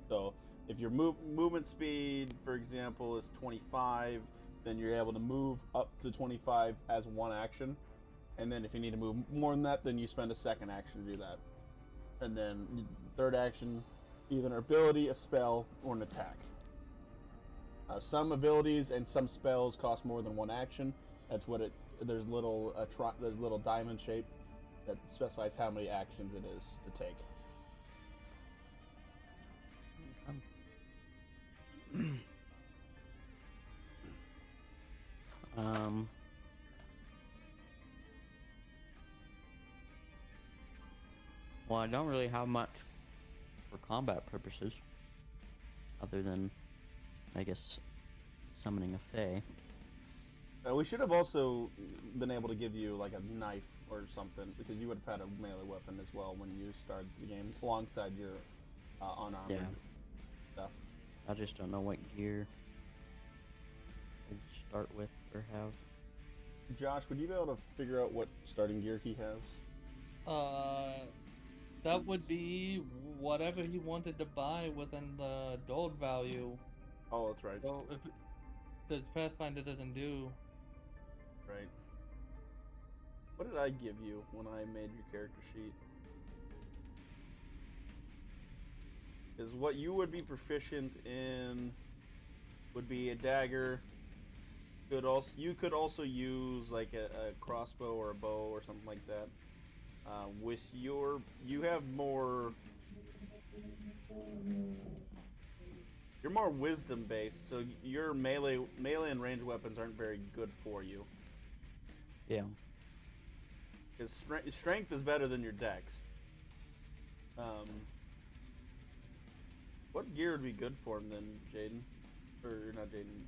so if your movement speed, for example, is 25, then you're able to move up to 25 as one action. And then if you need to move more than that, then you spend a second action to do that. And then third action, either an ability, a spell, or an attack. Some abilities and some spells cost more than one action. That's what it. There's little diamond shape that specifies how many actions it is to take. Well, I don't really have much for combat purposes, other than, I guess, summoning a fae. We should have also been able to give you like a knife or something, because you would have had a melee weapon as well when you started the game, alongside your unarmored stuff. I just don't know what gear I'd start with or have. Josh, would you be able to figure out what starting gear he has? That would be whatever he wanted to buy within the gold value. Oh, that's right. So because Pathfinder doesn't do. Right. What did I give you when I made your character sheet? Because what you would be proficient in would be a dagger. You could also use like a crossbow or a bow or something like that. You have more. You're more wisdom based, so your melee and ranged weapons aren't very good for you. Yeah. Because strength is better than your dex. What gear would be good for him then, Jaden? Or not Jaden,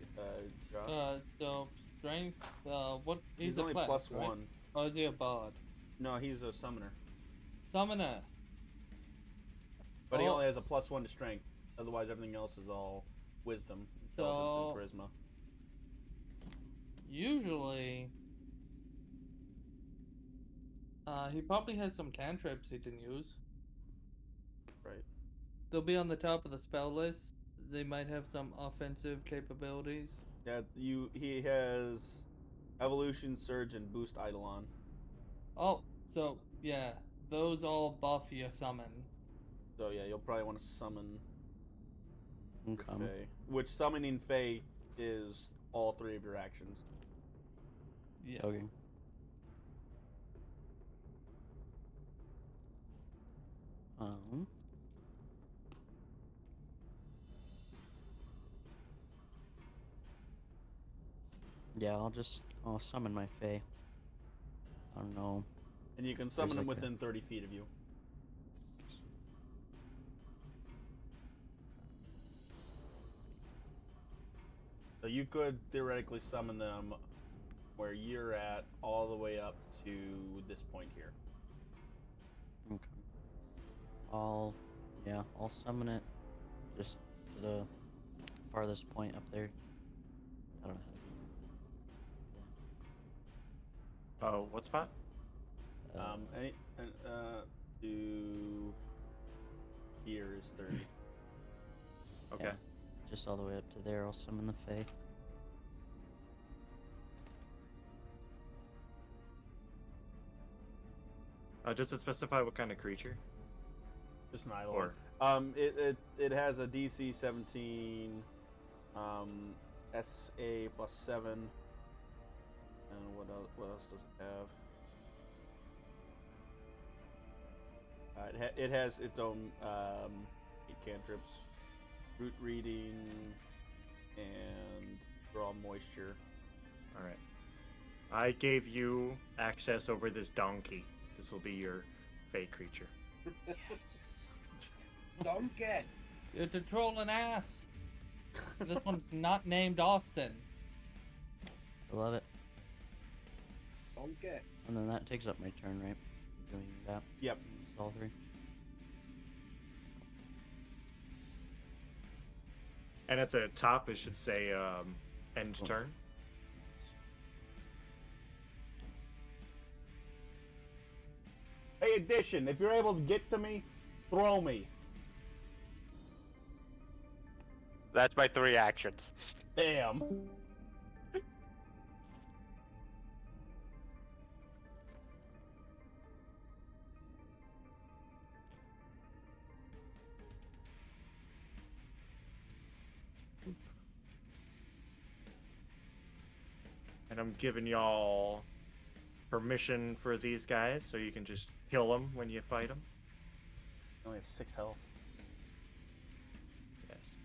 Josh? So strength. What? He's a only class, plus right? 1. Or is he a bard? No, he's a summoner. Summoner. But he Oh. only has a plus 1 to strength. Otherwise, everything else is all wisdom, intelligence, and charisma. Usually, he probably has some cantrips he can use. Right. They'll be on the top of the spell list. They might have some offensive capabilities. Yeah, he has evolution, surge, and boost Eidolon. Oh, so yeah, those all buff your summon. So yeah, you'll probably want to summon Okay. Fae. Which summoning Fae is all 3 of your actions. Yeah. Okay. Yeah, I'll summon my fae. I don't know. And you can summon them like a- within 30 feet of you. So you could theoretically summon them where you're at all the way up to this point here. Okay. I'll summon it just to the farthest point up there. I don't know. Oh, what spot? To here is 30. Okay. Yeah, just all the way up to there. I'll summon the fae. Does it specify what kind of creature? Just an Eidolon. Or- It has a DC 17, SA plus 7, and what else does it have? It has its own 8 cantrips, root reading, and moisture. All right. I gave you access over this donkey. This will be your fey creature. Donkey. It's a trolling ass. This one's not named Austin. I love it. Donkey. And then that takes up my turn, right? Doing that. Yep. All three. And at the top, it should say end turn. Hey, addition, if you're able to get to me, throw me. That's my 3 actions. Damn. And I'm giving y'all permission for these guys, so you can just kill them when you fight them. I only have 6 health. Yes.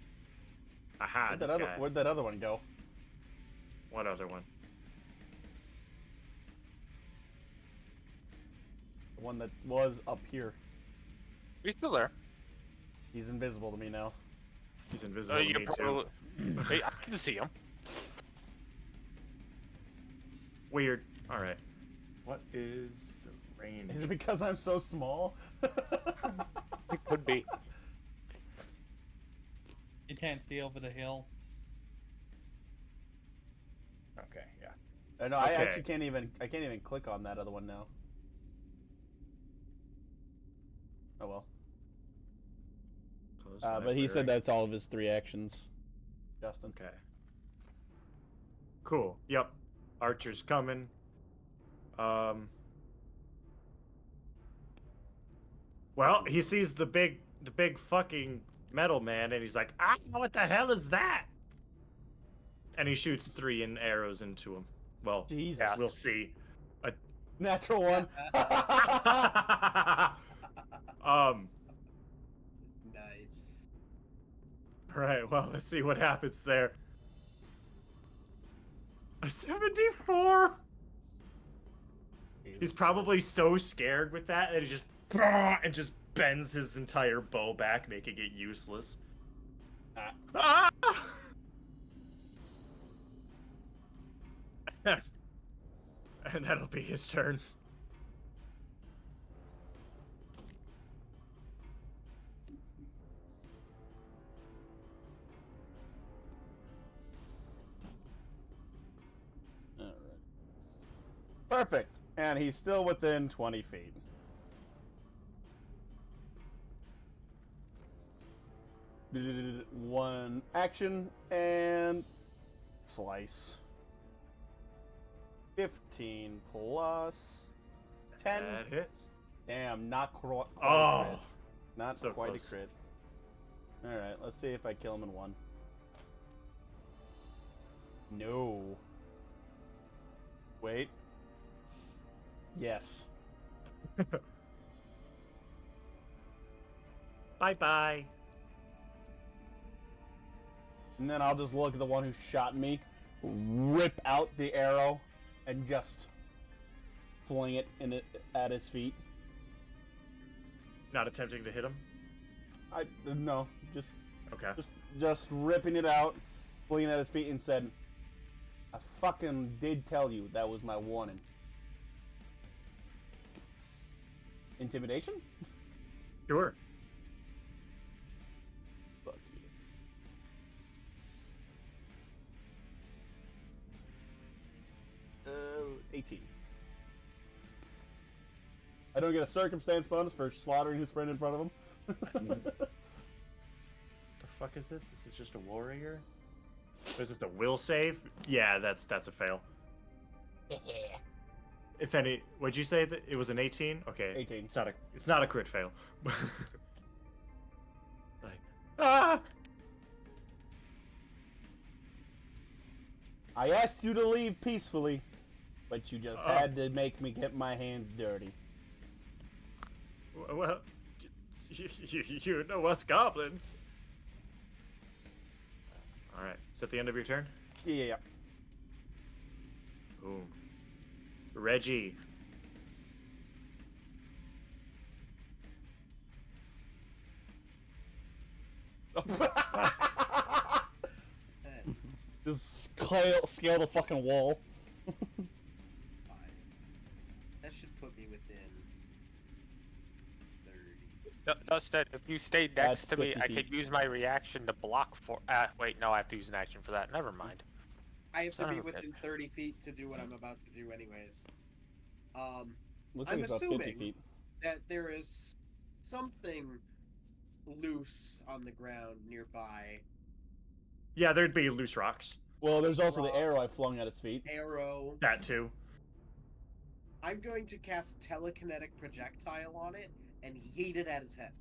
Aha, this guy. Where'd that other one go? What other one? The one that was up here. He's still there. He's invisible to me now. He's invisible to You me too. probably... Hey, I can see him. Weird. Alright. What is the range? Is it because I'm so small? It could be. You can't see over the hill. Okay, yeah. No, I Okay. actually can't even. I can't even click on that other one now. Oh well. Close But he said library. that's all of his 3 actions. Justin. Okay. Cool. Yep. Archer's coming. Well, he sees the big fucking metal man, and he's like, "Ah, what the hell is that?" And he shoots 3 arrows into him. Well, Jesus. we'll see. Natural one. Nice. Right. Well, let's see what happens there. A 74. He's probably so scared with that he just and just bends his entire bow back, making it useless. Ah! And that'll be his turn. Alright. Perfect. And he's still within 20 feet. One action and slice. 15 plus 10. That hits. Damn, not quite a Oh, crit. Not so quite close. a crit. Alright, let's see if I kill him in 1. No. Wait. Yes. Bye-bye. And then I'll just look at the one who shot me, rip out the arrow, and just fling it at his feet. Not attempting to hit him? No, just Okay. just ripping it out, flinging it at his feet, and said, "I fucking did tell you that was my warning." Intimidation? Sure. Fuck you. 18. I don't get a circumstance bonus for slaughtering his friend in front of him. The fuck is this? This is just a warrior? Is this a will save? Yeah, that's a fail. If any, would you say that it was an 18? Okay. 18. It's not a crit fail. Like, ah! I asked you to leave peacefully, but you just had to make me get my hands dirty. Well, you know us goblins. All right. Is that the end of your turn? Yeah. Boom. Reggie. Just scale the fucking wall. 5. That should put me within 30. Dustin, if you stay next That's to me, 50 I feet. could use my reaction to block for. Wait, no, I have to use an action for that. Never mind. I have to Son be of a within 30 feet to do what I'm about to do, anyways. Looks I'm like it's about 50 assuming feet. that there is something loose on the ground nearby. Yeah, there'd be loose rocks. Well, there's also the Rock. arrow I flung at his feet. Arrow. That too. I'm going to cast telekinetic projectile on it and yeet it at his head.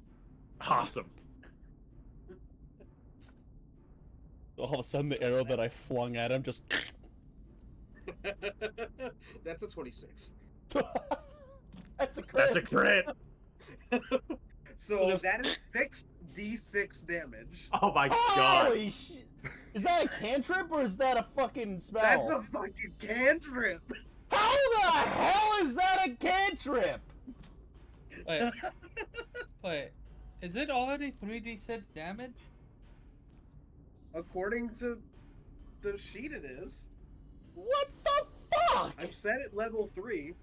Awesome. All of a sudden, the arrow that I flung at him just. That's a 26. That's a crit. That's a crit. So Just- that is 6d6 damage. Oh my god. Holy shit! Is that a cantrip or is that a fucking spell? That's a fucking cantrip. How the hell is that a cantrip? Wait. Wait. Is it already 3d6 damage? According to the sheet, it is. What the fuck? I've set it level 3.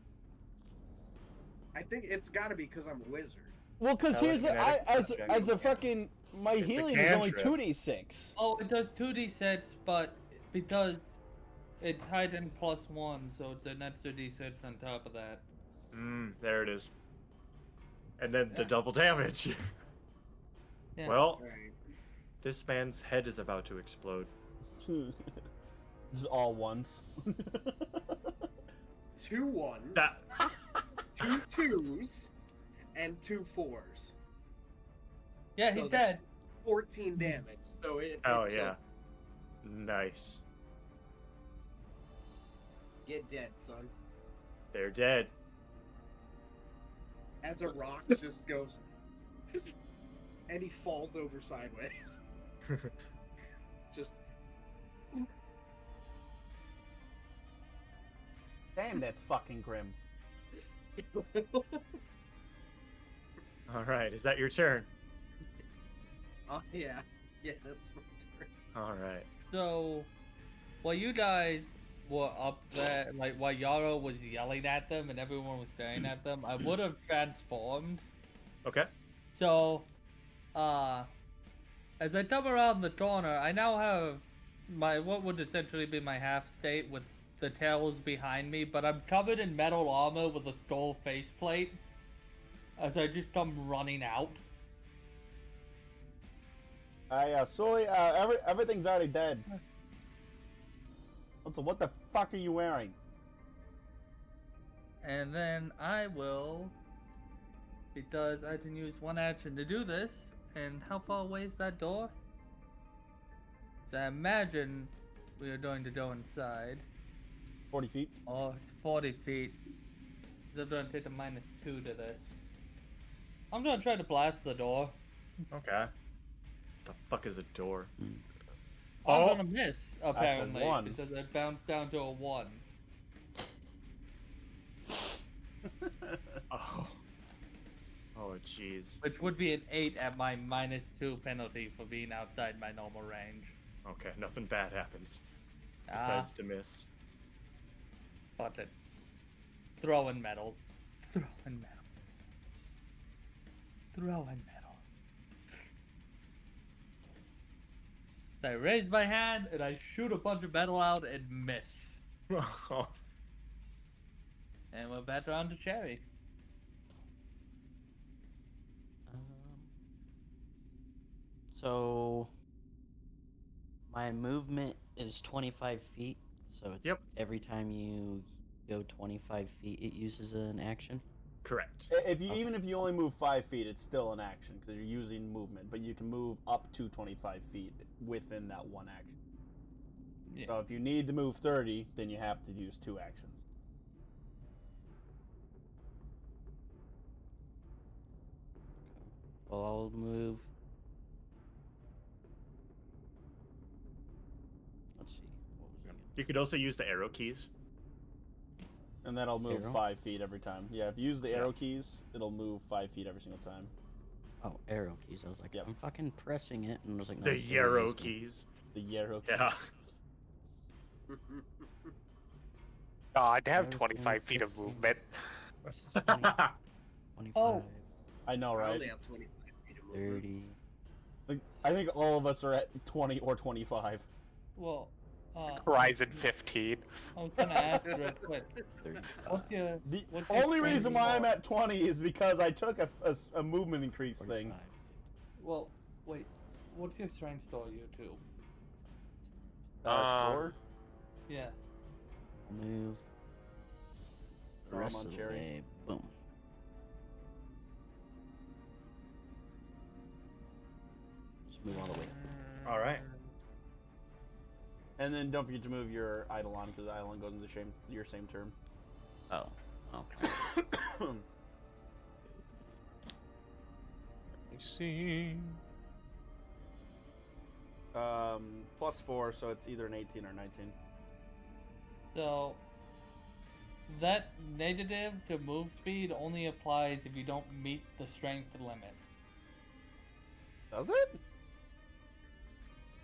I think it's got to be because I'm a wizard. Well, because here's the, as a fucking my It's a healing is only cantrip. 2d6. Oh, it does 2d6, but because it's heightened +1, so it's an extra d6 on top of that. There it is. And then the Yeah. double damage. Yeah. Well, Right. this man's head is about to explode. Just all ones. 2 1s, That 2 2s, and 2 4s. Yeah, So he's that- dead. 14 damage. So it. Oh it yeah. killed. Nice. Get dead, son. They're dead. As a rock just goes, and he falls over sideways. Just. Damn, that's fucking grim. All right, is that your turn? Oh yeah, yeah, that's my turn. All right. So, while you guys were up there, like while Yarrow was yelling at them and everyone was staring at them, I would have transformed. Okay. So, as I come around the corner, I now have my what would essentially be my half state with the tails behind me, but I'm covered in metal armor with a skull faceplate as I just come running out. Sully, everything's already dead. So what the fuck are you wearing? And then I will, because I can use one action to do this, and how far away is that door? So I imagine we are going to go inside. 40 feet. Oh, it's 40 feet. So I'm going to take a -2 to this. I'm going to try to blast the door. Okay. The fuck is a door? I'm Oh! going to miss, apparently, 1. because I bounced down to a 1. Oh. Oh, jeez. Which would be an 8 at my -2 penalty for being outside my normal range. Okay, nothing bad happens. Ah, Besides to miss. fuck it. Throwing metal. Throwing metal. Throwing metal. I raise my hand and I shoot a bunch of metal out and miss. And we're back around to Cherry. So my movement is 25 feet, so it's Yep. every time you go 25 feet, it uses an action. Correct. If you even if you only move 5 feet, it's still an action because you're using movement, but you can move up to 25 feet within that one action. Yeah. So if you need to move 30, then you have to use 2 actions. Well, I'll move. Let's see. What was it again? You could also use the arrow keys. And that'll move Arrow? 5 feet every time. Yeah, if you use the arrow keys, it'll move 5 feet every single time. Oh, arrow keys. I was like, Yep. I'm fucking pressing it, and I was like, no, The it's still yarrow using it. keys. The arrow keys. Yeah. God, to have Arrow 25 feet of 15. movement. 25, Oh. I know, I right? only have 25 feet of movement. 30. Like, I think all of us are at 20 or 25. Well, Horizon 15. I was gonna ask real quick. 35. The What's your only reason why I'm strength at 20 is because I took a movement increase 45, thing. Well, wait. What's your strength store, you two? Store? Yes. Move. The Oh, I'm rest on of the cherry. way. Boom. Just move all the way. All right. And then don't forget to move your Eidolon, because Eidolon goes into your same term. Oh. Okay. Let me see. +4, so it's either an 18 or 19. So that negative to move speed only applies if you don't meet the strength limit. Does it?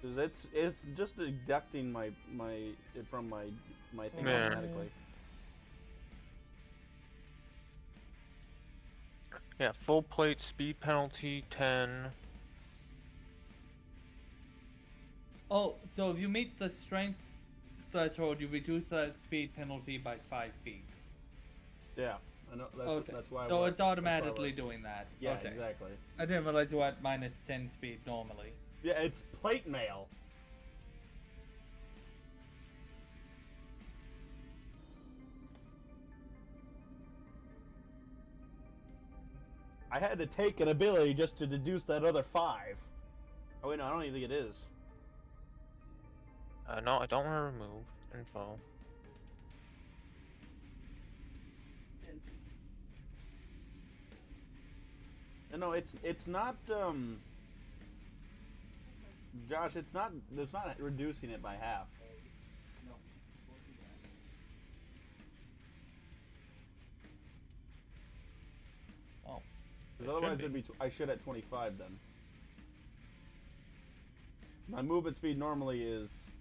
Because it's just deducting my from my thing Yeah. automatically. Yeah, full plate speed penalty 10. Oh, so if you meet the strength threshold, you reduce that speed penalty by 5 feet. Yeah, I know. That's why. So it's that's why automatically doing that. Yeah, okay. exactly. I didn't realize you were at minus 10 speed normally. Yeah, it's plate mail. I had to take an ability just to deduce that other 5. Oh wait, no, I don't even think it is. No, I don't want to remove info. No, it's not. Josh, it's not reducing it by half. Oh. Because otherwise, it'd be I should at 25 then. My movement speed normally is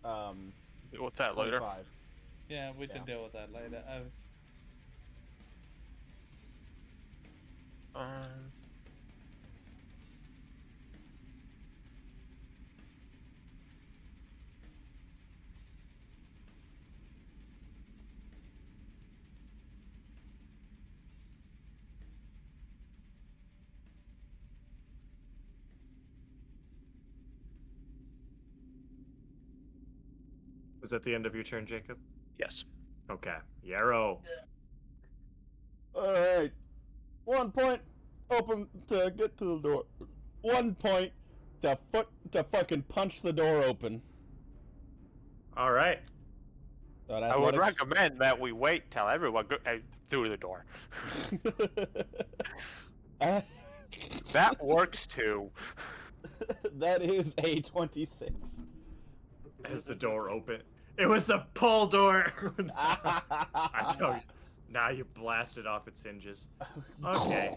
What's that later? 25. Yeah, we can Yeah. deal with that later. I was... Was that the end of your turn, Jacob? Yes. Okay. Yarrow. All right. 1 point open to get to the door. 1 point to fucking punch the door open. All right. I would recommend that we wait till everyone go through the door. That works too. That is a 26. As the door opened, it was a pull door. I tell you. Now you blasted off its hinges. Okay.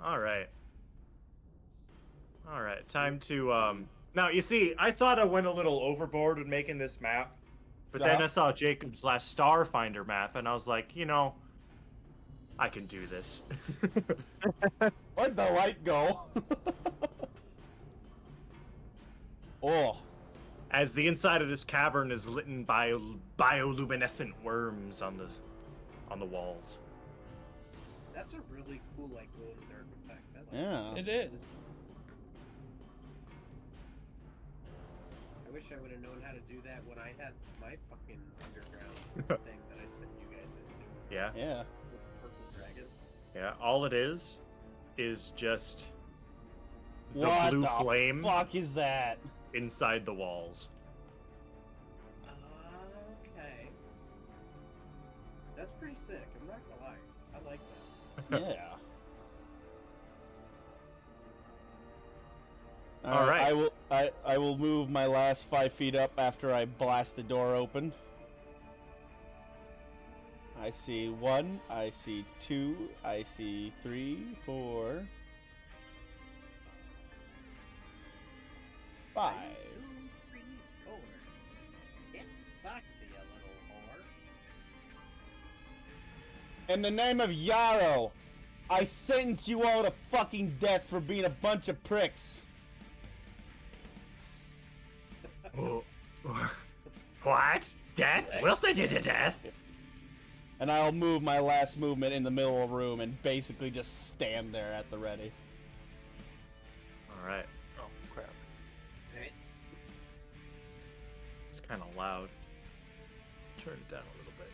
All right. All right. Time to Now you see, I thought I went a little overboard with making this map, but then I saw Jacob's last Starfinder map, and I was like, you know, I can do this. Where'd the light go? Oh. As the inside of this cavern is lit by bioluminescent worms on the walls. That's a really cool, like, glow in the dark effect. I like Yeah. It is. I wish I would have known how to do that when I had my fucking underground thing that I sent you guys into. Yeah. Yeah. With the purple dragon. Yeah. All it is just the What blue the flame fuck is that? inside the walls. Okay. That's pretty sick. I'm not gonna lie. I like that. Yeah. All right. I will move my last 5 feet up after I blast the door open. I see 1. I see 2. I see 3, 4, 5. 1, 2, 3, 4. It's back to you, little whore. In the name of Yarrow, I sentence you all to fucking death for being a bunch of pricks. What? Death? We'll send you to death. And I'll move my last movement in the middle of the room and basically just stand there at the ready. All right. Oh crap. It's kind of loud. Turn it down a little bit.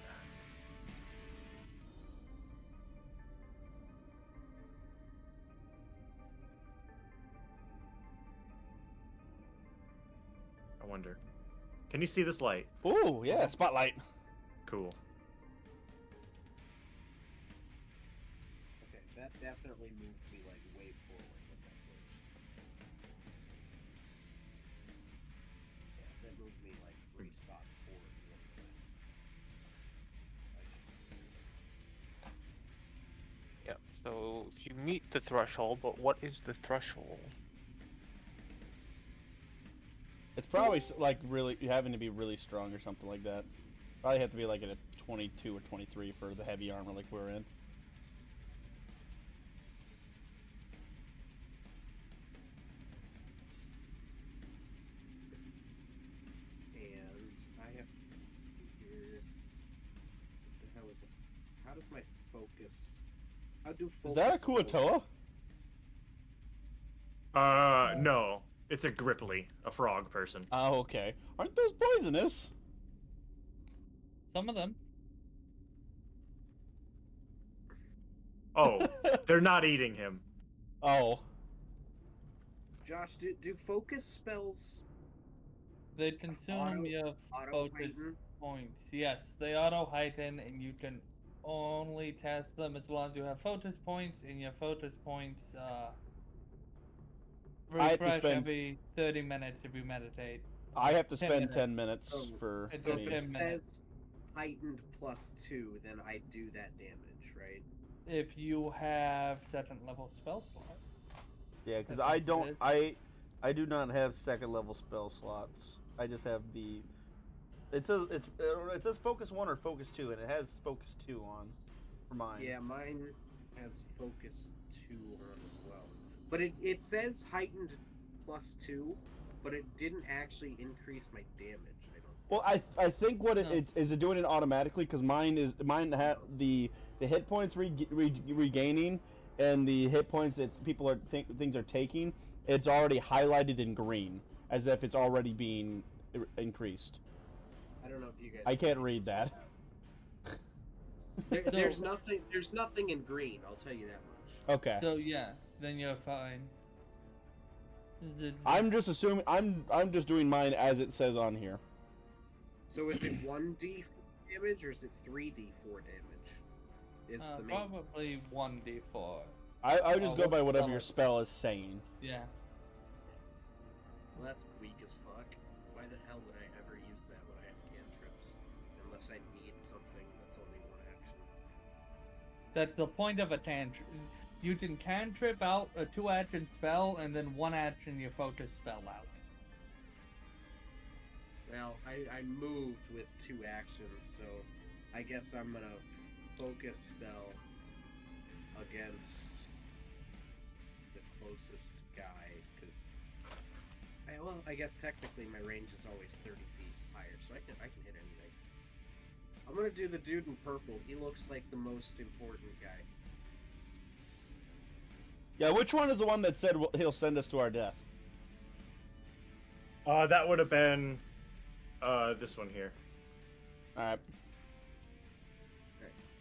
I wonder. Can you see this light? Ooh, yeah, spotlight. Cool. Okay, that definitely moved me like way forward with that push. Yeah, that moved me like 3 spots forward one time. Yep. So you meet the threshold, but what is the threshold? It's probably like really having to be really strong or something like that. Probably have to be like at a 22 or 23 for the heavy armor like we're in. And I have here. What the hell is it? How does my focus? How do focus? Is that a Kuatoa? No. It's a Gripply, a frog person. Oh, okay. Aren't those poisonous? Some of them. Oh, they're not eating him. Oh. Josh, do focus spells They consume Auto- your auto focus heighten? points. Yes, they auto heighten, and you can only test them as long as you have focus points, and your focus points I have to refresh spend- every 30 minutes if you meditate. I have to 10 spend 10 minutes. minutes Oh, for it's So okay. if me. it 10 says minutes. heightened +2, then I do that damage, right? If you have second level spell slot. Yeah, because That's I what don't. it I do not have second level spell slots. I just have the. It says focus 1 or focus 2, and it has focus 2 on for mine. Yeah, mine has focus 2 on as well. But it says heightened +2, but it didn't actually increase my damage. I don't. Well, I think what No. is it doing it automatically because mine the hit points regaining and the hit points that things are taking, it's already highlighted in green as if it's already being increased. I don't know if you guys. I can't read that. There's nothing. There's nothing in green. I'll tell you that much. Okay. So yeah, then you're fine. I'm just assuming I'm just doing mine as it says on here. So is it 1d4 damage or is it 3d4 damage? Is the main. Probably 1d4. I would just Oh, go by what whatever spell your is it? spell is saying. Yeah. Well, that's weak as fuck. Why the hell would I ever use that when I have cantrips? Unless I need something that's only 1 action. That's the point of a cantrip. You can cantrip out a 2-action spell, and then 1 action your focus spell out. Well, I moved with 2 actions, so I guess I'm gonna focus spell against the closest guy, because I guess technically my range is always 30 feet higher, so I can hit anything. I'm gonna do the dude in purple. He looks like the most important guy. Yeah, which one is the one that said he'll send us to our death? That would have been this one here. All right.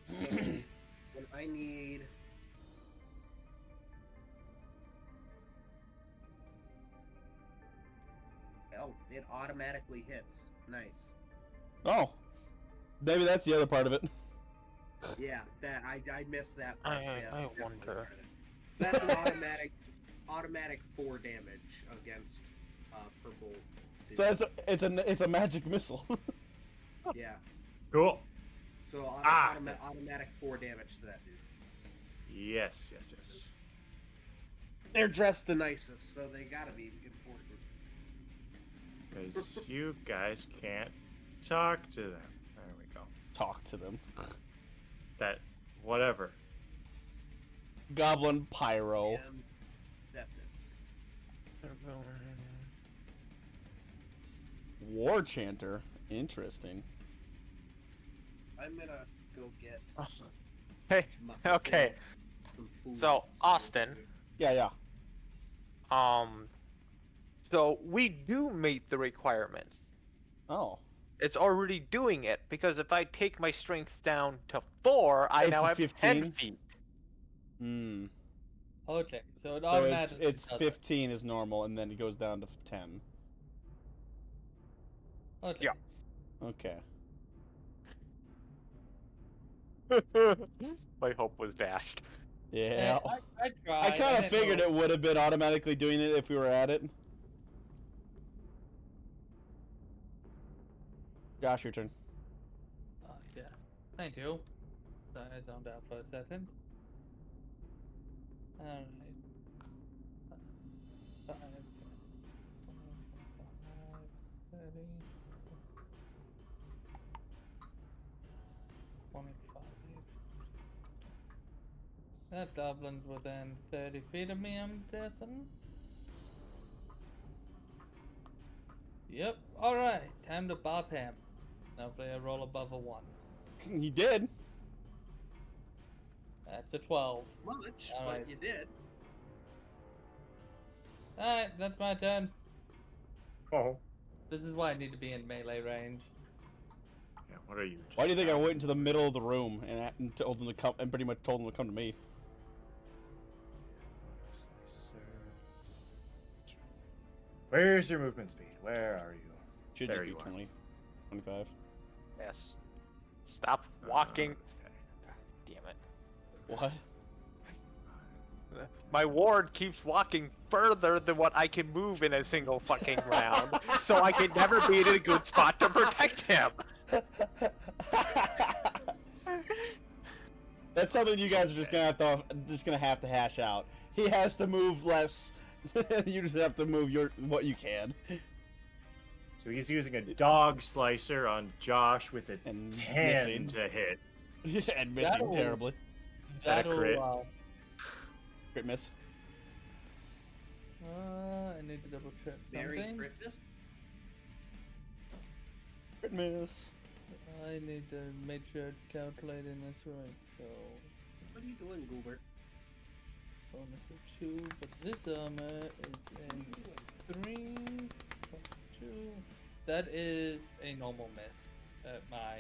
So when I need. Oh, it automatically hits. Nice. Oh, maybe that's the other part of it. Yeah, that I missed that part. so yeah, I that's definitely wonder. part of it. So that's an automatic 4 damage against purple. Dude. So it's a magic missile. Yeah. Cool. So Ah, automatic 4 damage to that dude. Yes. They're dressed the nicest, so they gotta be important. Because you guys can't talk to them. There we go. Talk to them. That, whatever. Goblin Pyro. And that's it. War Chanter. Interesting. I'm gonna go get Hey, myself okay. some food. So, Austin. Yeah. So we do meet the requirements. Oh. It's already doing it because if I take my strength down to 4, I It's now have 10 15? feet. Hmm. Okay, so it So automatically it's does it. 15 is normal, and then it goes down to 10. Okay. Yeah. Okay. My hope was dashed. Yeah. I tried. I kind of didn't figured know- it would have been automatically doing it if we were at it. Josh, your turn. Yes. Thank you. I zoned out for a second. Alright. 5, 10, 25, 30, 25. That goblin's within 30 feet of me, I'm guessing. Yep, alright. Time to bop him. Hopefully I roll above a 1. You did. That's a 12. Much, Alright. but you did. Alright, that's my turn. Oh. This is why I need to be in melee range. Yeah, what are you? Why do you think I went into the middle of the room and told them to come and pretty much told them to come to me? Where's your movement speed? Where are you? Should There you you be are. 20, 25? Yes. Stop walking. Okay. Damn it. What? My ward keeps walking further than what I can move in a single fucking round, so I can never be in a good spot to protect him. That's something you guys are just gonna have to hash out. He has to move less. You just have to move what you can. So he's using a dog slicer on Josh with a And 10 missing. to hit. And missing That'll- terribly. Is that a crit? Crit miss. I need to double check Very something. crit this. Crit miss. I need to make sure it's calculating this right. So, What are you doing, Goober? bonus of 2, but this armor is in 3, 2. That is a normal miss at my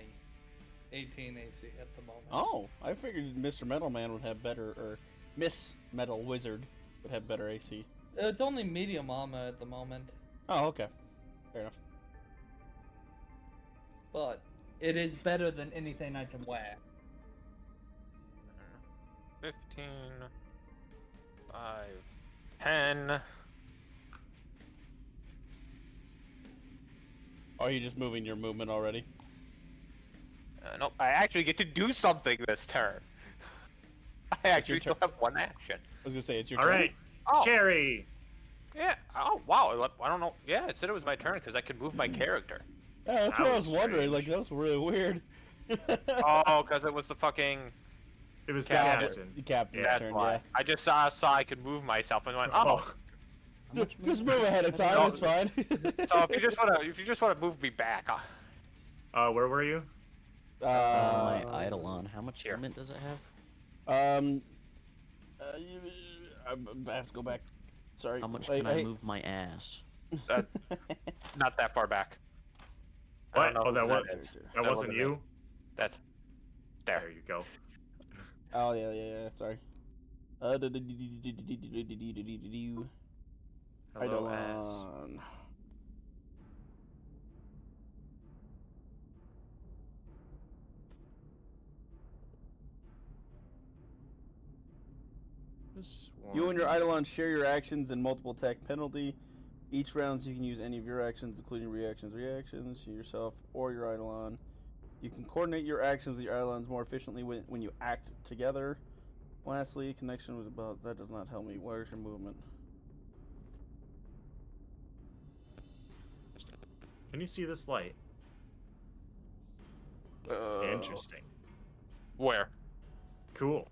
18 AC at the moment. Oh, I figured Mr. Metal Man would have better, or Miss Metal Wizard would have better AC. It's only medium armor at the moment, Oh, okay. Fair enough. but it is better than anything I can wear. 15, 5, 10. Are you just moving your movement already? Nope, I actually get to do something this turn. I actually turn. still have 1 action. I was gonna say it's your All turn. right, Oh, Cherry. yeah. Oh, wow. I don't know. Yeah, it said it was my turn because I could move my character. Yeah, that's That what I was was wondering. Like strange. that was really weird. Oh, because it was the fucking. It was the Captain. captain. The captain's Yeah, That's turn. why. Yeah. I just saw I could move myself and went, oh. Just move ahead of time. No. It's fine. So if you just wanna move me back, Where were you? My Eidolon, how much here. movement does it have? I have to go back. Sorry. How much Wait, can I move my ass? not that far back. I What? don't know Oh, who that is. That wasn't me. you. That's There there. you go. Oh yeah. Sorry. Hello, ass. Eidolon. You and your Eidolon share your actions and multiple attack penalty. Each round you can use any of your actions, including reactions, yourself or your Eidolon. You can coordinate your actions with your islands more efficiently when you act together. Lastly, connection with about that does not help me. Where's your movement? Can you see this light? Interesting. Where? Cool.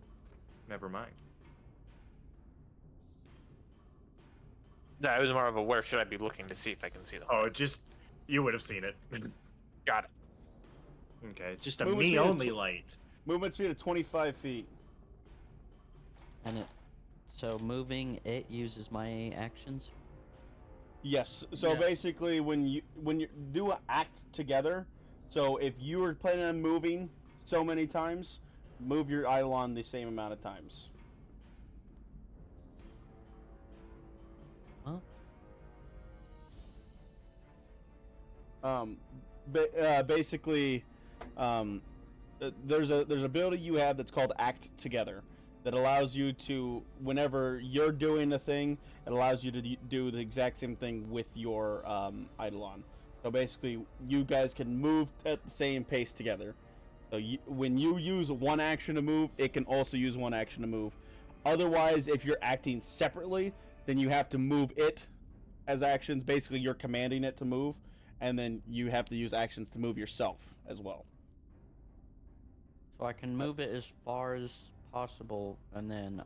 Never mind. No, it was more of a where should I be looking to see if I can see them. Oh, you would have seen it. Got it. Okay, it's just a Movement speed me-only of light. Movement speed of 25 feet. And so moving it uses my actions. Yes. So Yeah. basically, when you do an act together, so if you were planning on moving so many times, move your Eidolon the same amount of times. Huh? Basically, there's an ability you have that's called Act Together that allows you to, whenever you're doing a thing, it allows you to do the exact same thing with your Eidolon. So basically, you guys can move at the same pace together. So when you use one action to move, it can also use one action to move. Otherwise, if you're acting separately, then you have to move it as actions. Basically, you're commanding it to move, and then you have to use actions to move yourself as well. So I can move it as far as possible, and then.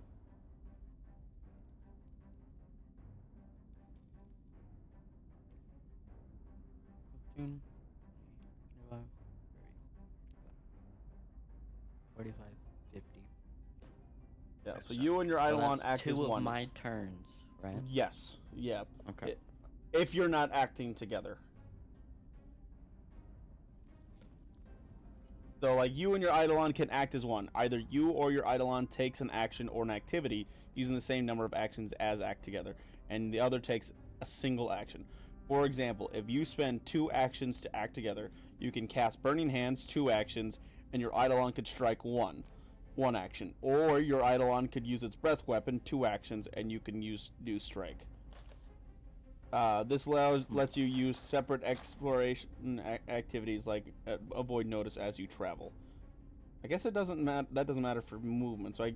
Hmm. 45, 50. Yeah, so you and your Eidolon that's act as two of one. my turns, right? Yes, yeah. Okay. If you're not acting together. So, like, you and your Eidolon can act as one. Either you or your Eidolon takes an action or an activity using the same number of actions as act together, and the other takes a single action. For example, if you spend 2 actions to act together, you can cast Burning Hands, 2 actions, and your Eidolon could strike 1 action. Or your Eidolon could use its breath weapon, 2 actions, and you can do strike. This lets you use separate exploration activities like avoid notice as you travel. I guess it doesn't matter. That doesn't matter for movement. So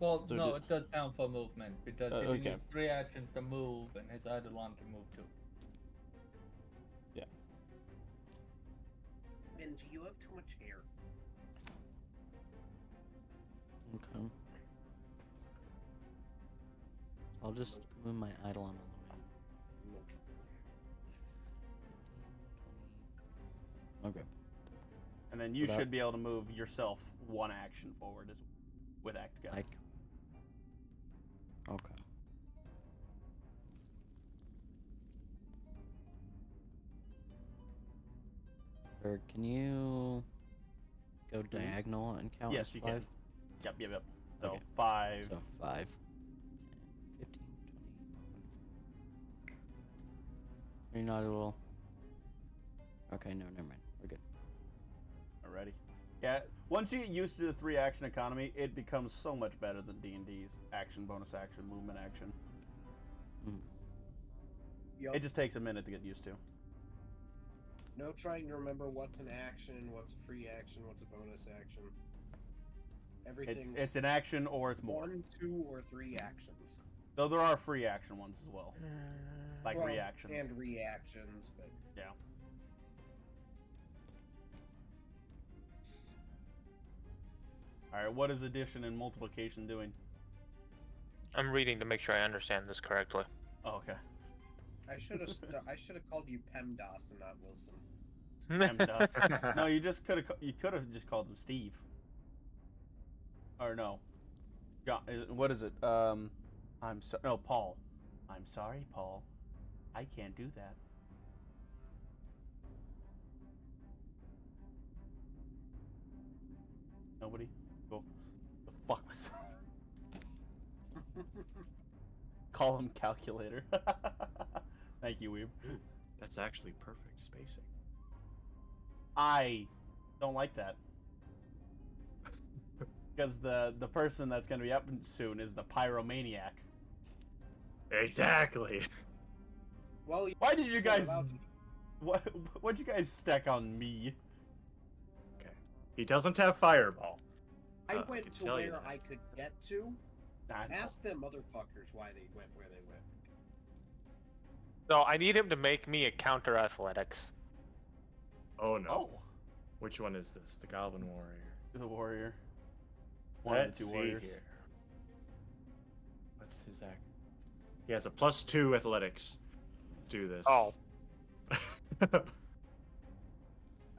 Well, So no, did- it does count for movement because if okay. you use 3 actions to move, and his Eidolon can move too. Yeah. Benji, you have too much hair. Okay. I'll just move my Eidolon a little bit. Okay. And then you Without- should be able to move yourself 1 action forward with act together. Like. Okay. Or can you go diagonal and count Yes, as you 5? can. Yep. So Okay. 5. So 5, 10, 15, 20. You're not a little. Okay, no, never mind. We're good. Alrighty. Yeah. Once you get used to the 3 action economy, it becomes so much better than D&D's action, bonus action, movement action. Yup. It just takes a minute to get used to. No trying to remember what's an action, what's a free action, what's a bonus action. Everything's It's an action or it's more. 1, 2, or 3 actions. Though there are free action ones as well. Like Well, reactions. And reactions, but Yeah. Alright, what is addition and multiplication doing? I'm reading to make sure I understand this correctly. Oh, okay. I should have called you PEMDAS and not Wilson. PEMDAS. No, you could have just called him Steve. Or no. John, what is it? Paul. I'm sorry, Paul. I can't do that. Nobody? Go. The fuck myself. Call him calculator. Thank you, Weeb. That's actually perfect spacing. I don't like that. Because the person that's going to be up soon is the pyromaniac. Exactly. Well, Why did you guys... allowed to- What'd you guys stack on me? He doesn't have fireball. I I went can to tell you where that. I could get to. I know. Ask them motherfuckers why they went where they went. So I need him to make me a counter athletics. Oh no. Oh, Which one is this? The Goblin Warrior. the warrior. One Let's of the two see warriors. here. What's his act? He has a +2 athletics. Do this. Oh,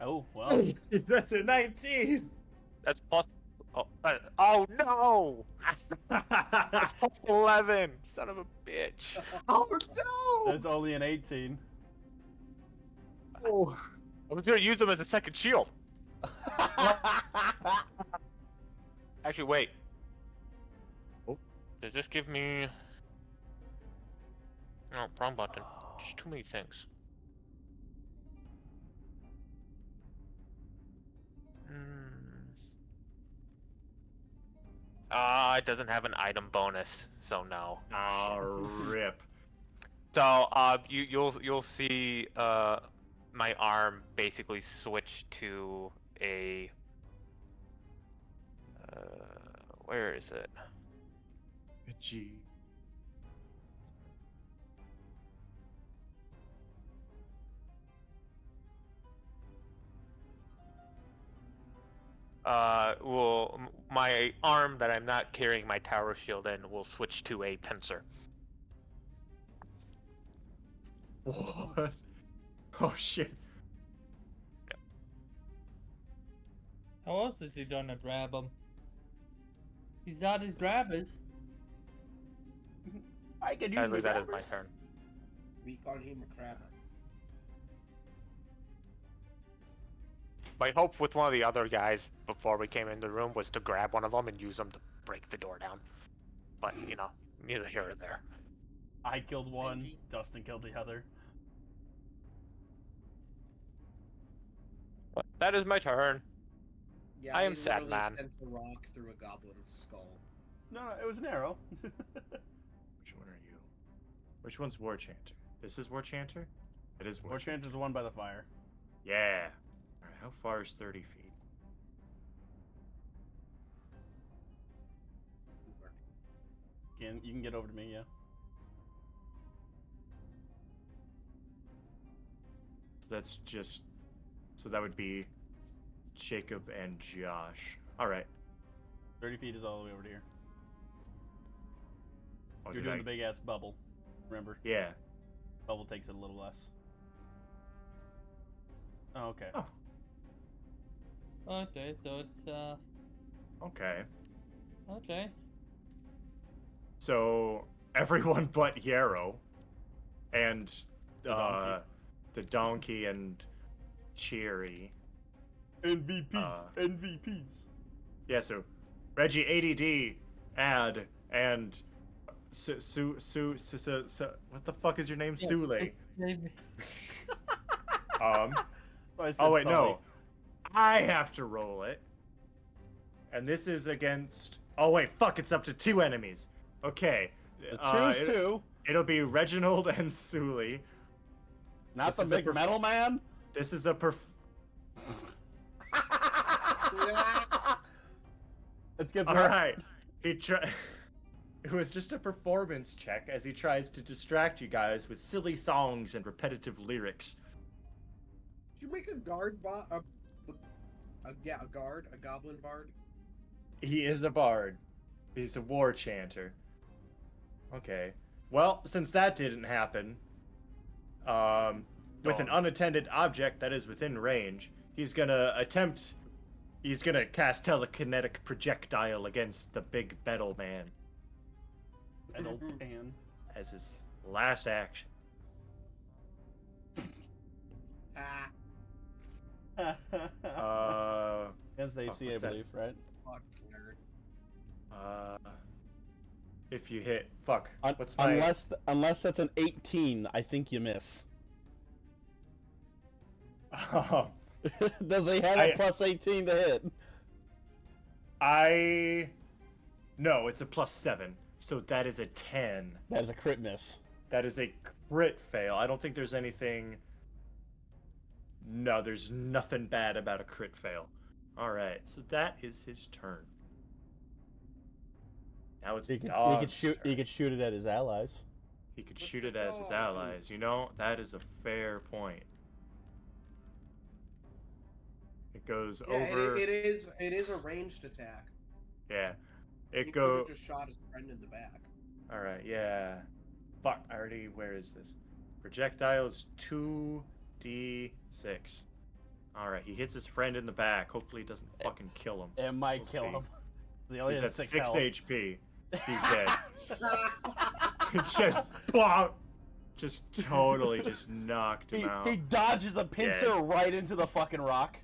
Oh, well. That's a 19. that's plus. Oh no! It's plus 11. Son of a bitch. Oh no! That's only an 18. Oh. I was gonna use him as a second shield. Actually, wait. Oh. Does this give me? No, wrong button. Just too many things. It doesn't have an item bonus, so no. Ah, rip. So, you'll see my arm basically switch to a where is it? G. My arm that I'm not carrying my tower shield in will switch to a pincer. What? Oh shit. How else is he gonna grab him? He's not his grabbers. I can use Sadly, the that is my grabbers. turn. We call him a crab. My hope with one of the other guys before we came in the room was to grab one of them and use them to break the door down. But, you know, neither here or there. I killed one, Benji. Dustin killed the other. But that is my turn. Yeah, I am he sad, literally man. sent a rock through a goblin's skull. No, it was an arrow. Which one are you? Which one's War Chanter? This is War Chanter? It is War Or Chanter. chances the one by the fire. Yeah. Alright, how far is 30 feet? You can get over to me, yeah. So that's just. So that would be Jacob and Josh. Alright. 30 feet is all the way over to here. Oh, You're did doing I- the big ass bubble. Remember? Yeah. Bubble takes it a little less. Oh, okay. Oh. Okay, so it's Okay. okay. So everyone but Yarrow and donkey. the donkey and Cheery. NVPs. NVPs. Yeah, so Reggie ADD add and what the fuck is your name? Sule. I said Oh wait, Sully. no. I have to roll it. And this is against. Oh wait, fuck! It's up to 2 enemies. Okay. Choose two. It'll be Reginald and Sule. Not this the is a big perf- metal man. This is a Let's get All right. It was just a performance check as he tries to distract you guys with silly songs and repetitive lyrics. Did you make a guard a goblin bard? He is a bard. He's a war chanter. Okay. Well, since that didn't happen, with an unattended object that is within range, he's gonna cast telekinetic projectile against the big metal man Metal pan. as his last action. Ah, Against AC, I what's that? believe, right? fuck nerd. If you hit, what's my? Unless that's an 18, I think you miss. Oh, Does he have I- a plus 18 to hit? No, it's a +7, so that is a 10. That is a crit miss. That is a crit fail. I don't think there's anything. No, there's nothing bad about a crit fail. All right, so that is his turn. Now it's He the could, dog's shoot. turn. He could shoot it at his allies. He could But shoot the it at his dog- allies. You know, that is a fair point. It goes Yeah, over. it is a ranged attack. Yeah. He It could go. have just shot his friend in the back. All right. Yeah. Fuck. I already. Where is this? Projectile is 2d6. All right. He hits his friend in the back. Hopefully, it doesn't fucking kill him. It might We'll kill see. him. He only He's has at 6 6 health. HP. He's dead. It's just BOM! Just totally just knocked him out. He dodges a pincer Dead. right into the fucking rock.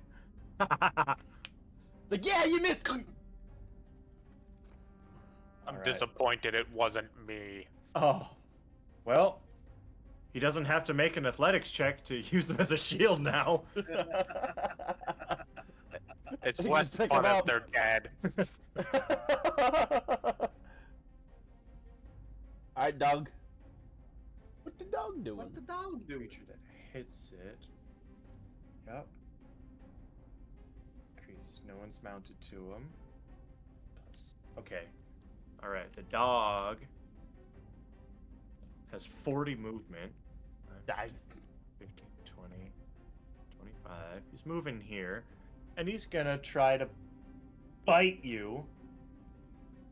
Like, yeah, you missed. I'm Alright. disappointed it wasn't me. Oh. Well, he doesn't have to make an athletics check to use them as a shield now. It's You less just pick fun him if up. they're dead. Alright, dog. What the dog doing? What the dog doing? Creature that hits it. Yup. Increase. No one's mounted to him. Plus. Okay. Alright, the dog has 40 movement. Dive. 15, 20, 25. He's moving here. And he's gonna try to bite you.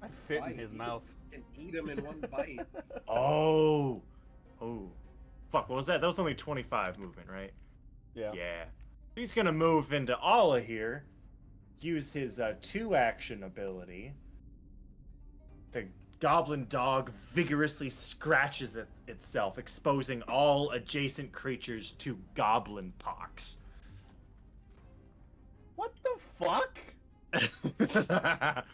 I fit in Bite. his mouth. And eat him in one bite. Oh. Oh. Fuck, what was that? That was only 25 movement, right? Yeah. Yeah. He's gonna move into Alla here. Use his 2-action ability. The goblin dog vigorously scratches at itself, exposing all adjacent creatures to goblin pox. What the fuck? Give us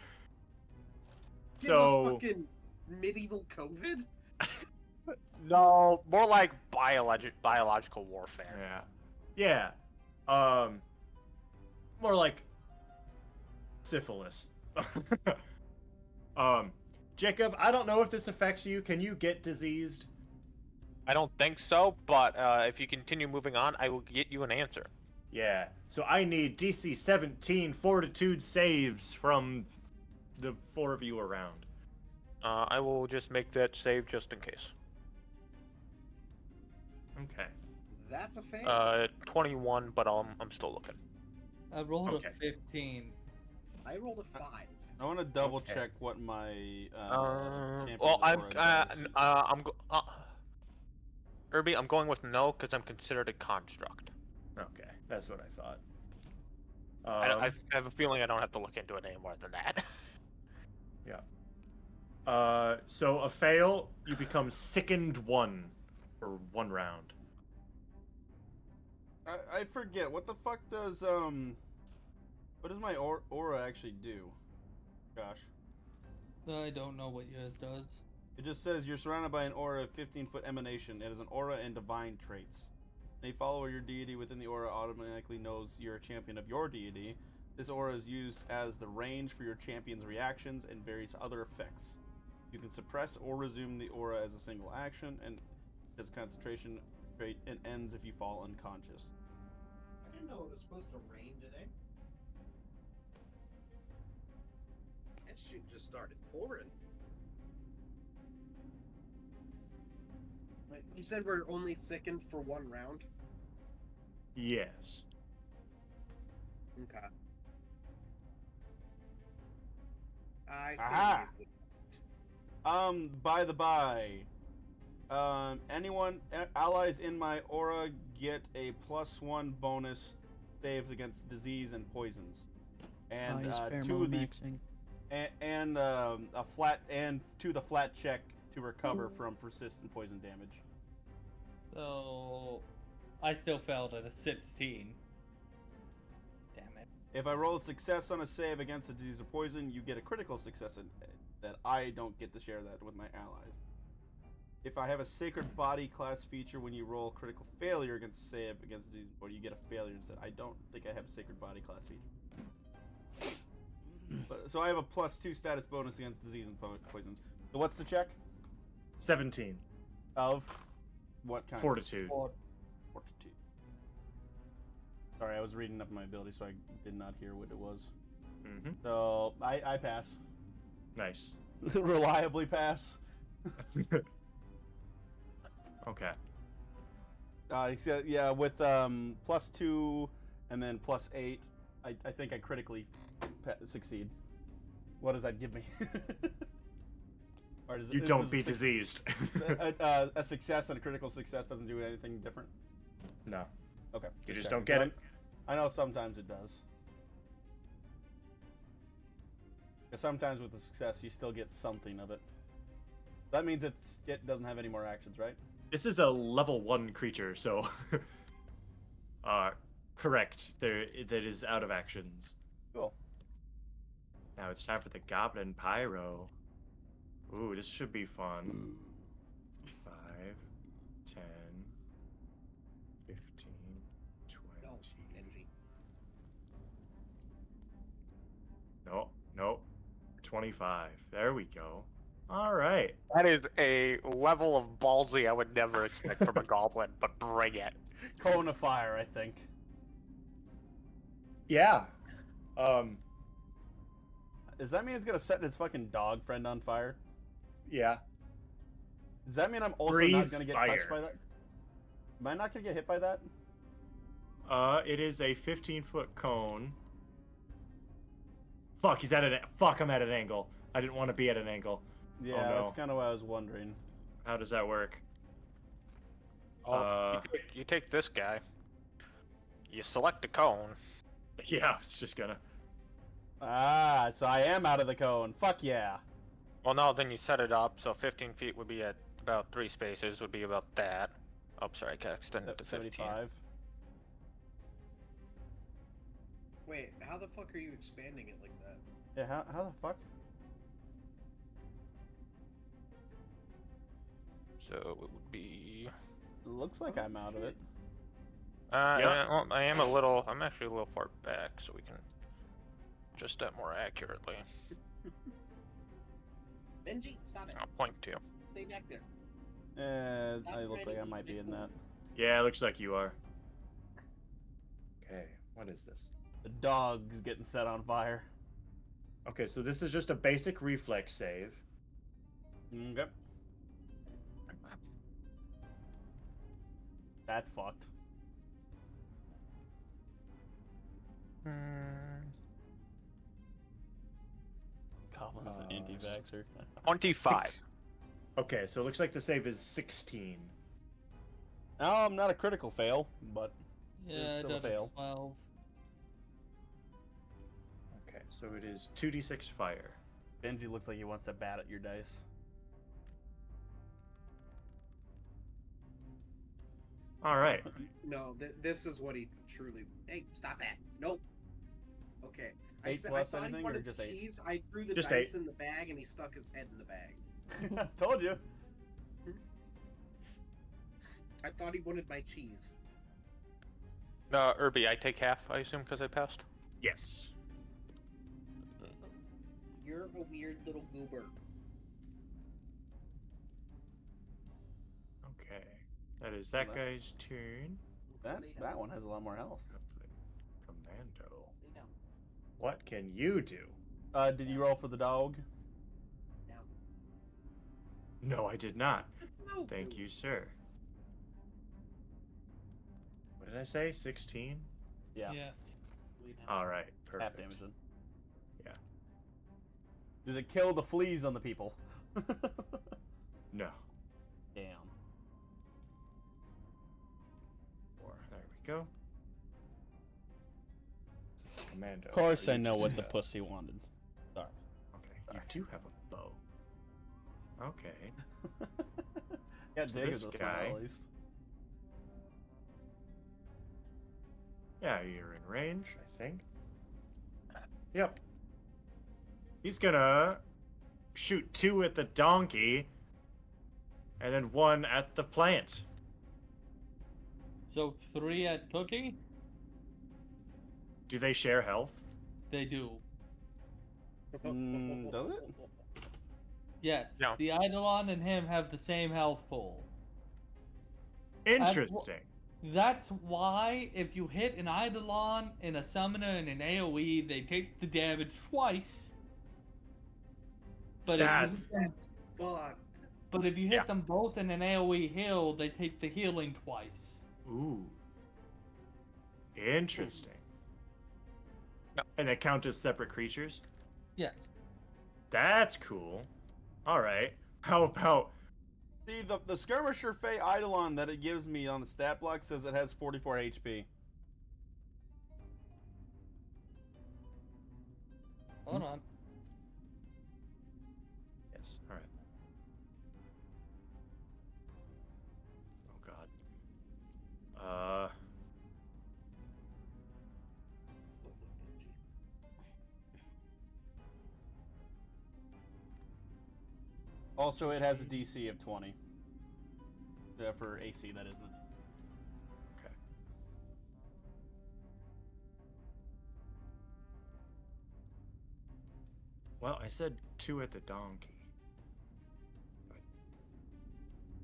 So, fucking medieval COVID? No, more like biological warfare. yeah. More like syphilis. Jacob, I don't know if this affects you. Can you get diseased? I don't think so, but if you continue moving on, I will get you an answer. Yeah. So I need DC 17 Fortitude saves from the 4 of you around. I will just make that save just in case. Okay. That's a fail. 21, but I'm still looking. I rolled Okay. a 15. I rolled a 5. I want to double Okay. check what my champion's Well, aura does. Irby, I'm going with no because I'm considered a construct. Okay. That's what I thought. I have a feeling I don't have to look into it any more than that. So a fail, you become sickened 1 for 1 round. I forget what the fuck does what does my aura actually do? Gosh, I don't know what yours does. it just says you're surrounded by an aura of 15-foot emanation. It is an aura and divine traits. A follower of your deity within the aura automatically knows you're a champion of your deity. This aura is used as the range for your champion's reactions and various other effects. You can suppress or resume the aura as a single action, and as a concentration rate, and ends if you fall unconscious. I didn't know it was supposed to rain today. That shit just started pouring. Wait, you said we're only sickened for 1 round? Yes. Okay. I Aha! think it By the by, allies in my aura get a +1 bonus saves against disease and poisons, and he's to pheromone the maxing. and a flat and to the flat check to recover from persistent poison damage. So, I still failed at a 16. Damn it. If I roll a success on a save against a disease or poison, you get a critical success that I don't get to share that with my allies. If I have a sacred body class feature, when you roll critical failure against a save against a disease or you get a failure instead. I don't think I have a sacred body class feature. But, so I have a +2 status bonus against disease and poisons. So what's the check? 17 Of what kind? Fortitude. Or Fortitude. Sorry, I was reading up my ability, so I did not hear what it was. Mm-hmm. So I pass. Nice. Reliably pass. Okay. Yeah, with +2 and then +8, I think I critically succeed. What does that give me? Or You don't be diseased. a success and a critical success doesn't do anything different? No. Okay. You just checking. don't get it. I know sometimes it does. Because sometimes with the success, you still get something of it. That means it doesn't have any more actions, right? This is a level 1 creature, so correct. That is out of actions. Cool. Now it's time for the Goblin Pyro. Ooh, this should be fun. 5, 10, 15, 20. No, Genji. No. 25. There we go. All right. That is a level of ballsy I would never expect from a goblin, but bring it. Cone of fire, I think. Yeah. Does that mean it's gonna set his fucking dog friend on fire? Yeah. Does that mean I'm also Breathe not gonna get touched fire. by that? Am I not gonna get hit by that? It is a 15-foot cone. Fuck, I'm at an angle. I didn't want to be at an angle. Yeah, no. that's kind of what I was wondering. How does that work? Oh, you take this guy. You select a cone. Yeah, I was just gonna. Ah, so I am out of the cone. Fuck yeah. Well, no, then you set it up, so 15 feet would be at about 3 spaces, would be about that. Oh, sorry, I got extended to 15. 75. Wait, how the fuck are you expanding it like that? Yeah, how the fuck? So it would be... It looks like I'm out of it. Yeah. I'm actually a little far back, so we can adjust that more accurately. Benji, stop it. I'll point to. Stay back there. I look like I might be in that. Yeah, it looks like you are. Okay, what is this? The dog's getting set on fire. Okay, so this is just a basic reflex save. Okay. That's fucked. Goblin's an anti-vaxxer. 25. Okay, so it looks like the save is 16. I'm not a critical fail, but Yeah, it's I still a did fail. 12. Okay, so it is 2d6 fire. Benji looks like he wants to bat at your dice. All right. No, this is what he truly. Hey, stop that! Nope. Okay. I 8 said I plus thought he anything, or wanted just 8? cheese. I threw the Just dice 8. in the bag, and he stuck his head in the bag. Told you. I thought he wanted my cheese. No, Irby, I take half, I assume, because I passed. Yes. You're a weird little goober. Okay. That is that Well, guy's turn. That one has a lot more health. Commando. Lay down. What can you do? Did you roll for the dog? Down. No, I did not. No. Thank you, sir. What did I say? 16? Yeah. Yes. Lay down. All right, perfect. Half damage then. Yeah. Does it kill the fleas on the people? No. Damn. 4. There we go. Commando. Of course are I you know what the detailed? pussy wanted. Sorry. Okay, you do have a bow. Okay. Yeah, So dig this this guy- at least. Yeah, you're in range, I think. Yep. He's gonna shoot 2 at the donkey, and then 1 at the plant. So 3 at Cookie? Do they share health? They do. Does it? Yes. No. The Eidolon and him have the same health pool. Interesting. That's why if you hit an Eidolon and a Summoner and an AoE, they take the damage twice. But if you That's Fuck. but if you hit them both in an AoE heal, they take the healing twice. ooh, interesting. No. And they count as separate creatures. Yes. That's cool. All right. How about See, the Skirmisher Fey Eidolon that it gives me on the stat block says it has 44 HP. Hold on. yes? All right. Oh God. Also, it has a DC of 20. For AC, that isn't. Okay. Well, I said 2 at the donkey.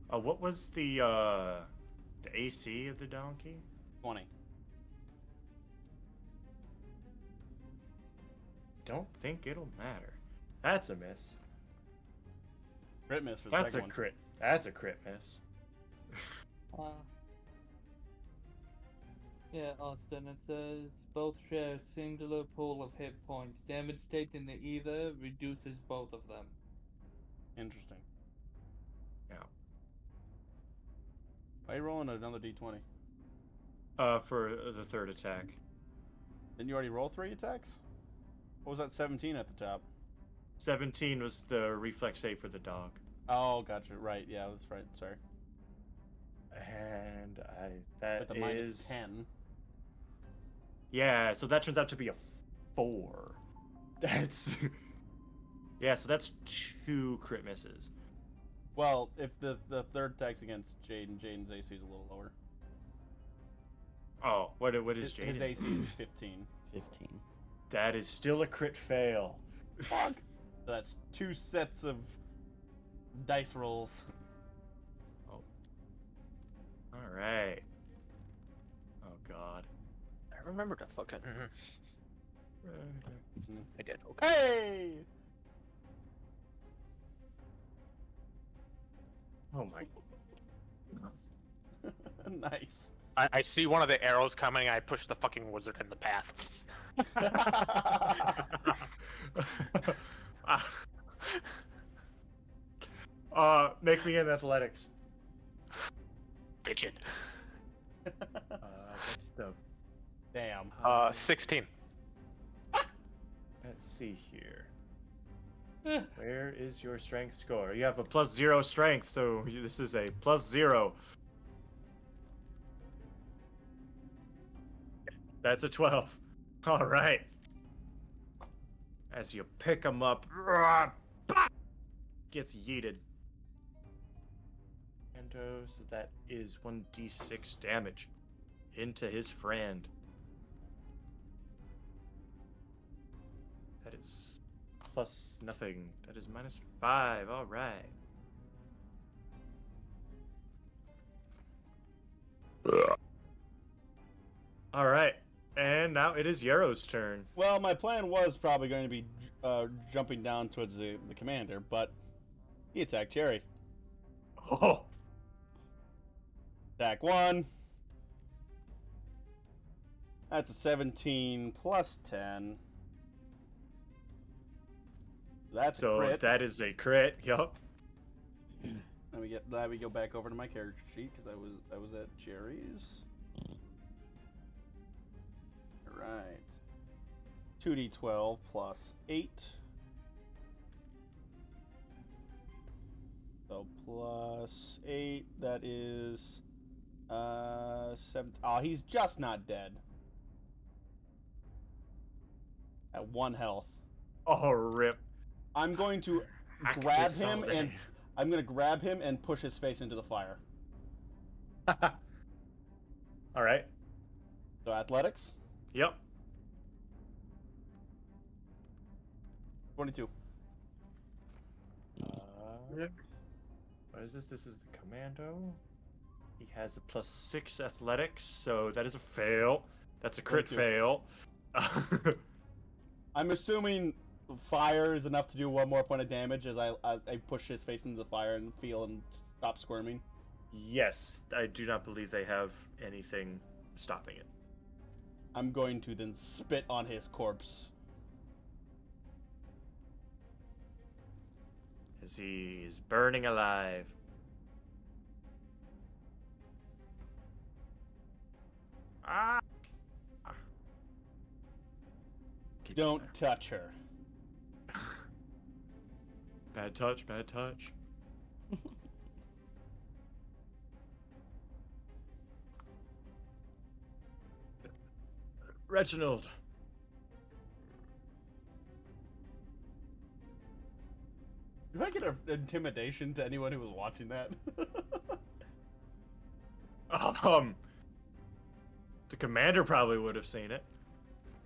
What was the AC of the donkey? 20. Don't think it'll matter. That's a miss. Crit miss for the That's a second one. crit. That's a crit miss. Yeah, Austin, it says both share a singular pool of hit points. Damage taken to either reduces both of them. Interesting. Yeah. Why are you rolling another D20? For the third attack. Didn't you already roll 3 attacks? What was that 17 at the top? 17 was the reflex save for the dog. Oh, gotcha. Right. Yeah, that's right. Sorry. And With the minus 10. Yeah, so that turns out to be a 4. That's yeah, so that's 2 crit misses. Well, if the third attack's against Jaden, Jaden's AC is a little lower. Oh, what is His Jaden's? AC is 15. 15. That is still a crit fail. Fuck. So that's 2 sets of dice rolls. Oh. All right. Oh God. I remember to fucking. I did. Okay. Hey! Oh my. Nice. I see one of the arrows coming. I push the fucking wizard in the path. Make me an athletics. Bitchin'. That's the. Damn. 16. Let's see here. Where is your strength score? You have a +0 strength, so this is a +0. That's a 12. All right. As you pick him up, gets yeeted. And so that is 1d6 damage into his friend. That is plus nothing. That is -5. All right. All right. And now it is Yarrow's turn. Well, my plan was probably going to be jumping down towards the commander, but he attacked Cherry. Oh. Attack 1. That's a 17 plus 10. That's a crit. That is a crit. Yup. And we get that. We go back over to my character sheet because I was at Cherry's. All right. 2d12 plus 8. So plus 8. That is 7. Oh, he's just not dead. At 1 health. Oh, rip. I'm going to Hack grab this all him day. and I'm going to grab him and push his face into the fire. All right. So athletics, Yep. 22. What is this? This is the commando. He has a +6 athletics, so that is a fail. That's a crit 22. fail. I'm assuming fire is enough to do one more point of damage as I push his face into the fire and feel him stop squirming. Yes, I do not believe they have anything stopping it. I'm going to then spit on his corpse. As he is burning alive. Ah! Get Don't there. touch her. Bad touch, bad touch. Reginald. Do I get an intimidation to anyone who was watching that? The commander probably would have seen it.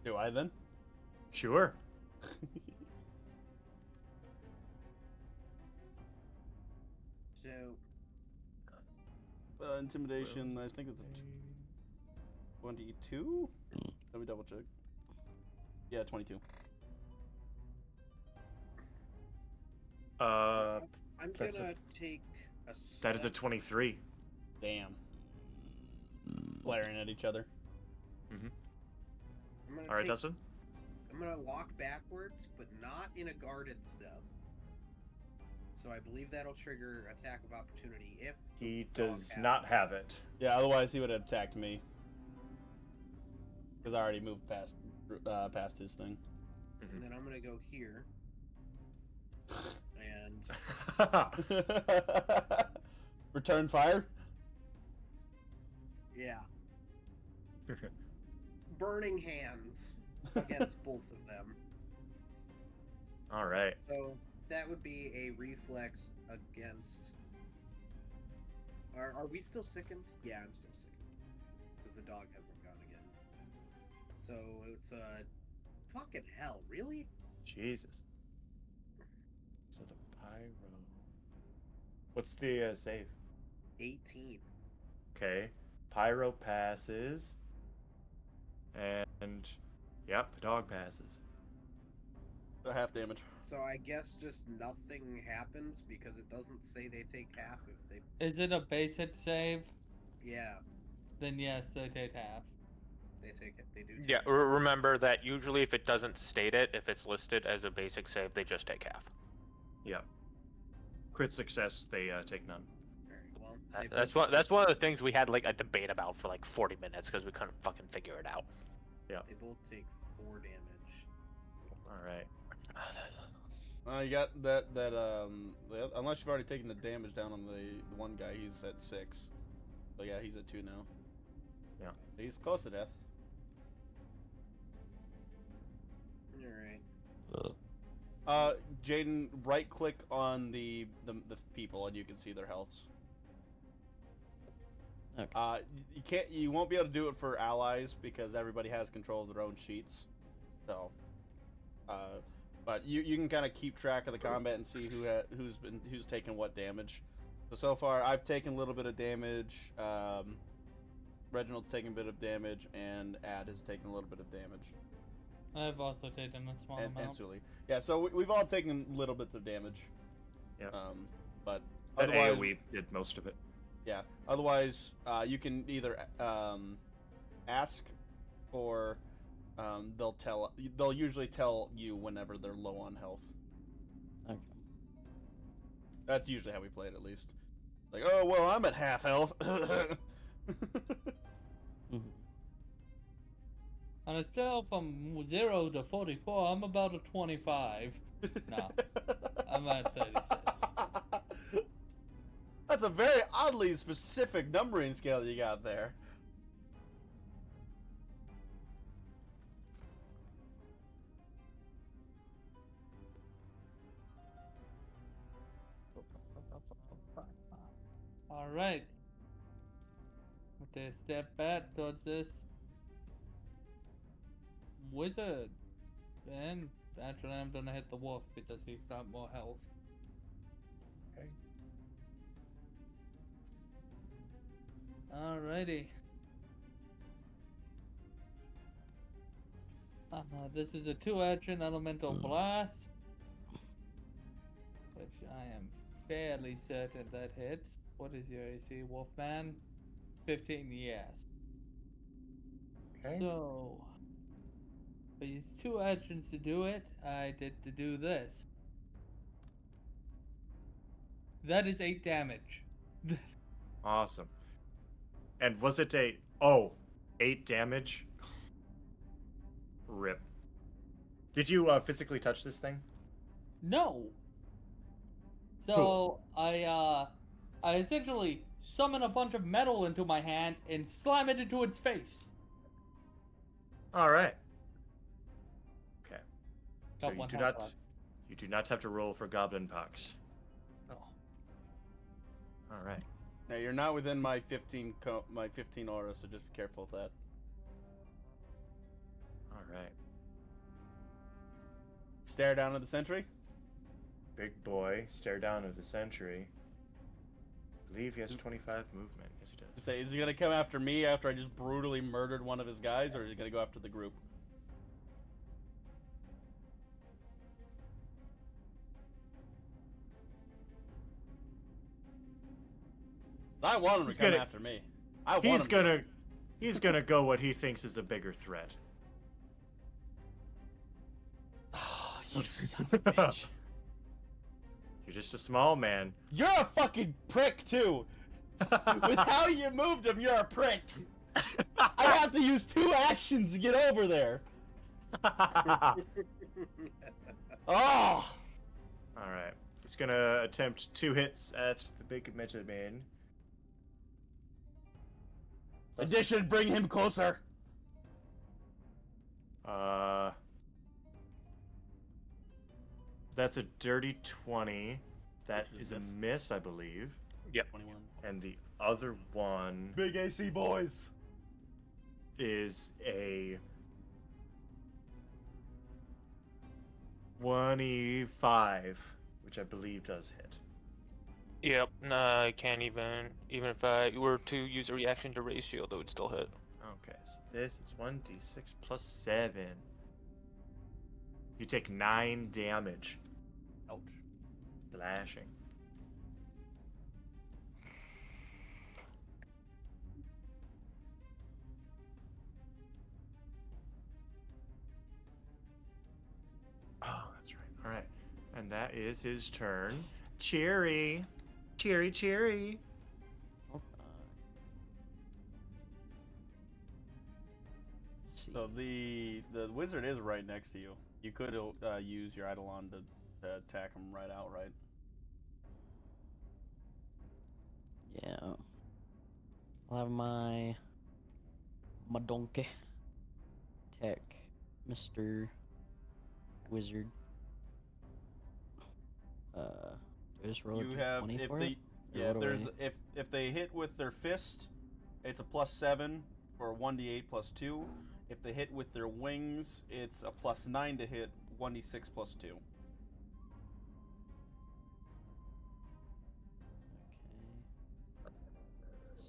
Do I then? Sure. So, Intimidation, I think it's a 22? Let me double check. Yeah, 22. I'm That's gonna take a that is a step. 23. Damn. Glaring at each other. Mm-hmm. I'm gonna All right, take- Dustin. I'm gonna walk backwards, but not in a guarded step. So I believe that'll trigger attack of opportunity if He the dog does has not it. have it. Yeah, otherwise he would have attacked me. Because I already moved past his thing. And then I'm gonna go here. And Return fire? yeah, burning hands against both of them. All right. So that would be a reflex against. Are we still sickened? Yeah, I'm still sickened because the dog hasn't gone again. So it's fucking hell, really? Jesus. So the pyro. What's the save? 18. Okay. Pyro passes. And yep, the dog passes. So half damage. So I guess just nothing happens because it doesn't say they take half if they. Is it a basic save? Yeah, Then yes, they take half. they take it. They do. Take Yeah, it. remember that usually if it doesn't state it, if it's listed as a basic save, they just take half. Yep. Crit success, they take none. Alright, well, That's one of the things we had like a debate about for like 40 minutes because we couldn't fucking figure it out. They both take 4 damage. All right. You got unless you've already taken the damage down on the one guy, he's at 6. So yeah, he's at 2 now. Yeah. He's close to death. Alright. Jaden, right click on the people and you can see their healths. Okay. You won't be able to do it for allies because everybody has control of their own sheets. So, but you can kind of keep track of the combat and see who's taken what damage. So far, I've taken a little bit of damage. Reginald's taken a bit of damage, and Ad has taken a little bit of damage. I've also taken a small And amount. Sully. Yeah, so we've all taken little bits of damage. Yeah. But That otherwise, AoE did most of it. yeah. Otherwise, you can either ask, or they'll usually tell you whenever they're low on health. Okay. That's usually how we play it, at least. Like, oh well, I'm at half health. Mhm. On a scale from 0 to 44, I'm about a 25. No, I'm at 36. That's a very oddly specific numbering scale you got there. Alright. Okay, step back towards this wizard. And actually, I'm gonna hit the wolf because he's got more health. Okay. Alrighty. This is a 2-action elemental blast, which I am fairly certain that hits. What is your AC, Wolfman? 15, yes. Okay. So, I used 2 actions to do it. I did to do this. That is 8 damage. Awesome. And was it 8 damage? Rip. Did you physically touch this thing? No. So I essentially summon a bunch of metal into my hand and slam it into its face. All right. Okay. So Got you one do health not left. you do not have to roll for goblin pox. No. All right. Now you're not within my 15 aura, so just be careful with that. All right. Stare down at the sentry. Big boy, stare down at the sentry. I believe he has 25 movement. Yes, he does. Say, is he gonna come after me after I just brutally murdered one of his guys, or is he gonna go after the group? I want him He's to come gonna- after me. I want him. He's gonna go what he thinks is a bigger threat. Oh, you son of a bitch. You're just a small man. You're a fucking prick too. With how you moved him, you're a prick. I have to use 2 actions to get over there. Oh. All right. He's gonna attempt 2 hits at the big metal man. Addition, bring him closer. That's a dirty 20. That Which is is a miss. miss, I believe. Yep. 21. And the other one Big AC boys. is a 25, which I believe does hit. Yep. No, I can't even if I were to use a reaction to raise shield, it would still hit. Okay, so this is 1d6 plus 7. You take 9 damage. Ouch. Slashing. Oh, that's right. All right. And that is his turn. Cheery. Cheery, cheery. Oh, let's see. So the wizard is right next to you. You could use your Eidolon to attack him right outright. Yeah. I'll have my donkey attack Mr. Wizard. Do I just roll You a have 20 if for they it? Or yeah what do there's I- if they hit with their fist, it's a +7 or 1d8 +2. If they hit with their wings, it's a +9 to hit, 1d6 +2. Okay.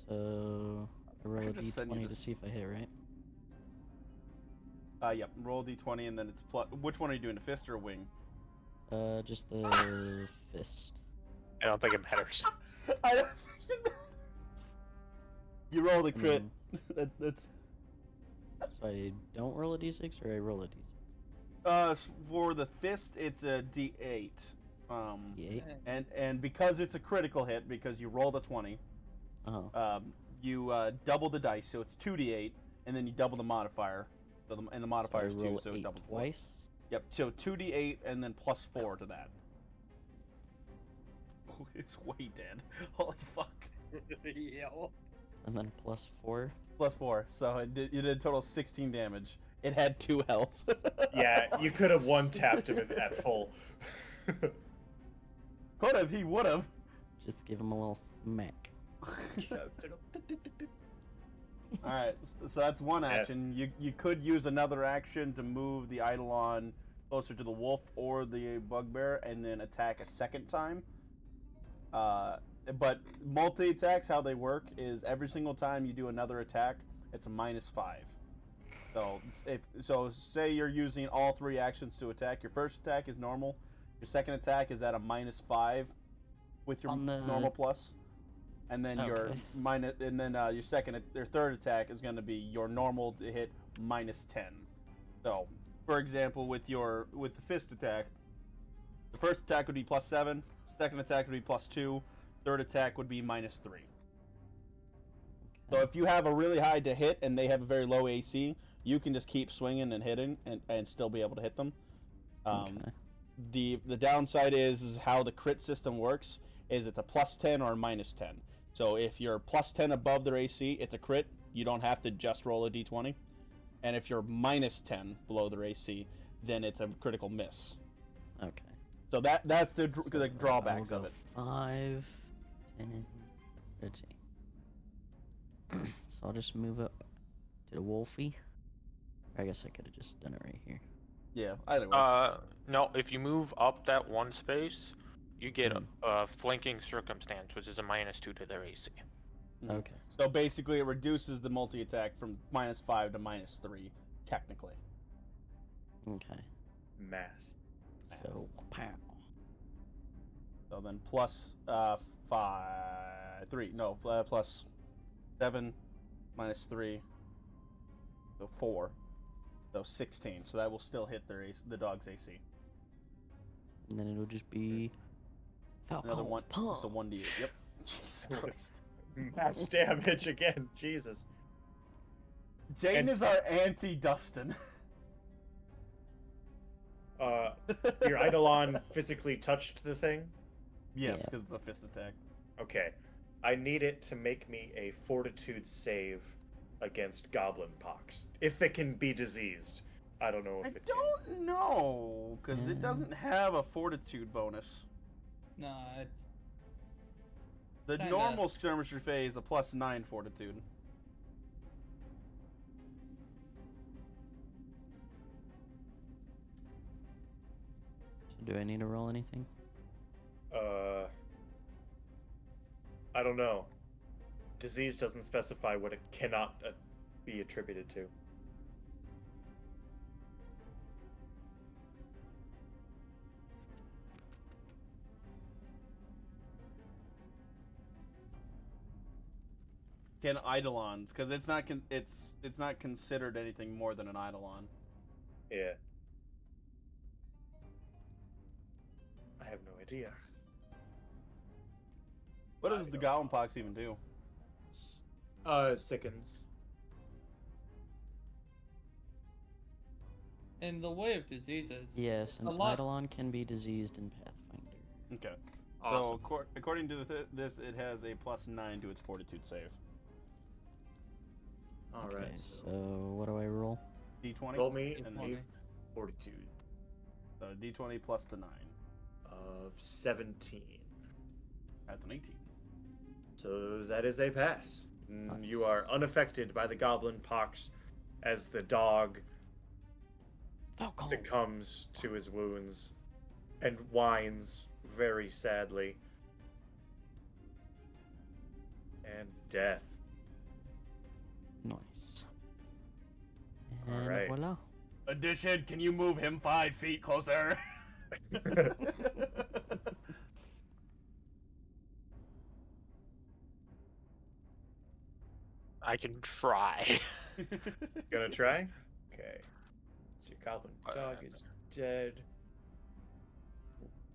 So I roll a should just send you d20 to this. see if I hit, right? Yep. Roll d20 and then it's plus. Which one are you doing, a fist or a wing? Just the fist. I don't think it matters. I don't think it matters. You roll the crit. That's. So I don't roll a d6 or I roll a d6? For the fist, it's a d8. D8? And because it's a critical hit, because you rolled a 20, Oh. you double the dice, so it's 2d8, and then you double the modifier. So and the modifier is so I 2, roll so 8 double twice? Yep, so 2d8 and then +4 to that. Oh, it's way dead. Holy fuck. Yeah. And then +4? +4, so you did a total of 16 damage. It had 2 health. Yeah, you could have one-tapped him at full. Could have, he would have. Just give him a little smack. Alright, so that's one action. You could use another action to move the Eidolon closer to the wolf or the bugbear and then attack a second time. but multi attacks, how they work is every single time you do another attack, it's a -5. So say you're using all 3 actions to attack. Your first attack is normal. Your second attack is at a -5 with your normal plus, and then your third attack is going to be your normal to hit -10. So, for example, with the fist attack, the first attack would be +7, second attack would be +2, third attack would be -3. So if you have a really high to hit and they have a very low AC, you can just keep swinging and hitting and still be able to hit them. The downside is how the crit system works is it's a +10 or a -10. So if you're +10 above their AC, it's a crit. You don't have to just roll a d20. And if you're -10 below their AC, then it's a critical miss. Okay. So that's the drawbacks of it. 5, 10, 13. So I'll just move up to the Wolfie. I guess I could have just done it right here. Yeah, either way. No, if you move up that one space, you get a flanking circumstance, which is a -2 to their AC. Okay. So basically, it reduces the multi-attack from -5 to -3, technically. Okay. Math. So, pow. So then plus 7 -3, so 4, so 16. So that will still hit the dog's AC. And then it'll just be Falcon Another one, Punch. so 1d8. Yep. Jesus Christ. Max damage again. Jesus. Jane is our anti-Dustin. Your Eidolon physically touched the thing? Yes, Yeah. because it's a fist attack. Okay. I need it to make me a fortitude save against goblin pox. If it can be diseased. I don't know if it don't know, because it Yeah. doesn't have a fortitude bonus. No, it's The Kinda. normal skirmisher phase a +9 fortitude. So do I need to roll anything? can. I don't know. Disease doesn't specify what it cannot be attributed to. Can Eidolons, because it's not it's not considered anything more than an Eidolon. Yeah. I have no idea. What does the Goblin Pox even do? Sickens. in the way of diseases. Yes, an a lot- Eidolon can be diseased in Pathfinder. Okay. Awesome. So according to this, it has a +9 to its fortitude save. Alright, Okay, so so what do I roll? D20. roll me and a then fortitude so D20 plus the 9. of 17. That's an 18. So that is a pass. You Nice. are unaffected by the goblin pox as the dog Falcon. succumbs to his wounds and whines very sadly. And death. Nice. And Alright. voila. Addition, can you move him 5 feet closer? I can try. Gonna try? Okay. So your goblin dog is dead.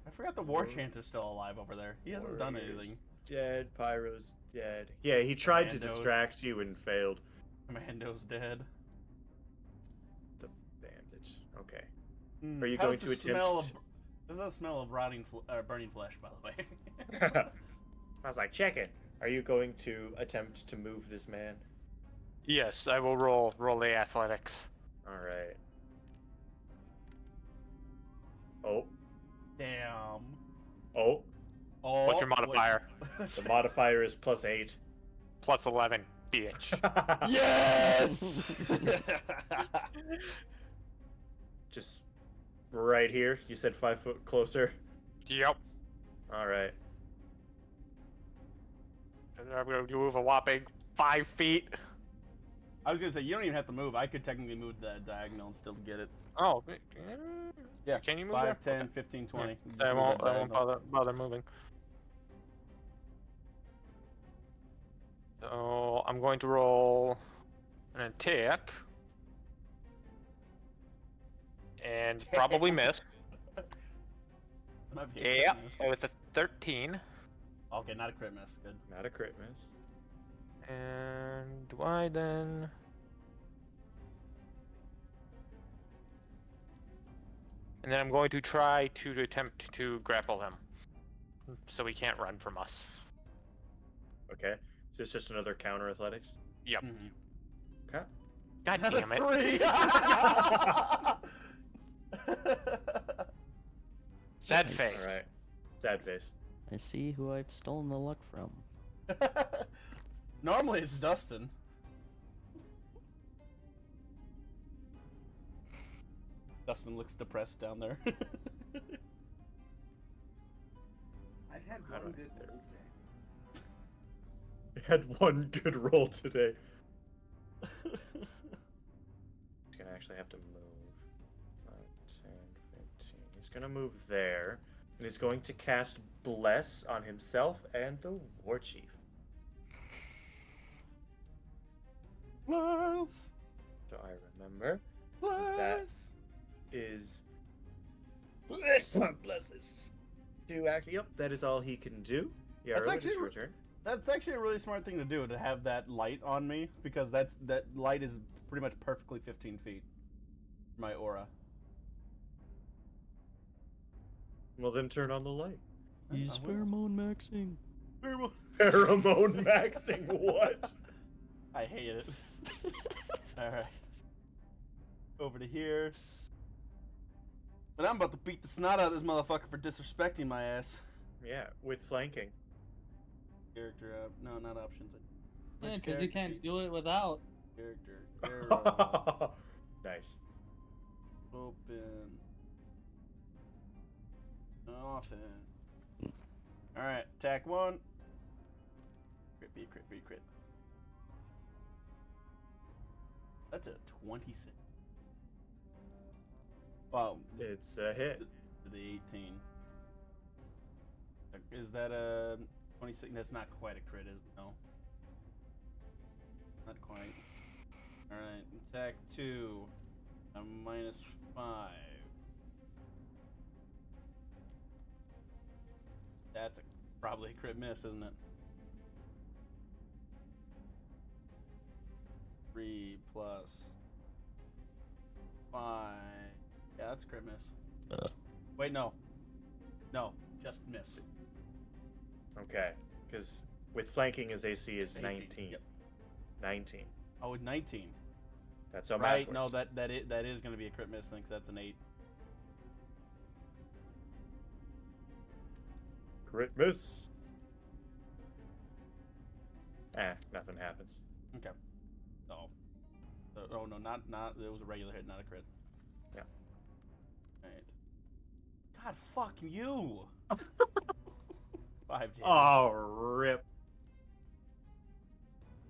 I forgot the War Chanter's still alive over there. He hasn't done Warrior's anything. Dead. Pyro's dead. Yeah, he tried to Commandos. distract you and failed. Commando's dead. The bandit. Okay. Mm, Are you how's going to the attempt smell to- There's a smell of rotting, burning flesh, by the way. I was like, check it. Are you going to attempt to move this man? Yes, I will roll the athletics. All right. Oh, Damn. oh. Oh, What's your modifier? The modifier is +8. Plus 11, bitch. Yes! Just right here. You said 5 foot closer. Yep. All right. I'm going to move a whopping 5 feet. I was gonna say you don't even have to move. I could technically move that diagonal and still get it. Oh, Yeah. can you move 5, there? 10, Okay. 15, 20. You just I move won't, that I won't diagonal. bother moving. So I'm going to roll an attack. And probably miss. Might be a crit Yeah, miss. with a 13. Okay, not a crit miss. Good. Not a crit miss. And do I then... And then I'm going to try to attempt to grapple him. So he can't run from us. Okay. Is this just another counter athletics? Yep. Mm-hmm. Okay. God damn it. 3! Sad Nice. face. All right. Sad face. I see who I've stolen the luck from. Normally it's Dustin. Dustin looks depressed down there. I've had How do one I good get there? roll today. We had one good roll today. He's gonna actually have to move. 5, 10, 15. He's gonna move there. And he's going to cast Bless on himself and the War Chief. Bless, So I remember bless. that is blesses. Yep, that is all he can do. Yeah, That's it is actually your turn. That's actually a really smart thing to do, to have that light on me, because that light is pretty much perfectly 15 feet. My aura. Well, then turn on the light. He's I will. pheromone maxing. Pheromone maxing what? I hate it. Alright. Over to here. And I'm about to beat the snot out of this motherfucker for disrespecting my ass. Yeah, with flanking. Character up. No, not options. Yeah, Which because you character can't sheet? do it without. Character. Arrow. Nice. Open. Often. Alright, attack 1. Crit, be crit, be crit. That's a 26. Wow. It's a hit. To the 18. Is that a 26? That's not quite a crit, is it? No. Not quite. Alright, attack 2. A -5. That's probably a crit miss, isn't it? 3 plus 5. Yeah, that's a crit miss. Wait, no. No, just miss. Okay, because with flanking his AC is 18, 19. yep. 19. Oh, 19. That's how Right, math no, works. that is going to be a crit miss then, because that's an 8. Crit miss. Nothing happens. Okay. Oh no, not it was a regular hit, not a crit. Yeah. Alright. God, fuck you. 5 damage. Oh, rip.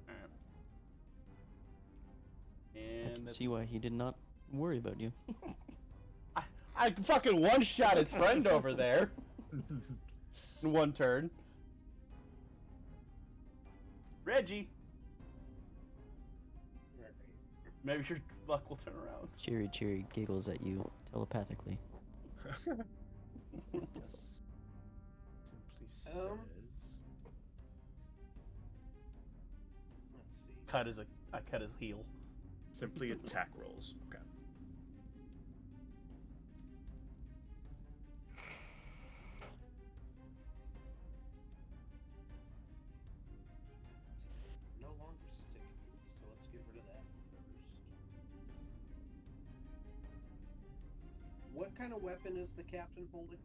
Alright. I And can that's, see why he did not worry about you. I fucking one-shot his friend over there in one turn. Reggie, maybe your luck will turn around. Cheery Cheery giggles at you telepathically. Yes. Simply says. Let's see. I cut his heel. Simply attack rolls. Okay. No longer sick, so let's get rid of that first. What kind of weapon is the captain holding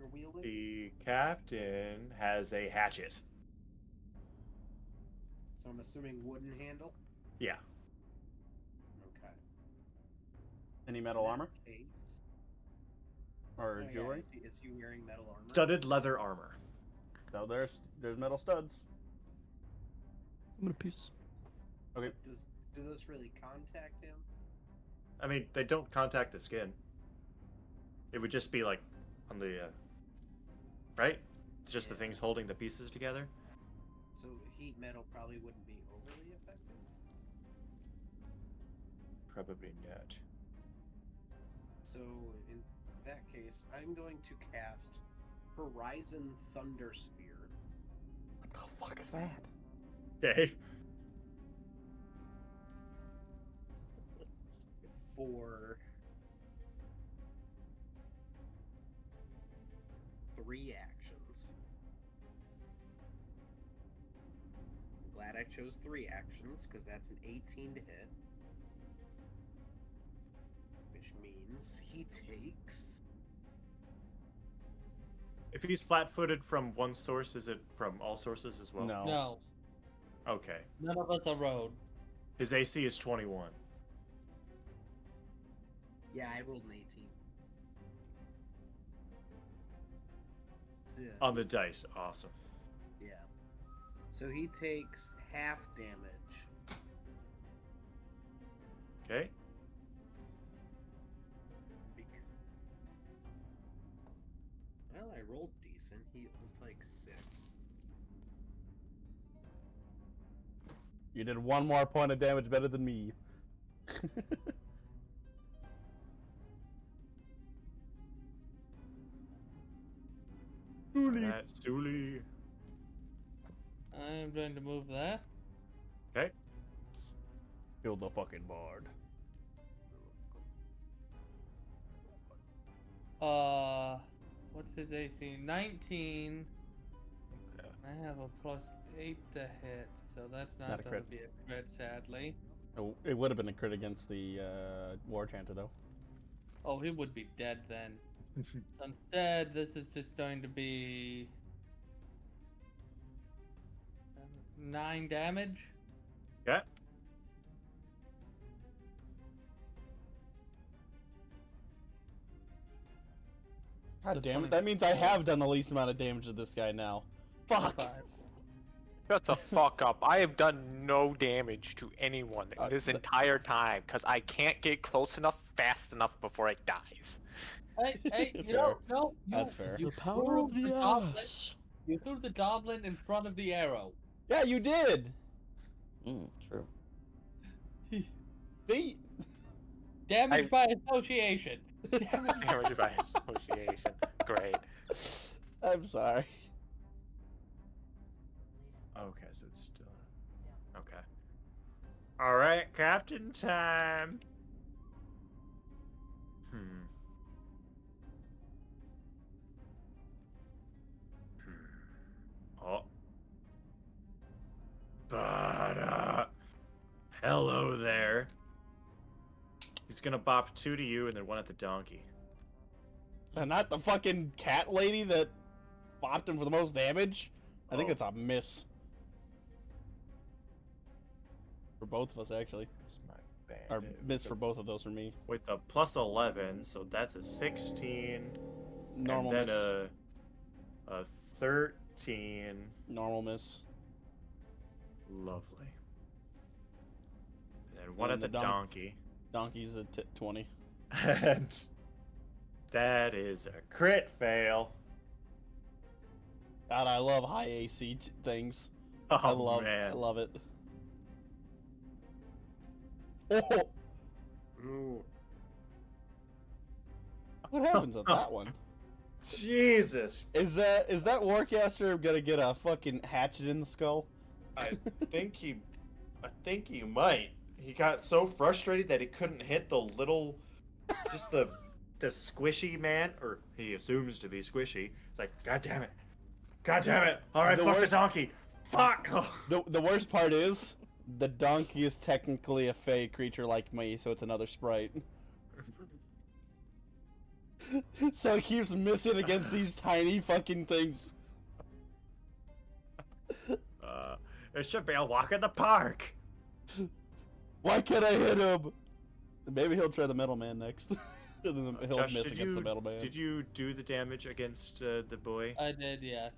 or wielding? The captain has a hatchet. So I'm assuming wooden handle. Yeah. Okay. Any metal armor Okay. or Oh, yeah, jewelry? is he wearing metal armor? Studded leather armor. So there's metal studs. I'm gonna peace. Okay. Do those really contact him? I mean, they don't contact the skin. It would just be like on the right? It's just the Yeah. things holding the pieces together. So heat metal probably wouldn't be overly effective. Probably not. So in that case, I'm going to cast Horizon Thunder Sphere. What the fuck is that? Okay. For 3 actions. I'm glad I chose 3 actions because that's an 18 to hit. Which means he takes. If he's flat-footed from one source, is it from all sources as well? No. No, Okay. none of us are roads. His AC is 21. Yeah, I rolled an 18. Yeah. On the dice. Awesome. Yeah. So he takes half damage. Okay. Well, I rolled decent. He'll take 6. You did 1 more point of damage better than me. That's Suli. I'm going to move that. Okay. Kill the fucking bard. What's his AC? 19. I have a +8 to hit, so that's not, Not a going to crit. be a crit, sadly. Oh, it would have been a crit against the War Chanter, though. Oh, he would be dead then. So instead, this is just going to be 9 damage. Yeah. God So damn it, that means I 24. have done the least amount of damage to this guy now. Fuck! 5. Shut the fuck up. I have done no damage to anyone this entire time because I can't get close enough fast enough before it dies. Hey, you Fair. know, no, That's fair. You The power threw of the goblin- ass. You threw the goblin in front of the arrow. Yeah, you did! True. See? Damage by association. Damage by association. Great. I'm sorry. Okay, so it's still. Okay. All right, Captain time. Oh. But hello there. He's gonna bop 2 to you and then 1 at the donkey. And not the fucking cat lady that bopped him for the most damage? I think Oh. it's a miss. For both of us, actually. That's my bad. Or miss for both of those for me. With a +11, so that's a 16. Normal and miss. then a 13. Normal miss. Lovely. And then 1 And at the the donkey. Donkey's a 20. And that is a crit fail. God, I love high AC things. Oh, I love it. Oh! Ooh. What happens at that one? Jesus. Is that Warcaster gonna get a fucking hatchet in the skull? I think he might. He got so frustrated that he couldn't hit the little, just the squishy man, or he assumes to be squishy. It's like, God damn it. God damn it. All right, The fuck the worst- donkey. Fuck. The worst part is, the donkey is technically a fey creature like me, so it's another sprite. So it keeps missing against these tiny fucking things. It should be a walk in the park. Why can't I hit him? Maybe he'll try the metal man next. And then he'll Josh, miss against the metal man. Did you do the damage against the boy? I did, yes.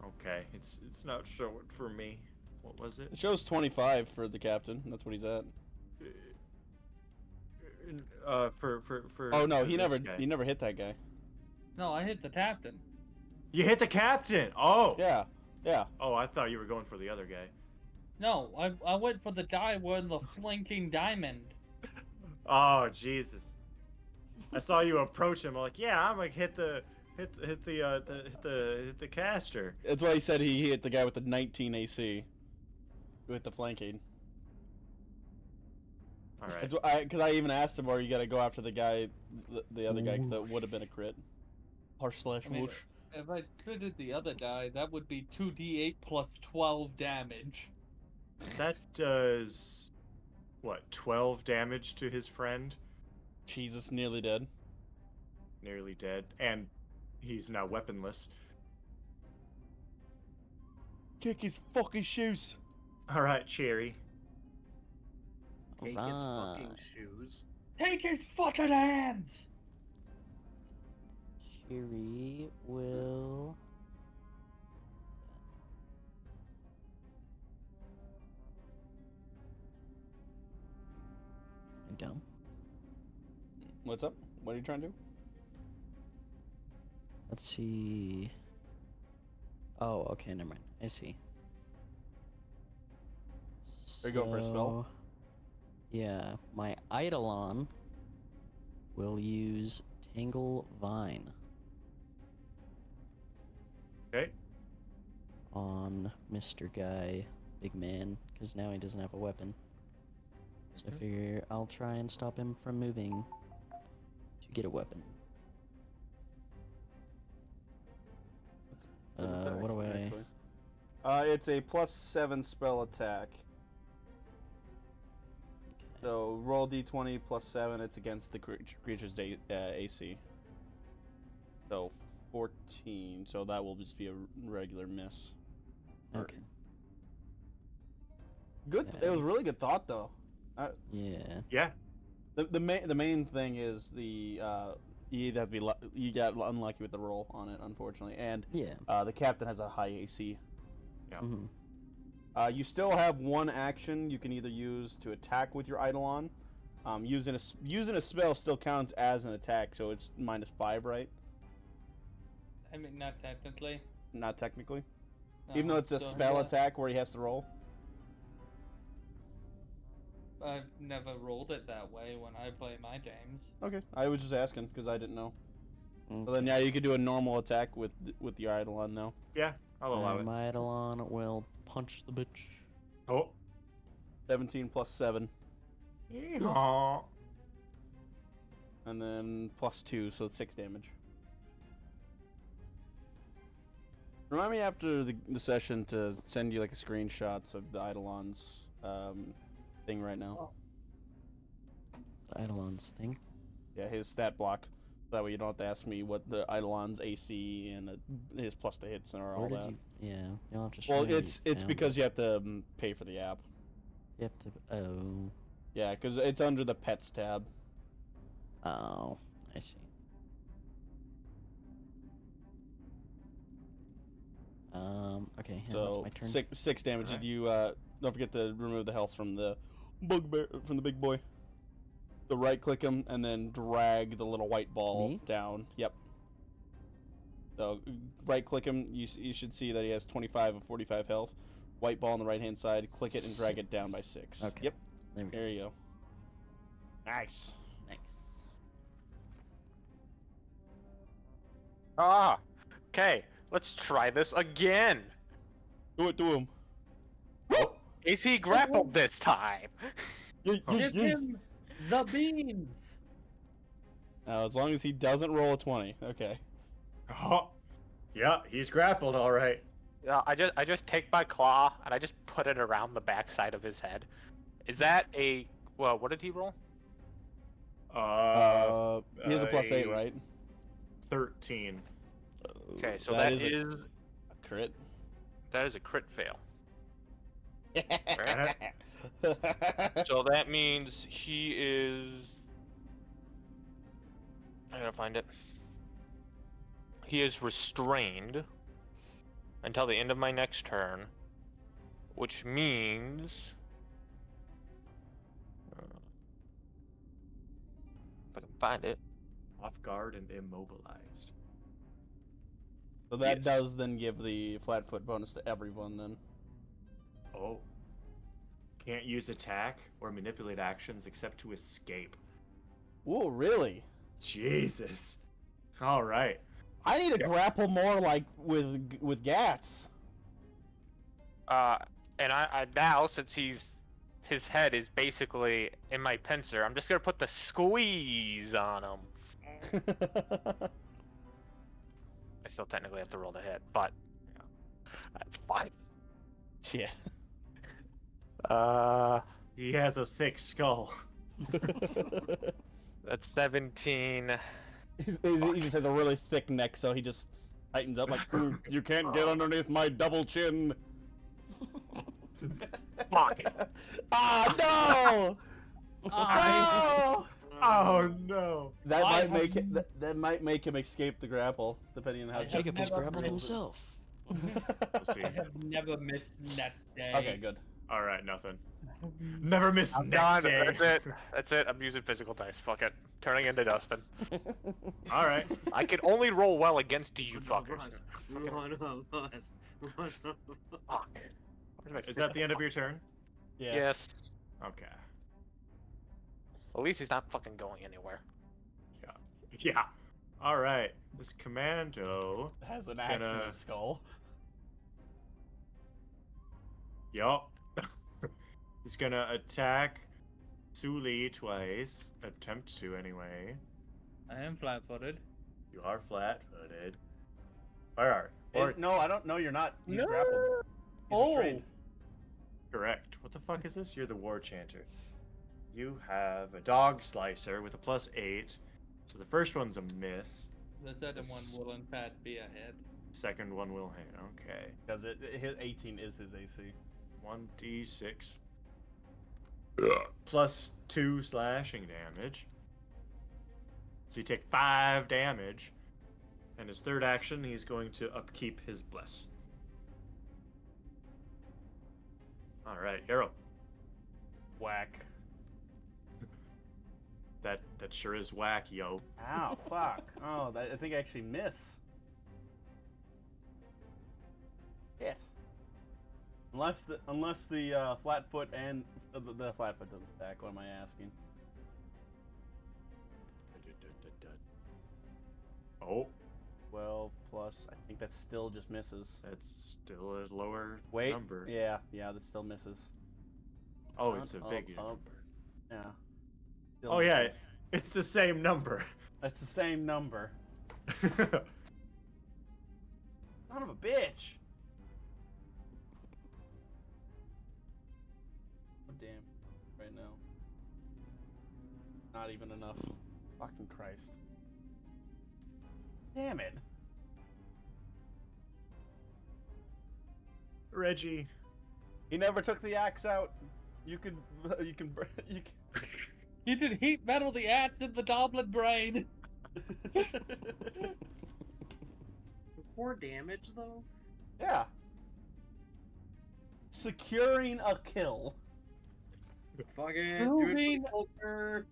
Okay, it's not showing for me. What was it? It shows 25 for the captain. That's what he's at. For. Oh no, for he this never guy. he never hit that guy. No, I hit the captain. You hit the captain. Oh. Yeah, yeah. Oh, I thought you were going for the other guy. No, I went for the guy wearing the flanking diamond. Oh Jesus! I saw you approach him. I'm like, yeah, I'm like hit the caster. That's why he said he hit the guy with the 19 AC. With the flanking. All right. Because I even asked him, or you gotta go after the guy, the other guy, because that would have been a crit. / I mean, whoosh. if I critted the other guy, that would be 2d8 plus 12 damage. That does what? 12 damage to his friend. Jesus, nearly dead. Nearly dead, and he's now weaponless. Kick his fucking shoes. All right, Cherry. Take his Alright. fucking shoes. Take his fucking hands! Shiri will. Dumb. What's up? What are you trying to do? Let's see. Oh, okay, never mind. I see. Are you going for a spell? So, yeah, my Eidolon will use Tangle Vine Okay. on Mr. Guy, big man, because now he doesn't have a weapon. So I figure I'll try and stop him from moving to get a weapon. Good attack, What do I? actually. It's a +7 spell attack. So roll d20 +7. It's against the creature's AC. So 14. So that will just be a regular miss. Okay. Good. It was really good thought though. Yeah. Yeah. The main thing is the you either have to be you got unlucky with the roll on it, unfortunately, and Yeah. the captain has a high AC. Yeah. Mhm. You still have one action you can either use to attack with your Eidolon. Using a spell still counts as an attack, so it's -5, right? I mean, not technically. Not technically, No, even though it's a still spell have- attack where he has to roll. I've never rolled it that way when I play my games. Okay, I was just asking because I didn't know. Okay. So then, yeah, you could do a normal attack with your Eidolon now. Yeah. I'll allow it. My Eidolon will punch the bitch. Oh. 17 +7, Yeehaw. and then +2, so it's 6 damage. Remind me after the session to send you like a screenshots of the Eidolon's thing right now. The Eidolon's thing. Yeah, his stat block. That way you don't have to ask me what the Eidolon's AC and his plus to hits and all Where did that. you? Yeah, you'll have to show Well, me where it's you found because it. you have to pay for the app. You have to. Oh. Yeah, because it's under the pets tab. Oh, I see. Okay, yeah, that's So my turn. six damage. Alright. Did you don't forget to remove the health from the bugbear from the big boy. So right click him and then drag the little white ball Me? down. Yep. So right click him. You should see that he has 25 of 45 health. White ball on the right hand side. Click it and drag it down by 6. Okay. Yep. There we go. There you go. Nice. Nice. Ah, okay. Let's try this again. Do it to him. Is he grappled this time? Give him the beans! As long as he doesn't roll a 20. Okay. Oh. Yeah, he's grappled, all right. Yeah, I just take my claw and I just put it around the backside of his head. Is that a well? What did he roll? He has a +8, right? 13. Okay, so that is is a crit. that is a crit fail. So that means he is. I gotta find it. He is restrained until the end of my next turn, which means if I can find it. Off guard and immobilized. So that Yes. does then give the flat-foot bonus to everyone then. Oh. Can't use attack or manipulate actions except to escape. Ooh, really? Jesus. All right. I need to grapple more like with Gats. And I now, since his head is basically in my pincer, I'm just gonna put the squeeze on him. I still technically have to roll the hit, but that's fine. Yeah. He has a thick skull. That's 17. He just has a really thick neck, so he just tightens up like, you can't get underneath my double chin. Fuck it. Ah, no! No! Oh no. That I might make have- it. That might make him escape the grapple, depending on how. I have Jacob has never grappled been- himself. We'll see. I have never missed net day. Okay, good. All right, nothing. Never miss I'm neck done. day. That's it. That's it. I'm using physical dice. Fuck it. Turning into Dustin. All right. I can only roll well against you fuckers. One of us. One of us. Fuck. Where's my Is that the end of your turn? Yeah. Yes. Okay. At least he's not fucking going anywhere. Yeah. All right. This commando. Has an axe in Gonna- his skull. Yup. He's gonna attack Suli twice. Attempt to, anyway. I am flat-footed. You are flat-footed. Alright. No, I don't know. You're not. He's No. grappled. He's Oh! restrained. Correct. What the fuck is this? You're the war chanter. You have a dog slicer with a +8. So the first one's a miss. The second one will in fact be a hit. Second one will hit. Okay. Because his 18 is his AC. 1d6. +2 slashing damage. So you take 5 damage. And his third action, he's going to upkeep his bless. Alright, arrow. Whack. That sure is whack, yo. Ow, fuck. Oh, I think I actually miss. Hit. Unless the flat foot and the flat foot doesn't stack. What am I asking? Oh, 12 plus. I think that still just misses. that's still a lower Wait. number. Yeah, that still misses. Oh, it's a Up, bigger up. number. Yeah. Still Oh yeah, misses. it's the same number. That's the same number. Son of a bitch. Oh damn. Right now. Not even enough. Fucking Christ. Damn it. Reggie. He never took the axe out. You can. You did heat metal the axe in the goblin brain. 4 damage though. Yeah. Securing a kill. Fuck it. Do it Proving- for the culture.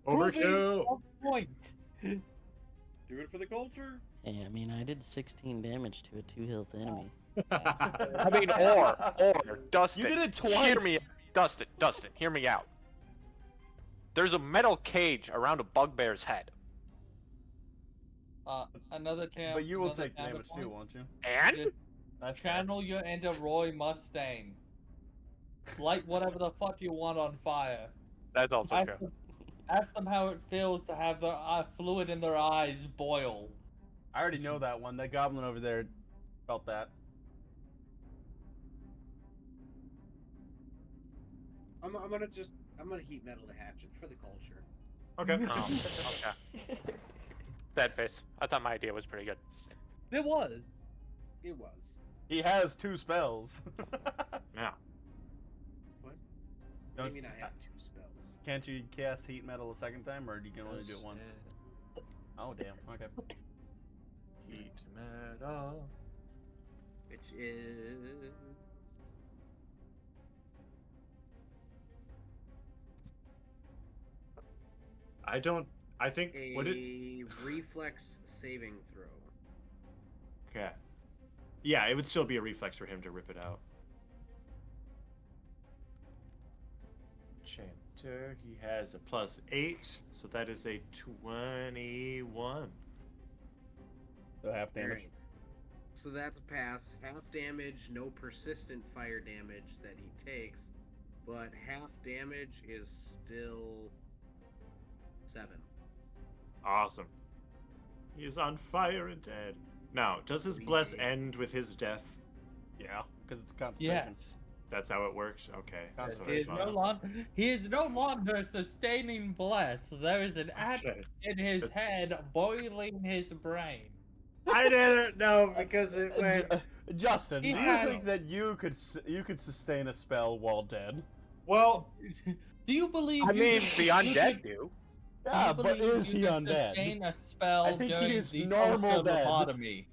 Overkill. Proving a point. Do it for the culture. Hey, I mean, I did 16 damage to a 2 health enemy. I mean, or Dustin. You did it twice. Hear me, Dustin. Hear me out. There's a metal cage around a bugbear's head, Another channel. But you will take damage too, won't you? and Just That's fair. channel your into Roy Mustang. Light whatever the fuck you want on fire. that's also Ask true. them, ask them how it feels to have their fluid in their eyes boil. I already know that one. That goblin over there felt that. I'm gonna heat metal the hatchet for the culture. Okay. Oh, okay. Dead face. I thought my idea was pretty good. It was. It was. He has 2 spells. Now. What? What do Don't- you mean I have 2 spells? Can't you cast heat metal a second time, or you can only do it once? Oh damn. Okay. Heat metal. Which is I don't. I think. What did? A reflex saving throw. Okay. Yeah, it would still be a reflex for him to rip it out. Chanter, he has a +8, so that is a 21. So half damage. Alright. So that's a pass. Half damage, no persistent fire damage that he takes, but half damage is still 7. Awesome. He is on fire and dead. Now, does his bless end with his death? Yeah, because it's concentration. Yes. That's how it works? Okay. That's what He I is thought. he is no longer sustaining bless. There is an ash Okay. in his That's- head boiling his brain. I didn't know because it went. Justin, do He you has- think that you could sustain a spell while dead? Well, Do you believe? I you mean, could- the you undead could- do. Yeah, do you but believe is you he could undead? sustain a spell I think he during is the normal toaster dead. lobotomy?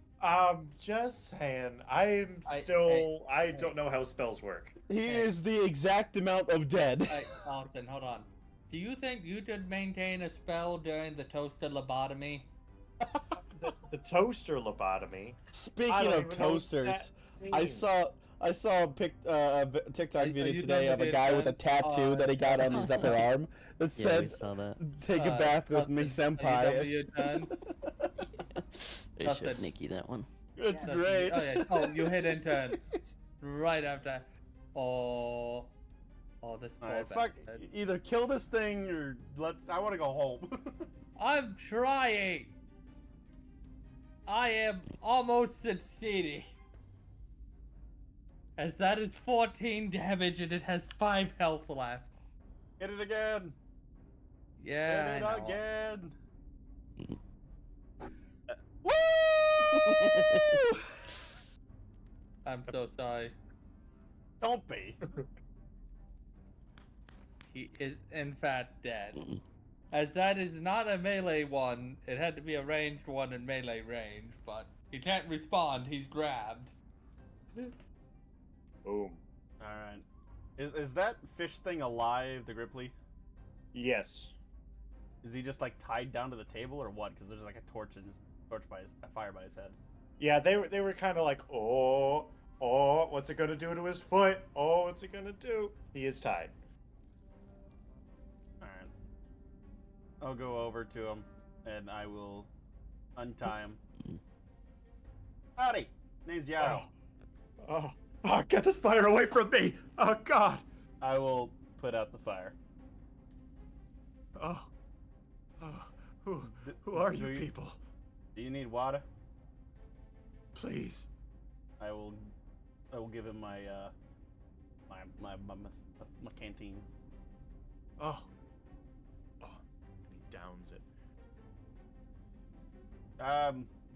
just saying. I don't know how spells work. He Okay. is the exact amount of dead. Hey, Austin, hold on. Do you think you could maintain a spell during the toaster lobotomy? The toaster lobotomy. Speaking I don't of even know what toasters, that I means. saw a TikTok Are video you today done of with a it, guy with a son? tattoo that he got on his upper arm that Yeah, we said, saw that. "Take a bath with me, Justin, senpai." Are you done with your turn? They Nothing. showed Nikki that one. It's Justin, great. Oh, yeah. Oh, you hit intern. Right after. Oh, this poor Alright, fuck. bastard. Either kill this thing or I want to go home. I'm trying. I am almost succeeding. As that is 14 damage and it has 5 health left. Hit it again. Yeah, Hit I it know. again. Woo! I'm so sorry. Don't be. He is in fact dead. As that is not a melee one, it had to be a ranged one in melee range, but he can't respond, he's grabbed. Boom. Alright. Is that fish thing alive, the Gripply? Yes. Is he just like tied down to the table or what? Because there's like a fire by his head. Yeah, they were kind of like, oh, what's it gonna do to his foot? Oh, what's it gonna do? He is tied. Alright. I'll go over to him and I will untie him. Howdy! Name's Yaro. Oh, get this fire away from me! Oh God! I will put out the fire. Oh, who are you Do people? Do you need water? Please. I will give him my my canteen. Oh, and he downs it.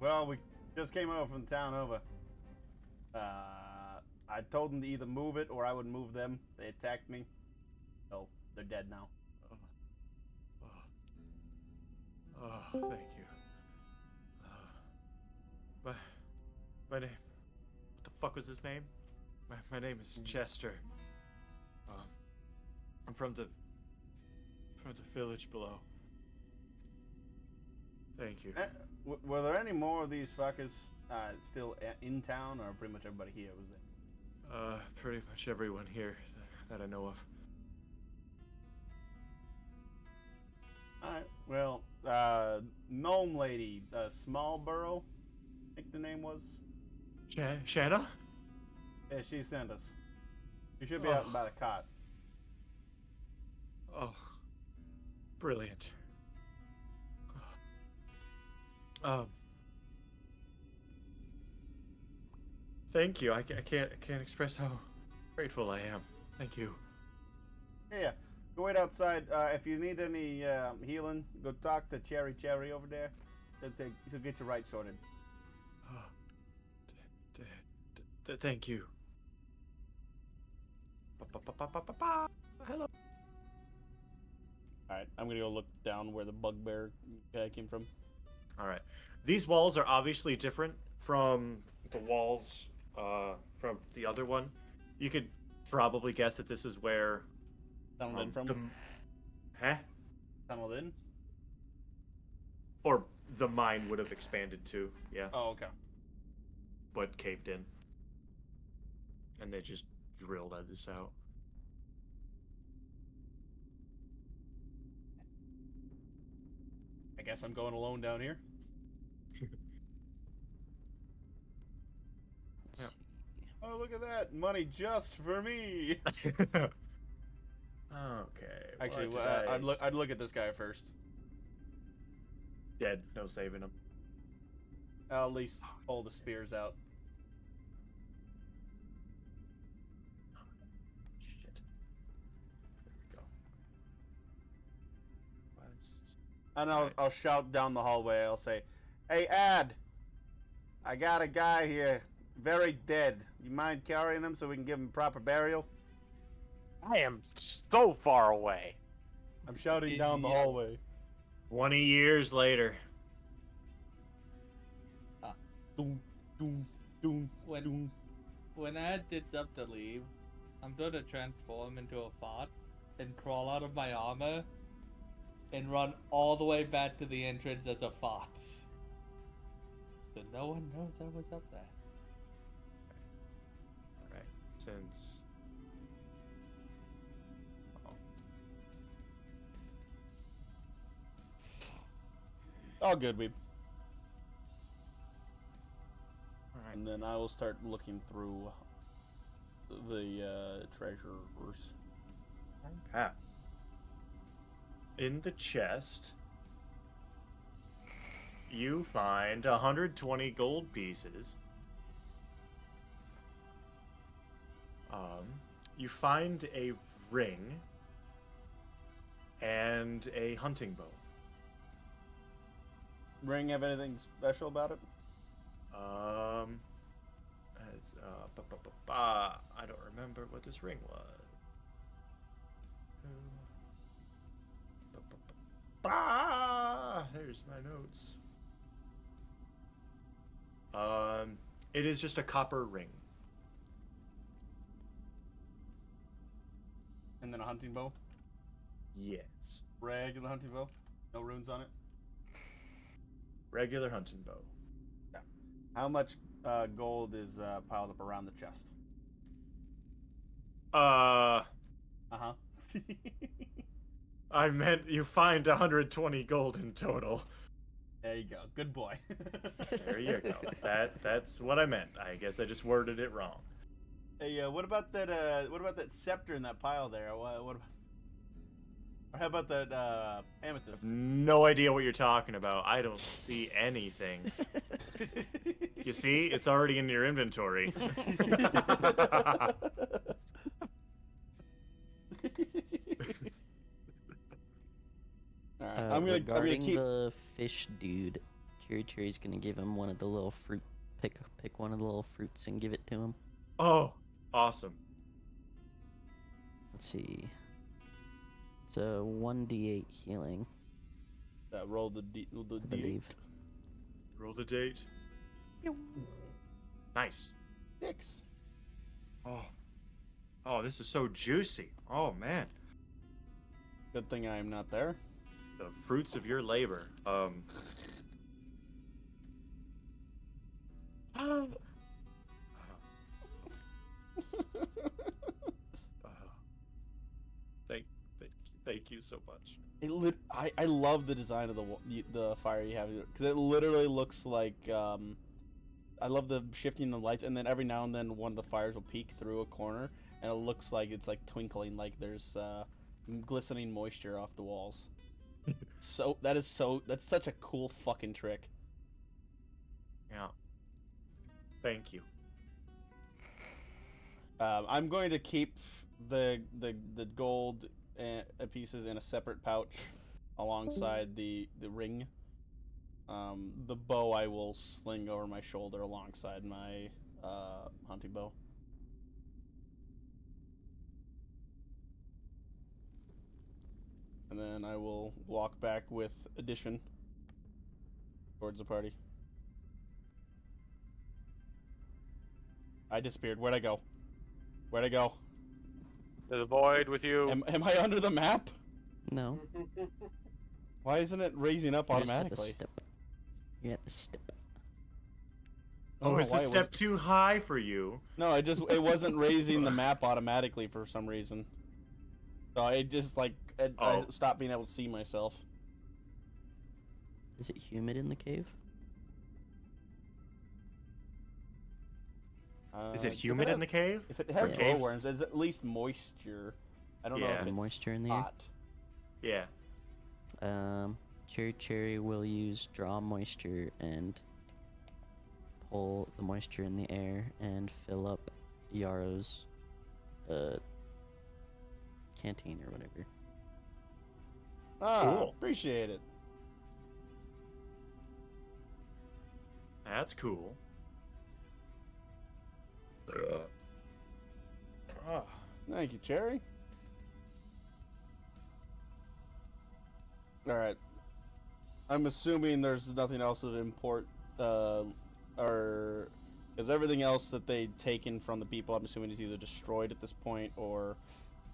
Well, we just came over from the town over. I told them to either move it or I would move them. They attacked me, so they're dead now. Thank you. My name. What the fuck was his name? My name is Chester. I'm from the village below. Thank you. Were there any more of these fuckers still in town, or pretty much everybody here was there? Pretty much everyone here that I know of. Alright, well, Gnome Lady, Smallborough, I think the name was. Shanna? Yeah, she sent us. She should be out by the cot. Oh, brilliant. Thank you. I can't express how grateful I am. Thank you. Yeah, go wait outside. If you need any healing, go talk to Cherry over there. She'll get you right sorted. Thank you. Hello. Alright, I'm gonna go look down where the bugbear guy came from. All right. These walls are obviously different from the walls from the other one. You could probably guess that this is where Tunneled in from? Huh? Tunneled in? Or the mine would have expanded too, yeah, Oh, okay. but caved in. And they just drilled this out. I guess I'm going alone down here. Yeah. Oh, look at that! Money just for me. Okay. Actually, what did I'd look at this guy first. Dead. No saving him. I'll at least pull the spears out. Shit. There we go. West. And Alright. I'll shout down the hallway. I'll say, "Hey, Ad, I got a guy here, very dead. You mind carrying him so we can give him proper burial?" I am so far away. I'm shouting Is down the he- hallway. 20 years later. Doom, doom, doom, When- doom. When Ad gets up to leave, I'm gonna transform into a fox and crawl out of my armor and run all the way back to the entrance as a fox. So no one knows I was up there. Alright. Since. All good, weeb. Alright. And then I will start looking through the treasures. Okay. In the chest, you find 120 gold pieces. You find a ring and a hunting bow. Ring have anything special about it? I don't remember what this ring was. There's my notes. It is just a copper ring. And then a hunting bow? Yes. Regular hunting bow? No runes on it? Regular hunting bow. How much gold is piled up around the chest? Uh-huh. I meant you find 120 gold in total. There you go. Good boy. There you go. That's what I meant. I guess I just worded it wrong. Hey, what about that? What about that scepter in that pile there? What about? Or how about that amethyst? No idea what you're talking about. I don't see anything. You see, it's already in your inventory. Alright, I'm gonna regarding keep. the fish dude, Cherry's gonna give him one of the little fruit. Pick one of the little fruits and give it to him. Oh, awesome. Let's see. It's a 1d8 healing, Roll the D. I believe. Roll the date. Nice. 6. Oh, this is so juicy. Oh man, Good thing I am not there. the fruits of your labor. Thank you so much. I love the design of the fire you have because it literally looks like I love the shifting the lights, and then every now and then one of the fires will peek through a corner and it looks like it's like twinkling, like there's glistening moisture off the walls. That's such a cool fucking trick. Yeah. Thank you. I'm going to keep the gold pieces in a separate pouch alongside the ring. The bow I will sling over my shoulder alongside my hunting bow. And then I will walk back with Addition towards the party. I disappeared. Where'd I go? Where'd I go? To the void with you. Am I under the map? No. Why isn't it raising up You just have to automatically? step You're at the step. I don't Oh, know is why the it step wasn't- too high for you? No, it wasn't raising the map automatically for some reason. So I just I Oh. stopped being able to see myself. Is it humid in the cave? Is it If humid in has- the cave? If it has Yeah. Caves? glowworms, there's at least moisture. I don't know Yeah. if it's Moisture in the air? hot. Yeah. Cherry will use draw moisture and pull the moisture in the air and fill up Yarrow's canteen or whatever. Ah, Cool. appreciate it. That's cool. Thank you, Cherry. All right. I'm assuming there's nothing else of import, or because everything else that they'd taken from the people, I'm assuming is either destroyed at this point or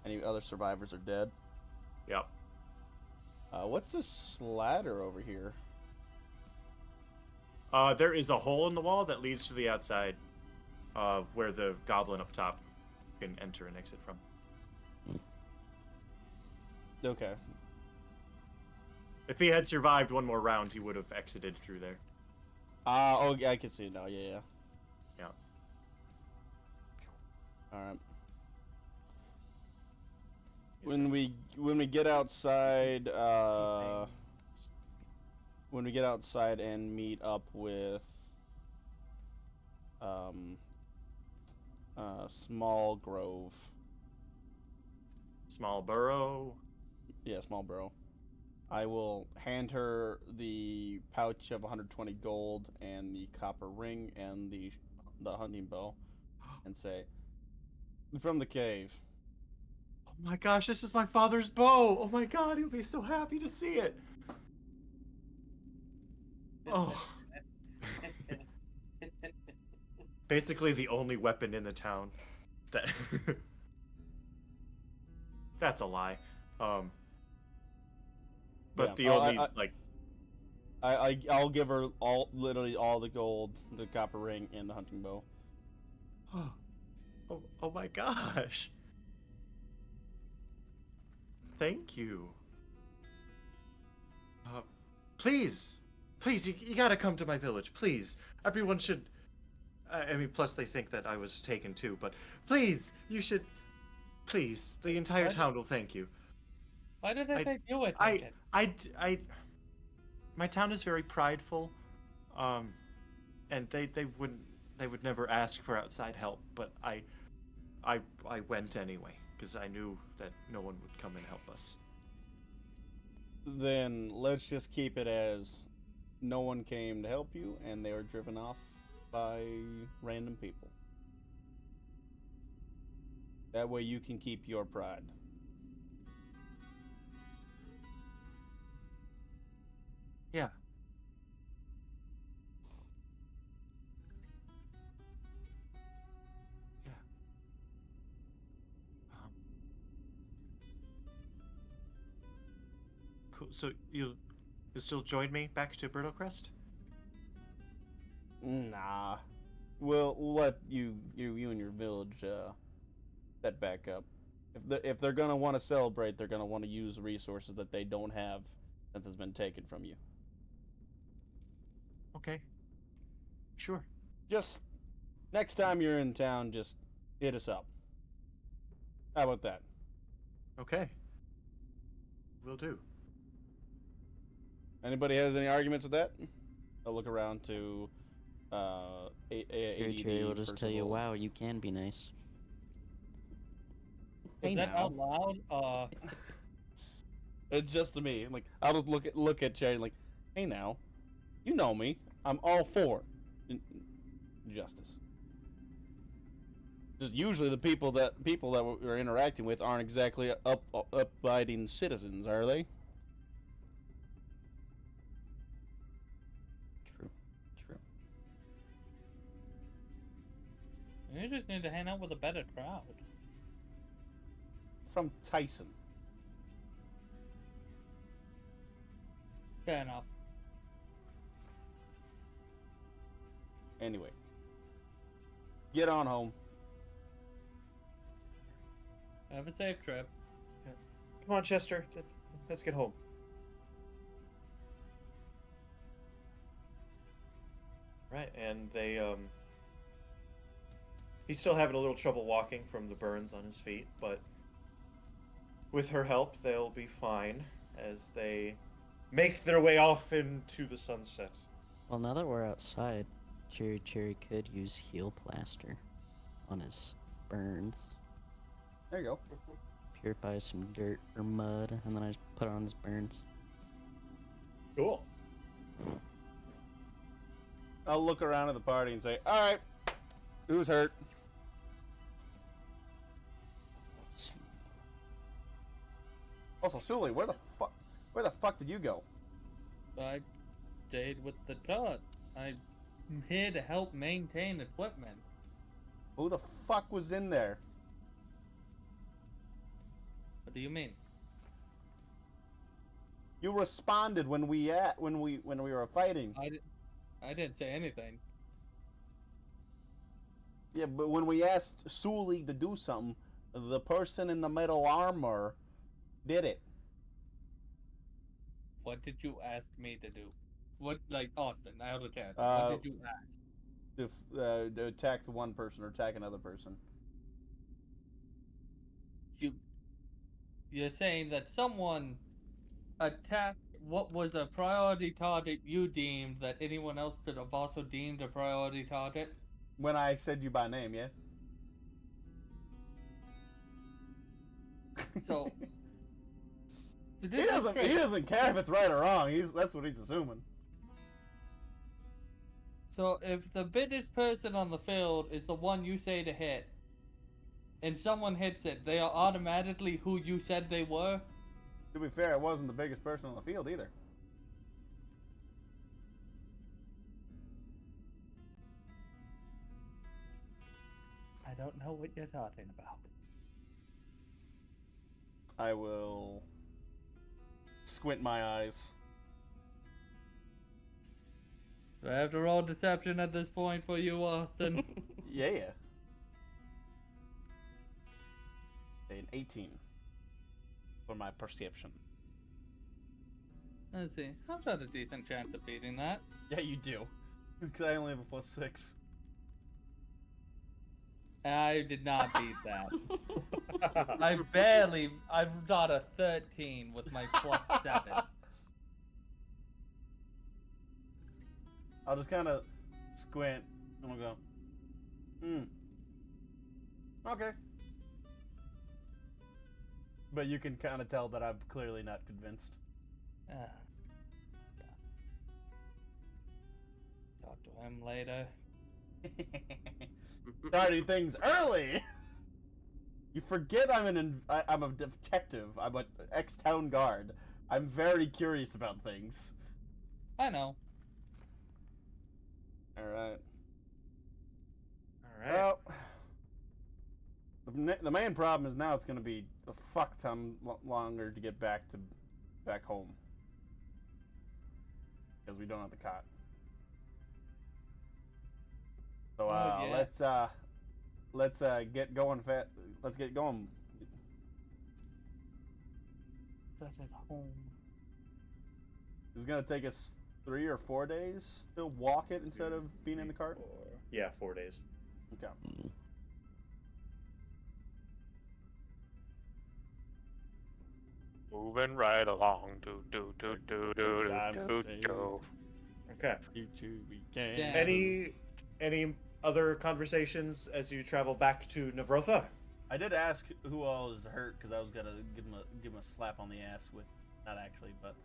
any other survivors are dead. Yep. What's this ladder over here? There is a hole in the wall that leads to the outside, where the goblin up top can enter and exit from. Okay. If he had survived one more round, he would have exited through there. Oh, yeah, I can see it now. Yeah. Yeah. All right. When we get outside, when we get outside and meet up with Small Grove. Small burrow. Yeah, Small Bro. I will hand her the pouch of 120 gold and the copper ring and the hunting bow, and say, "From the cave." Oh my gosh, this is my father's bow! Oh my god, he'll be so happy to see it! Oh. Basically the only weapon in the town. That That's a lie. But Yeah, the only I'll give her literally all the gold, the copper ring, and the hunting bow. oh my gosh. Thank you. Please, you gotta come to my village, please. Everyone should. I mean, plus they think that I was taken too, but please, you should. Please, the entire town will thank you. Why did I think you were I, taken? my town is very prideful, and they would never ask for outside help, but I went anyway because I knew that no one would come and help us. Then let's just keep it as no one came to help you, and they were driven off by random people. That way you can keep your pride. Yeah. Yeah. Cool. So you'll still join me back to Brittlecrest? Nah. We'll let you and your village set back up. If they're gonna want to celebrate, they're gonna want to use resources that they don't have since it's been taken from you. Okay. Sure. Just next time you're in town, just hit us up. How about that? Okay. Will do. Anybody has any arguments with that? I'll look around to Cherry will just tell you, wow, you can be nice. Is that out loud? It's just to me. Like, I'll just look at Cherry like, hey now, you know me. I'm all for justice. Just usually the people that we're interacting with aren't exactly abiding citizens, are they? True. You just need to hang out with a better crowd. From Tyson. Fair enough. Anyway. Get on home. Have a safe trip. Come on, Chester. Let's get home. Right, and he's still having a little trouble walking from the burns on his feet, but with her help, they'll be fine as they make their way off into the sunset. Well, now that we're outside, Cherry could use heal plaster on his burns. There you go. Purify some dirt or mud, and then I just put it on his burns. Cool. I'll look around at the party and say, "All right, who's hurt?" Let's see. Also, Sully, where the fuck did you go? I stayed with the tut. I'm here to help maintain equipment. Who the fuck was in there? What do you mean? You responded when we were fighting. I didn't say anything. Yeah, but when we asked Sully to do something, the person in the metal armor did it. What did you ask me to do? What, like, Austin, out of 10, what did you ask? To attack the one person or attack another person. You're saying that someone attacked what was a priority target you deemed that anyone else could have also deemed a priority target? When I said you by name, yeah? So... he doesn't care if it's right or wrong. That's what he's assuming. So if the biggest person on the field is the one you say to hit, and someone hits it, they are automatically who you said they were? To be fair, it wasn't the biggest person on the field either. I don't know what you're talking about. I will squint my eyes. Do I have to roll deception at this point for you, Austin? Yeah. An 18 for my perception. Let's see. I've got a decent chance of beating that. Yeah, you do. Because I only have a +6. I did not beat that. I've got a 13 with my +7. I'll just kind of squint and we'll go, okay. But you can kind of tell that I'm clearly not convinced. Yeah. Talk to him later. Starting things early! You forget I'm a detective. I'm an ex-town guard. I'm very curious about things. I know. Alright. All right. Well, the main problem is now it's going to be a fuck ton longer to get back home. Because we don't have the cot. So yeah. let's get going let's get going. But at home. It's going to take us 3 or 4 days to walk it instead of being in the cart. Yeah, 4 days. Okay. Moving right along. Do. Okay. Damn. Any other conversations as you travel back to Navrotha? I did ask who all was hurt because I was gonna give him a slap on the ass with, not actually, but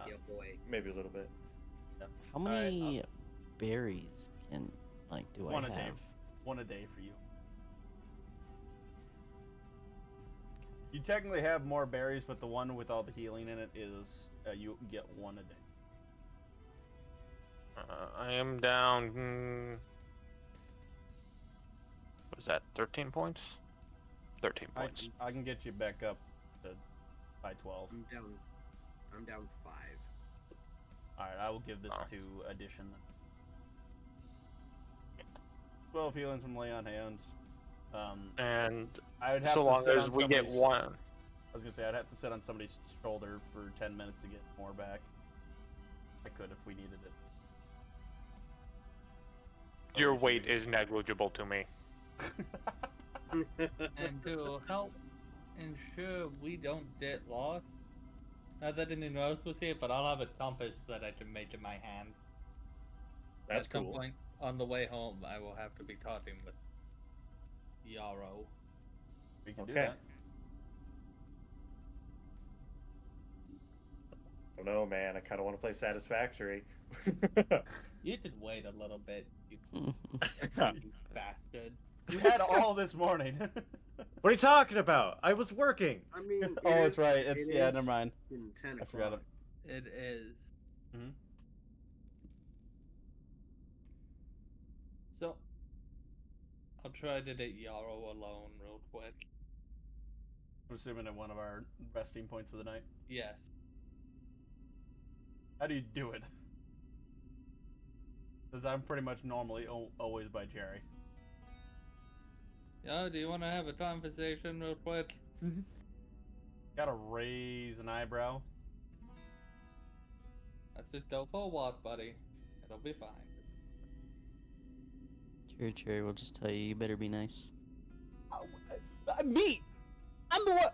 Yeah, boy. Maybe a little bit. yeah. How many berries can do One I a have? day. One a day for you. You technically have more berries, but the one with all the healing in it is you get one a day. I am down. What is that? 13 points? 13 points. I can get you back up to by 12. I'm down 5. All right, I will give this to addition. 12 healing from lay on hands. And I would have so to long sit as on we get somebody's- one. I was gonna say I'd have to sit on somebody's shoulder for 10 minutes to get more back. I could if we needed it. Your weight is negligible to me. And to help ensure we don't get lost, not that anyone else was here, but I'll have a compass that I can make in my hand. That's At some cool. point on the way home, I will have to be talking with Yarrow. We can do Okay. that. I don't know, man. I kind of want to play Satisfactory. You could wait a little bit, you bastard. You had all this morning. What are you talking about? I was working. I mean, Oh, it's right. It's it yeah. is Never mind. in 10 I forgot o'clock. It is. Mhm. So, I'll try to get Yarrow alone real quick. I'm assuming at one of our resting points for the night. Yes. How do you do it? Because I'm pretty much normally always by Jerry. Yeah, do you want to have a conversation real quick? Gotta raise an eyebrow. Let's just go for a walk, buddy. It'll be fine. Cherry will just tell you better be nice. Me! I'm the one.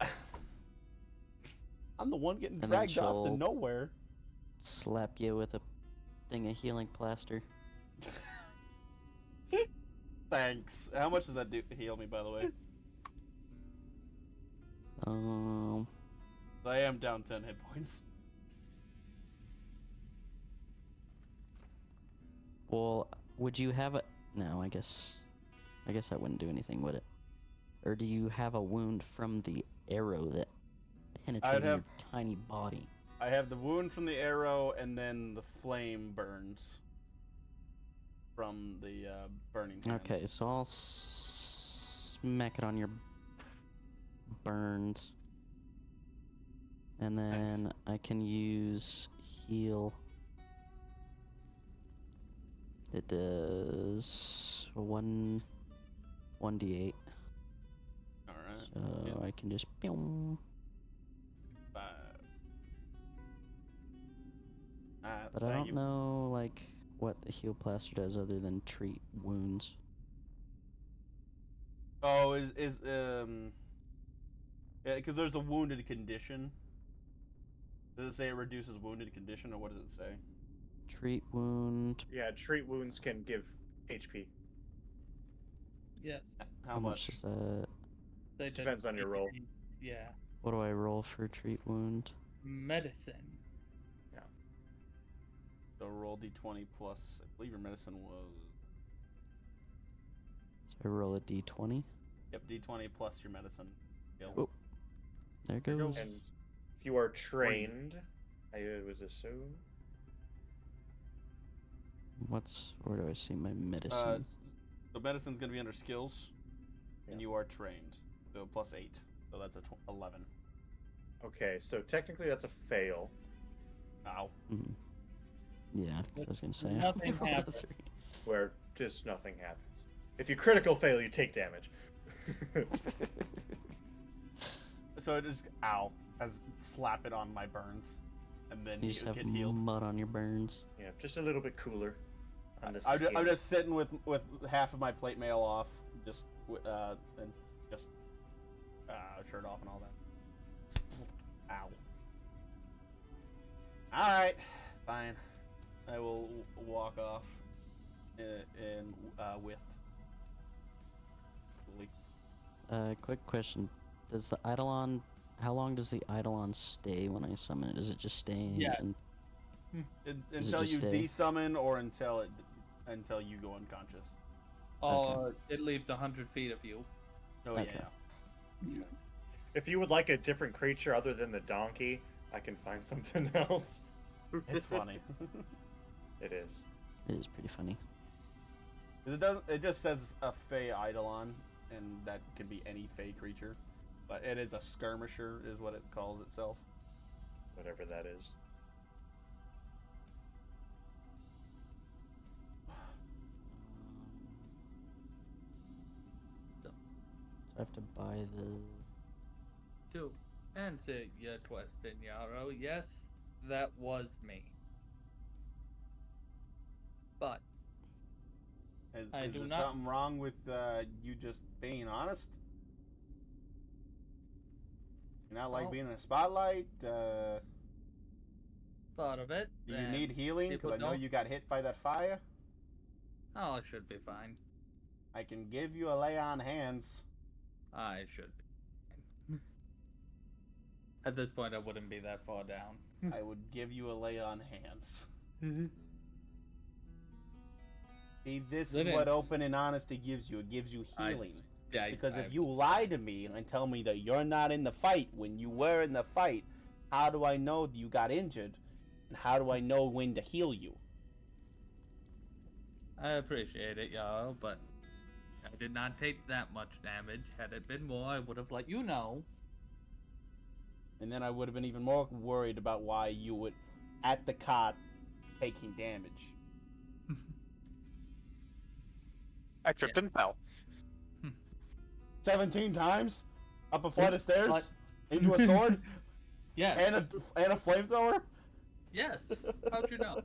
I'm the one getting And then dragged off to she'll- nowhere. Slap you with a thing of healing plaster. Thanks. How much does that heal me, by the way? I am down 10 hit points. Well, would you have a... No, I guess that wouldn't do anything, would it? Or do you have a wound from the arrow that penetrated your tiny body? I have the wound from the arrow, and then the flame burns from the burning hands. Okay, so I'll smack it on your burns. And then I can use heal. It does 1d8. Alright. So I can just... Pew. 5. But I don't know, like, what the heal plaster does other than treat wounds. Oh, yeah, because there's a wounded condition. Does it say it reduces wounded condition, or what does it say? Treat wound. Yeah, treat wounds can give HP. Yes. How much? is that? They Depends on your roll. Yeah. What do I roll for treat wound? Medicine. So roll d20 plus, I believe your medicine was... So I roll a d20. Yep, d20 plus your medicine. Skill. Oh. There it goes. And if you are trained, I would assume. Where do I see my medicine? So medicine's going to be under skills, and you are trained. So plus 8. So that's a 11. Okay, so technically that's a fail. Ow. Mm. Yeah, I was gonna say. Nothing happened. Where just nothing happens. If you critical fail, you take damage. So it just, ow, as slap it on my burns, and then You you just have get healed. mud on your burns. Yeah, just a little bit cooler on the I'm skin. just sitting with half of my plate mail off, just and just shirt off and all that. Ow. All right, fine. I will walk off in with. Quick question: does the Eidolon? How long does the Eidolon stay when I summon it? Does it just stay? Yeah. Until just you stay? desummon or until you go unconscious. Or it leaves 100 feet of you. Oh Okay. yeah. If you would like a different creature other than the donkey, I can find something else. It's funny. It is. It is pretty funny. 'Cause it doesn't. It just says a Fey Eidolon, and that could be any Fey creature, but it is a skirmisher, is what it calls itself. Whatever that is. I have to buy the. To answer your question, Yarrow, yes, that was me. But I Is do there not- something wrong with you just being honest? You not like Well- being in a spotlight? thought of it. Do you and need healing? people Because I know don't- you got hit by that fire. Oh, I should be fine. I can give you a lay on hands. I should be fine. At this point, I wouldn't be that far down. I would give you a lay on hands. See, this is Then what it- open and honesty gives you. It gives you healing. Yeah, Because if you lie to me and tell me that you're not in the fight when you were in the fight, how do I know that you got injured? And how do I know when to heal you? I appreciate it, y'all, but I did not take that much damage. Had it been more, I would have let you know. And then I would have been even more worried about why you would, at the cot, taking damage. I tripped and fell. 17 times? Up a flight of stairs? What? Into a sword? Yes. and a flamethrower? Yes. How'd you know?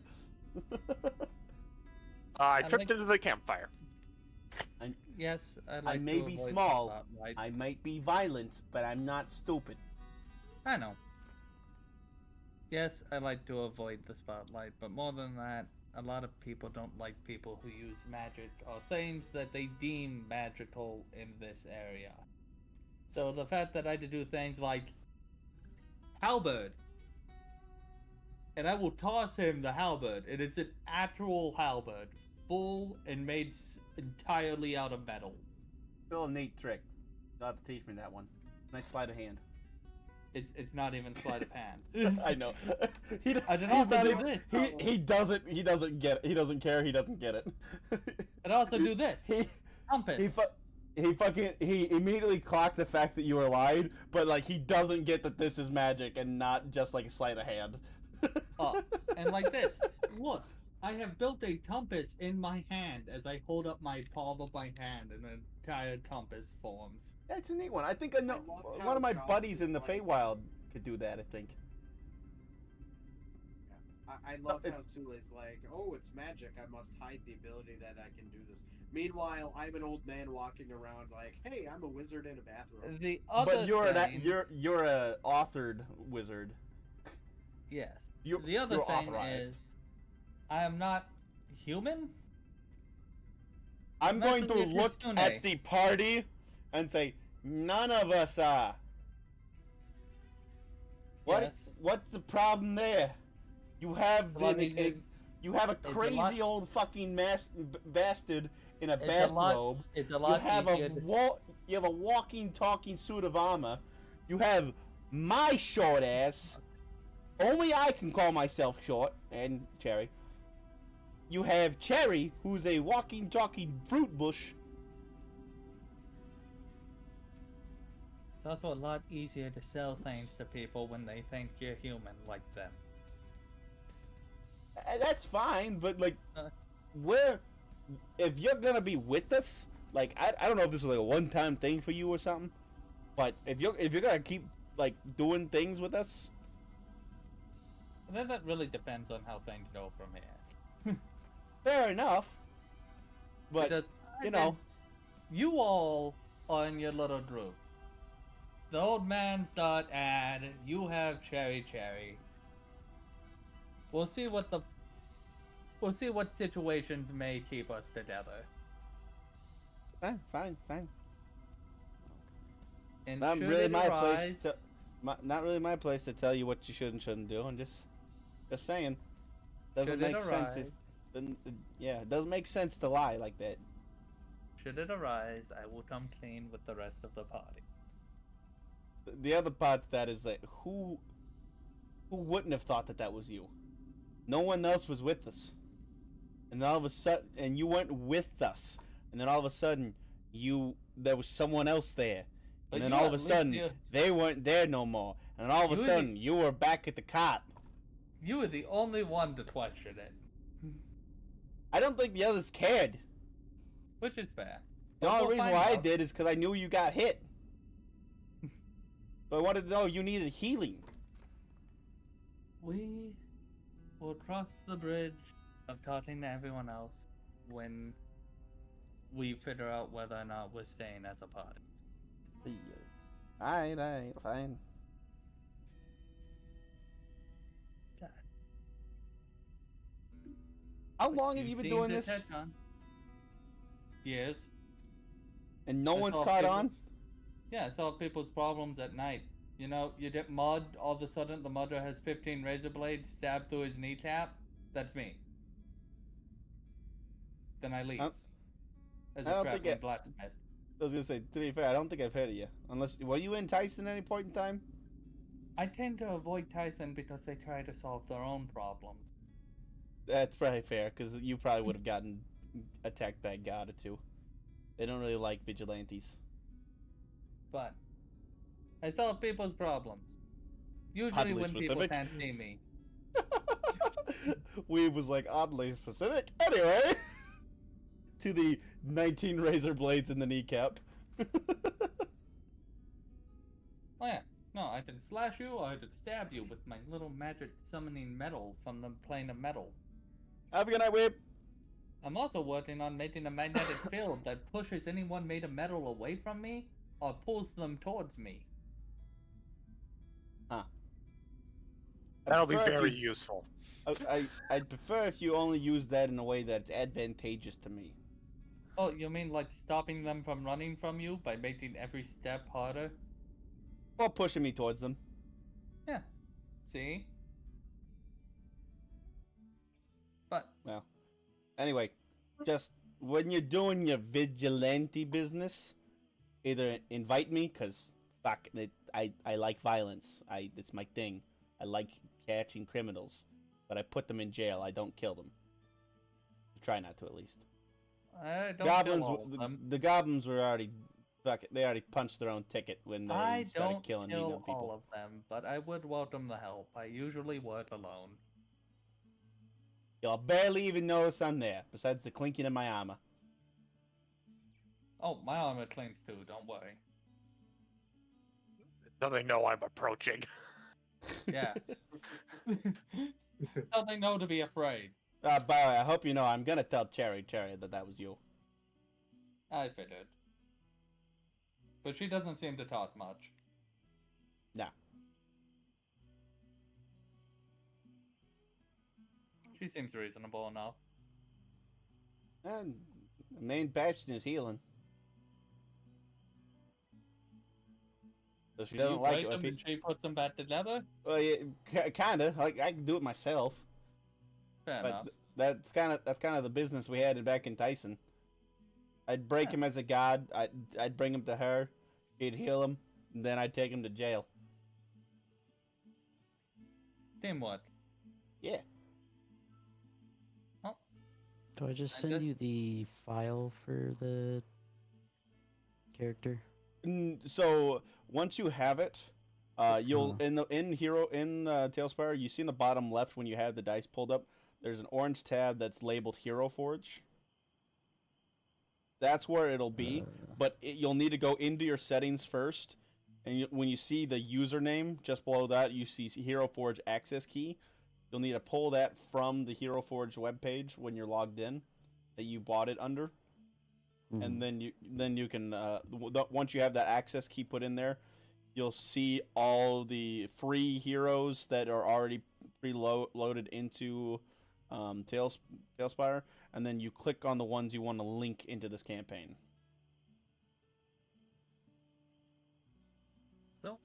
I I tripped like- into the campfire. Yes, I like I may to be avoid the small. spotlight. I might be violent, but I'm not stupid. I know. Yes, I like to avoid the spotlight, but more than that, a lot of people don't like people who use magic or things that they deem magical in this area. So the fact that I had to do things like halberd, and I will toss him the halberd, and it's an actual halberd, full and made entirely out of metal. Still a neat trick. You'll have to teach me that one. Nice sleight of hand. It's not even sleight of hand. I know. I did he's also not do even- this. He doesn't get it. He doesn't care. He doesn't get it. And also do this. he Compass. he immediately clocked the fact that you were lying, but like he doesn't get that this is magic and not just like a sleight of hand. Oh, and like this. Look, I have built a compass in my hand as I hold up my palm of my hand, and an entire compass forms. Yeah, it's a neat one. I think I know love how one of my God buddies is in the like- Feywild could do that. I think. I love how Sule's like, oh, it's magic. I must hide the ability that I can do this. Meanwhile, I'm an old man walking around like, hey, I'm a wizard in a bathrobe. The other But you're thing, you're a authored wizard. yes. You The other you're thing authorized. is, I am not human. I'm not going to really a look kitsune. at the party and say, none of us are. Yes. What's the problem there? You have It's a lot the easier- you have a it's a crazy lot- old fucking bastard in a It's a lot- bathrobe. It's a You lot have easier a to you have a walking, talking suit of armor. You have my short ass. Only I can call myself short, and Cherry. You have Cherry, who's a walking, talking fruit bush. It's also a lot easier to sell things to people when they think you're human like them. That's fine, but like, Uh. if you're gonna be with us, like, I don't know if this is like a one-time thing for you or something, but if you're gonna keep like doing things with us, And then that really depends on how things go from here. fair enough. But Because you know, you all are in your little groups. The old man's dot and you have Cherry. We'll see what situations may keep us together. fine. And Not should really it my arise, place. Not really my place to tell you what you should and shouldn't do. I'm just saying. Doesn't should it make sense. arise, It doesn't make sense to lie like that. should it arise, I will come clean with the rest of the party. The other part to that is that who wouldn't have thought that was you? No one else was with us, and then all of a sudden, and you went with us, and then all of a sudden, there was someone else there, But and then you all at of a least sudden knew- they weren't there no more, and all of a You were sudden you were back at the cot. You were the only one to question it, I don't think the others cared. which is fair. The only reason why I did is because I knew you got hit. But I wanted to know you needed healing. We will cross the bridge of talking to everyone else when we figure out whether or not we're staying as a party. Alright, fine. How long have you been doing this? Years. And no That's one's all caught people- on? Yeah, solve people's problems at night. You know, you dip mud, all of a sudden the mudder has 15 razor blades stabbed through his kneecap. That's me. Then I leave. As I a don't think traveling blacksmith. I was gonna say, to be fair, I don't think I've heard of you. Unless, were you in Tyson at any point in time? I tend to avoid Tyson because they try to solve their own problems. That's probably fair, because you probably would have gotten attacked by a god or two. They don't really like vigilantes. But I solve people's problems. Usually Oddly when people specific. can't see me. Weave was like oddly specific. Anyway, to the 19 razor blades in the kneecap. Oh yeah. No, I can slash you or I can stab you with my little magic summoning metal from the plane of metal. Have a good night, Weave. I'm also working on making a magnetic field that pushes anyone made of metal away from me or pulls them towards me. That'll be prefer if very you- useful. I'd prefer if you only use that in a way that's advantageous to me. Oh, you mean like stopping them from running from you by making every step harder? Or pushing me towards them. Yeah. See? But Well, anyway, just when you're doing your vigilante business, either invite me, because fuck it, I like violence. It's my thing. I like catching criminals, but I put them in jail. I don't kill them. Try not to, at least. I don't Goblins, kill all of them. the goblins were already, fuck it, they already punched their own ticket when they I started don't killing kill young people. all of them, but I would welcome the help. I usually work alone. You'll barely even notice I'm there, besides the clinking of my armor. Oh, my armor clings too, don't worry. So they know I'm approaching. Yeah. So they know to be afraid. By the way, I hope you know I'm gonna tell Cherry that was you. I figured. But she doesn't seem to talk much. Nah. She seems reasonable enough. And the main bastion is healing. So she doesn't You like break it when them and people. she puts them back together? Well, yeah, kinda. Like I can do it myself, Fair but enough. that's kind of the business we had back in Tyson. I'd break Yeah. him as a god. I'd bring him to her. She'd heal him, and then I'd take him to jail. Teamwork. Yeah. Do I just I send just- you the file for the character? So once you have it, you'll in Tailspire, you see in the bottom left when you have the dice pulled up, there's an orange tab that's labeled Hero Forge. That's where it'll be, but you'll need to go into your settings first, and when you see the username just below that, you see Hero Forge access key. You'll need to pull that from the Hero Forge webpage when you're logged in, that you bought it under. And then you can once you have that access key put in there, you'll see all the free heroes that are already loaded into Tailspire, and then you click on the ones you want to link into this campaign. So,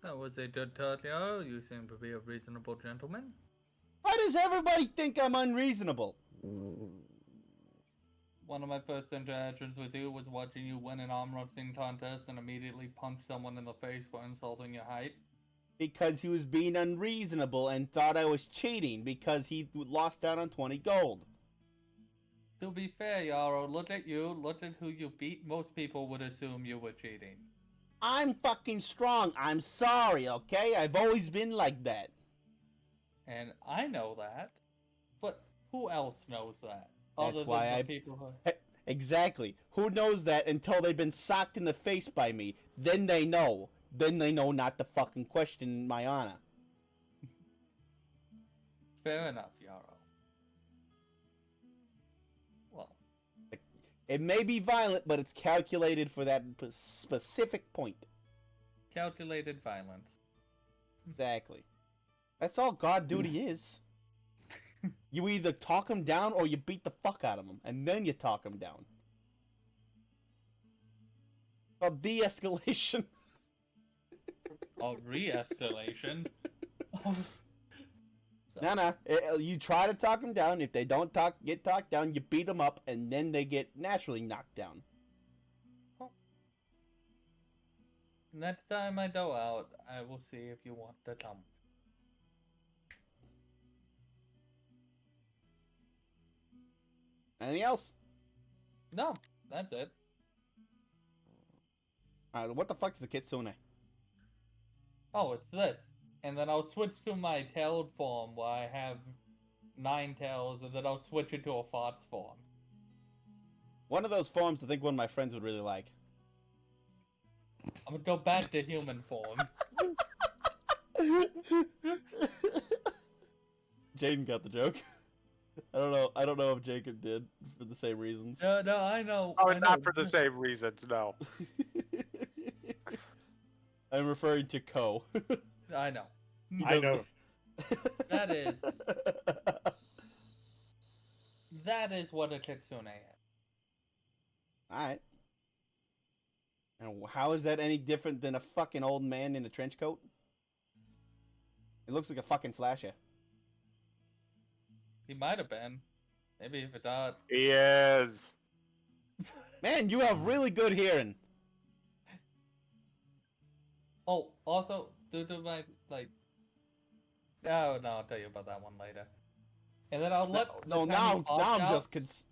that was a good tutorial. You seem to be a reasonable gentleman. Why does everybody think I'm unreasonable? One of my first interactions with you was watching you win an arm wrestling contest and immediately punch someone in the face for insulting your height. Because he was being unreasonable and thought I was cheating because he lost out on 20 gold. To be fair, Yarrow, look at you, look at who you beat. Most people would assume you were cheating. I'm fucking strong. I'm sorry, okay? I've always been like that. And I know that. But who else knows that? That's Other why than I- the people who... Exactly. Who knows that until they've been socked in the face by me? Then they know. Then they know not to fucking question my honor. Fair enough, Yarrow. Well, It may be violent, but it's calculated for that specific point. calculated violence. Exactly. That's all God duty is. You either talk him down or you beat the fuck out of him, and then you talk him down. Well, de-escalation. Or re-escalation. Nah. You try to talk them down. If they don't get talked down, you beat them up, and then they get naturally knocked down. Next time I go out, I will see if you want to come. Anything else? No, that's it. What the fuck is a kitsune? Oh, it's this. And then I'll switch to my tailed form where I have 9 tails, and then I'll switch into a fox form. One of those forms I think one of my friends would really like. I'm gonna go back to human form. Jaden got the joke. I don't know if Jacob did for the same reasons. No, I know. Oh, I know. not for the same reasons, no. I'm referring to Ko. I know. I know. That is what a kitsune is. Alright. And how is that any different than a fucking old man in a trench coat? It looks like a fucking flasher. He might have been. Maybe if it does. He is. Man, you have really good hearing. Oh, also, due to my, like... Oh, no, I'll tell you about that one later. And then I'll let... Now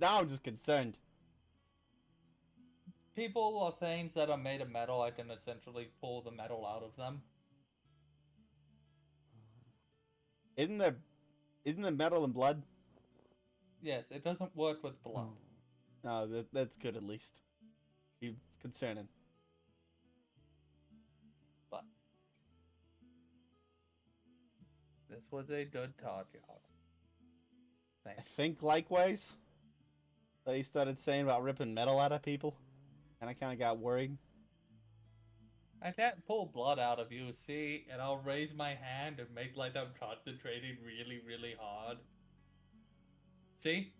I'm just concerned. People or things that are made of metal, I can essentially pull the metal out of them. Isn't there metal and blood? Yes, it doesn't work with blood. No, that's good at least. Be concerning. But this was a good talk, y'all. I think likewise. They started saying about ripping metal out of people, and I kind of got worried. I can't pull blood out of you, see? And I'll raise my hand and make like I'm concentrating really, really hard. See?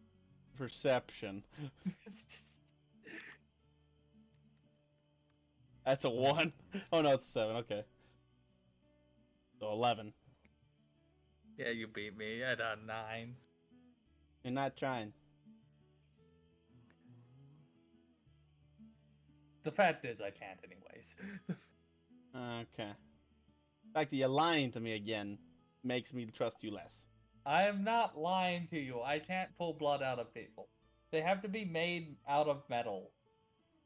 Perception. That's a 1. Oh no, it's a 7. Okay. So 11. Yeah, you beat me at a 9. You're not trying. The fact is, I can't anyways. Okay. The fact that you're lying to me again makes me trust you less. I am not lying to you. I can't pull blood out of people. They have to be made out of metal.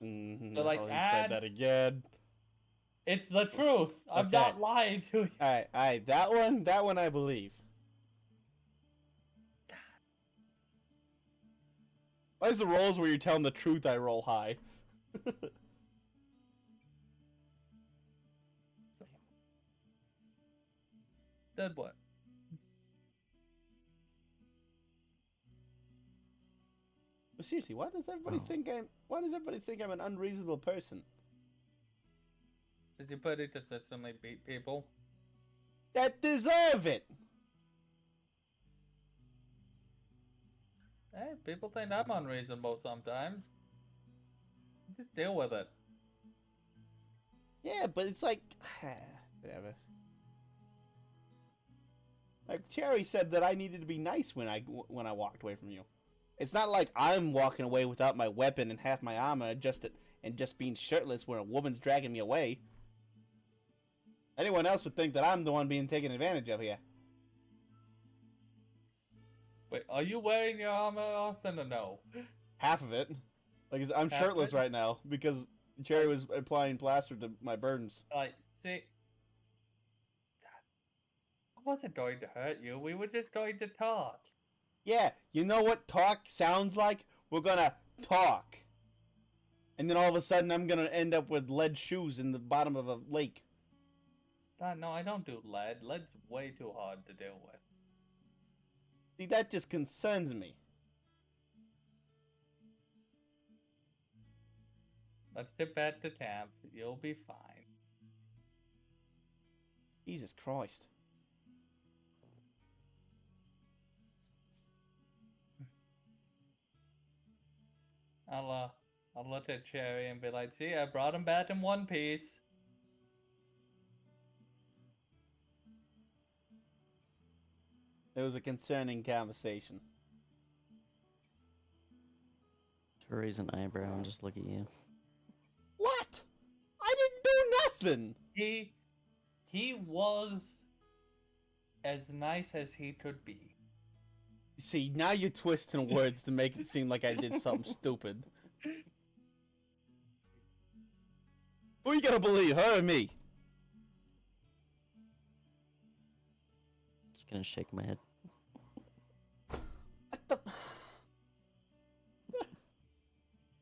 So like, said that again. It's the truth. I'm Okay. not lying to you. Alright, that one I believe. Why is the rolls where you tell them the truth I roll high? Then what? But seriously, why does everybody think I'm an unreasonable person? Did you put it to consistently beat people? That deserve it! Hey, people think I'm unreasonable sometimes. Just deal with it. Yeah, but it's like, whatever. Like Cherry said that I needed to be nice when I walked away from you. It's not like I'm walking away without my weapon and half my armor and just being shirtless when a woman's dragging me away. Anyone else would think that I'm the one being taken advantage of here. Wait, are you wearing your armor, Austin, or no? Half of it. Like, I'm Half shirtless of it? right now because Cherry was applying plaster to my burns. Like, see, I wasn't going to hurt you. We were just going to talk. Yeah, you know what talk sounds like? We're gonna talk. And then all of a sudden I'm gonna end up with lead shoes in the bottom of a lake. No, I don't do lead. Lead's way too hard to deal with. See, that just concerns me. Let's get back to camp. You'll be fine. Jesus Christ. I'll look at Cherry and be like, see, I brought him back in one piece. It was a concerning conversation. To raise an eyebrow and just look at you. What? I didn't do nothing. He was as nice as he could be. See, now you're twisting words to make it seem like I did something stupid. Who are you gonna believe, her or me? Just gonna shake my head. What the...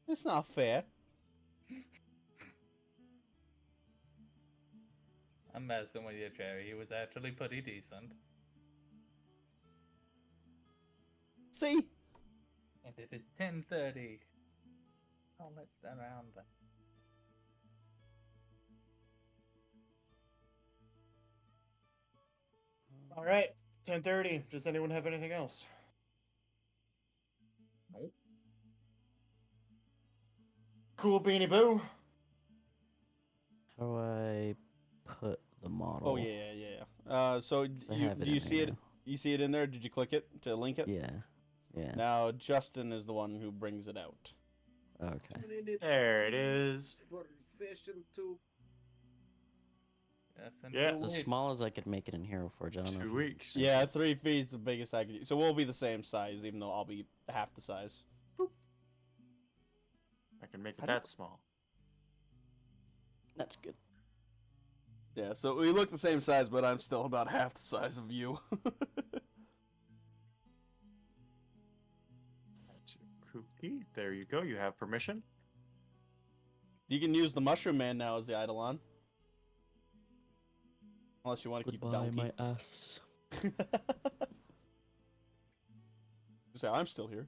It's not fair. I'm messing with you, Cherry. He was actually pretty decent. See? And it is 10:30. I'll let that around then. All right, 10:30. Does anyone have anything else? Nope. Cool, Beanie Boo. How do I put the model? Oh yeah. So I you, have it do you in see there it? You see it in there? Did you click it to link it? Yeah. Yeah. Now Justin is the one who brings it out. Okay. There it is. For session 2. Yes, and Yeah. two It's as weeks. small as I could make it in Hero Forge. I don't know. 2 weeks. Yeah, 3 feet's the biggest I can do. So we'll be the same size, even though I'll be half the size. I can make it How do- that small. That's good. Yeah, so we look the same size, but I'm still about half the size of you. Kooky. There you go. You have permission. You can use the Mushroom Man now as the Eidolon. Unless you want to keep the Goodbye, donkey. my ass. Say, I'm still here.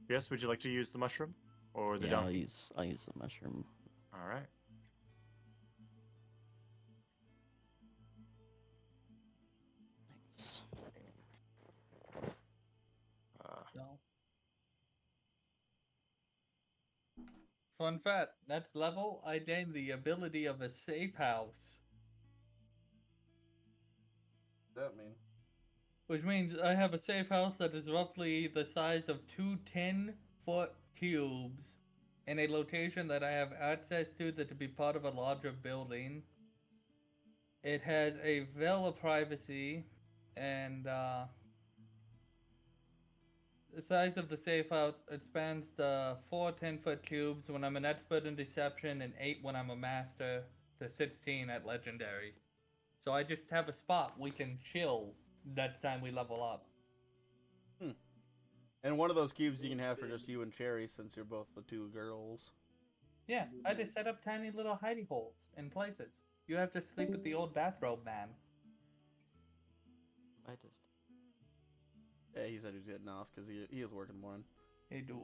Yes. Would you like to use the mushroom or the Yeah, I'll donkey? use the mushroom. All right. Thanks. So. Fun fact, next level, I gained the ability of a safe house. That mean? Which means I have a safe house that is roughly the size of two 10-foot cubes in a location that I have access to that to be part of a larger building. It has a veil of privacy, and the size of the safe house, it spans the 4 10-foot cubes when I'm an expert in deception and 8 when I'm a master, to 16 at legendary. So I just have a spot we can chill next time we level up. And one of those cubes you can have for just you and Cherry, since you're both the 2 girls. Yeah, I just set up tiny little hidey holes in places. You have to sleep with the old bathrobe man. I just. Yeah, he said he was getting off because he is working morning. Hey, do.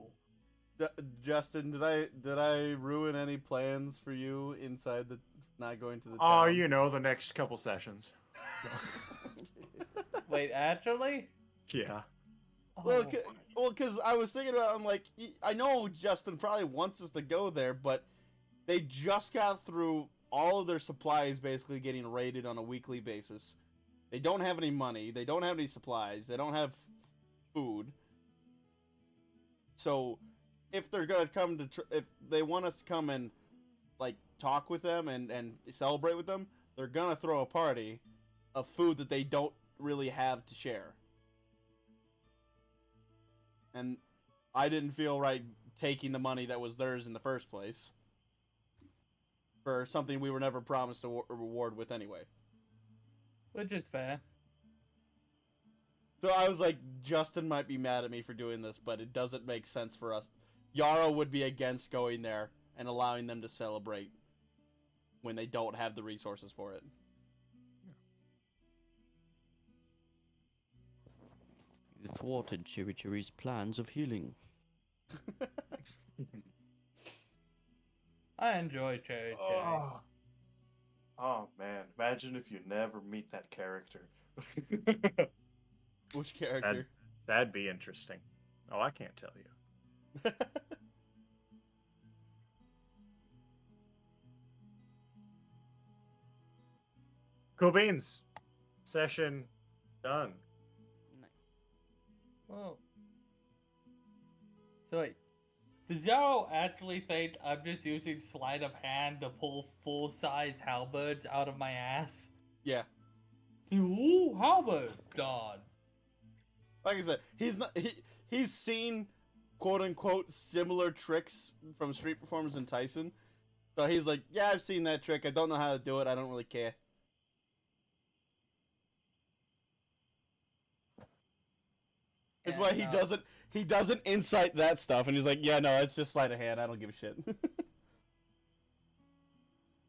Justin, did I ruin any plans for you inside the not going to the Oh, town? you know, the next couple sessions. Wait, actually? Yeah. Well, Oh, because I was thinking about, I'm like, I know Justin probably wants us to go there, but they just got through all of their supplies basically getting raided on a weekly basis. They don't have any money. They don't have any supplies. They don't have food. So, if they're gonna come to, if they want us to come and like talk with them and celebrate with them, they're gonna throw a party of food that they don't really have to share. And I didn't feel right taking the money that was theirs in the first place for something we were never promised a reward with anyway. which is fair. So I was like, Justin might be mad at me for doing this, but it doesn't make sense for us. Yarrow would be against going there and allowing them to celebrate when they don't have the resources for it. You thwarted Cherry Cherry's plans of healing. I enjoy Cherry Cherry. Oh man, imagine if you never meet that character. Which character? That'd be interesting. Oh, I can't tell you. Cool beans. Session done. Well, so wait, does Yarrow actually think I'm just using sleight of hand to pull full-size halberds out of my ass? Yeah. Ooh, halberd, God. Like I said, he's seen quote unquote similar tricks from street performers in Tyson. So he's like, yeah, I've seen that trick. I don't know how to do it. I don't really care. That's why he doesn't incite that stuff, and he's like, yeah, no, it's just sleight of hand. I don't give a shit.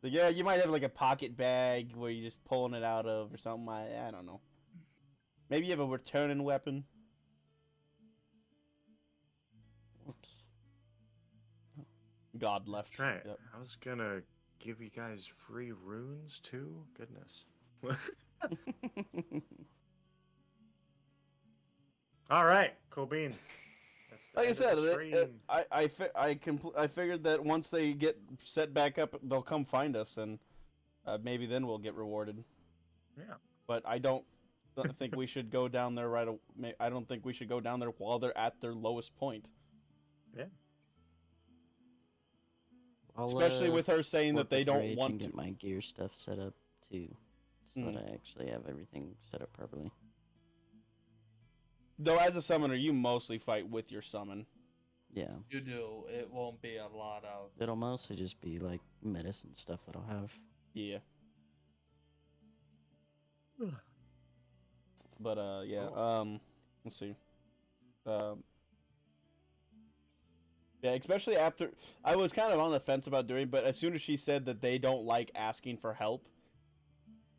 Like, yeah, you might have like a pocket bag where you're just pulling it out of or something. I don't know. Maybe you have a returning weapon. Whoops. God left. Right. Yep. I was gonna give you guys free runes too. Goodness. All right, cool beans. That's the Like I end said, of the stream. I figured that once they get set back up, they'll come find us, and maybe then we'll get rewarded. Yeah. But I don't think we should go down there I don't think we should go down there while they're at their lowest point. Yeah. Especially with her saying that they don't want to to. get my gear stuff set up too, so Mm. that I actually have everything set up properly. Though as a summoner, you mostly fight with your summon. Yeah, You do. It won't be a lot of. it'll mostly just be like medicine stuff that I'll have. Yeah. But yeah. Let's see. Yeah, especially after I was kind of on the fence about doing, but as soon as she said that they don't like asking for help,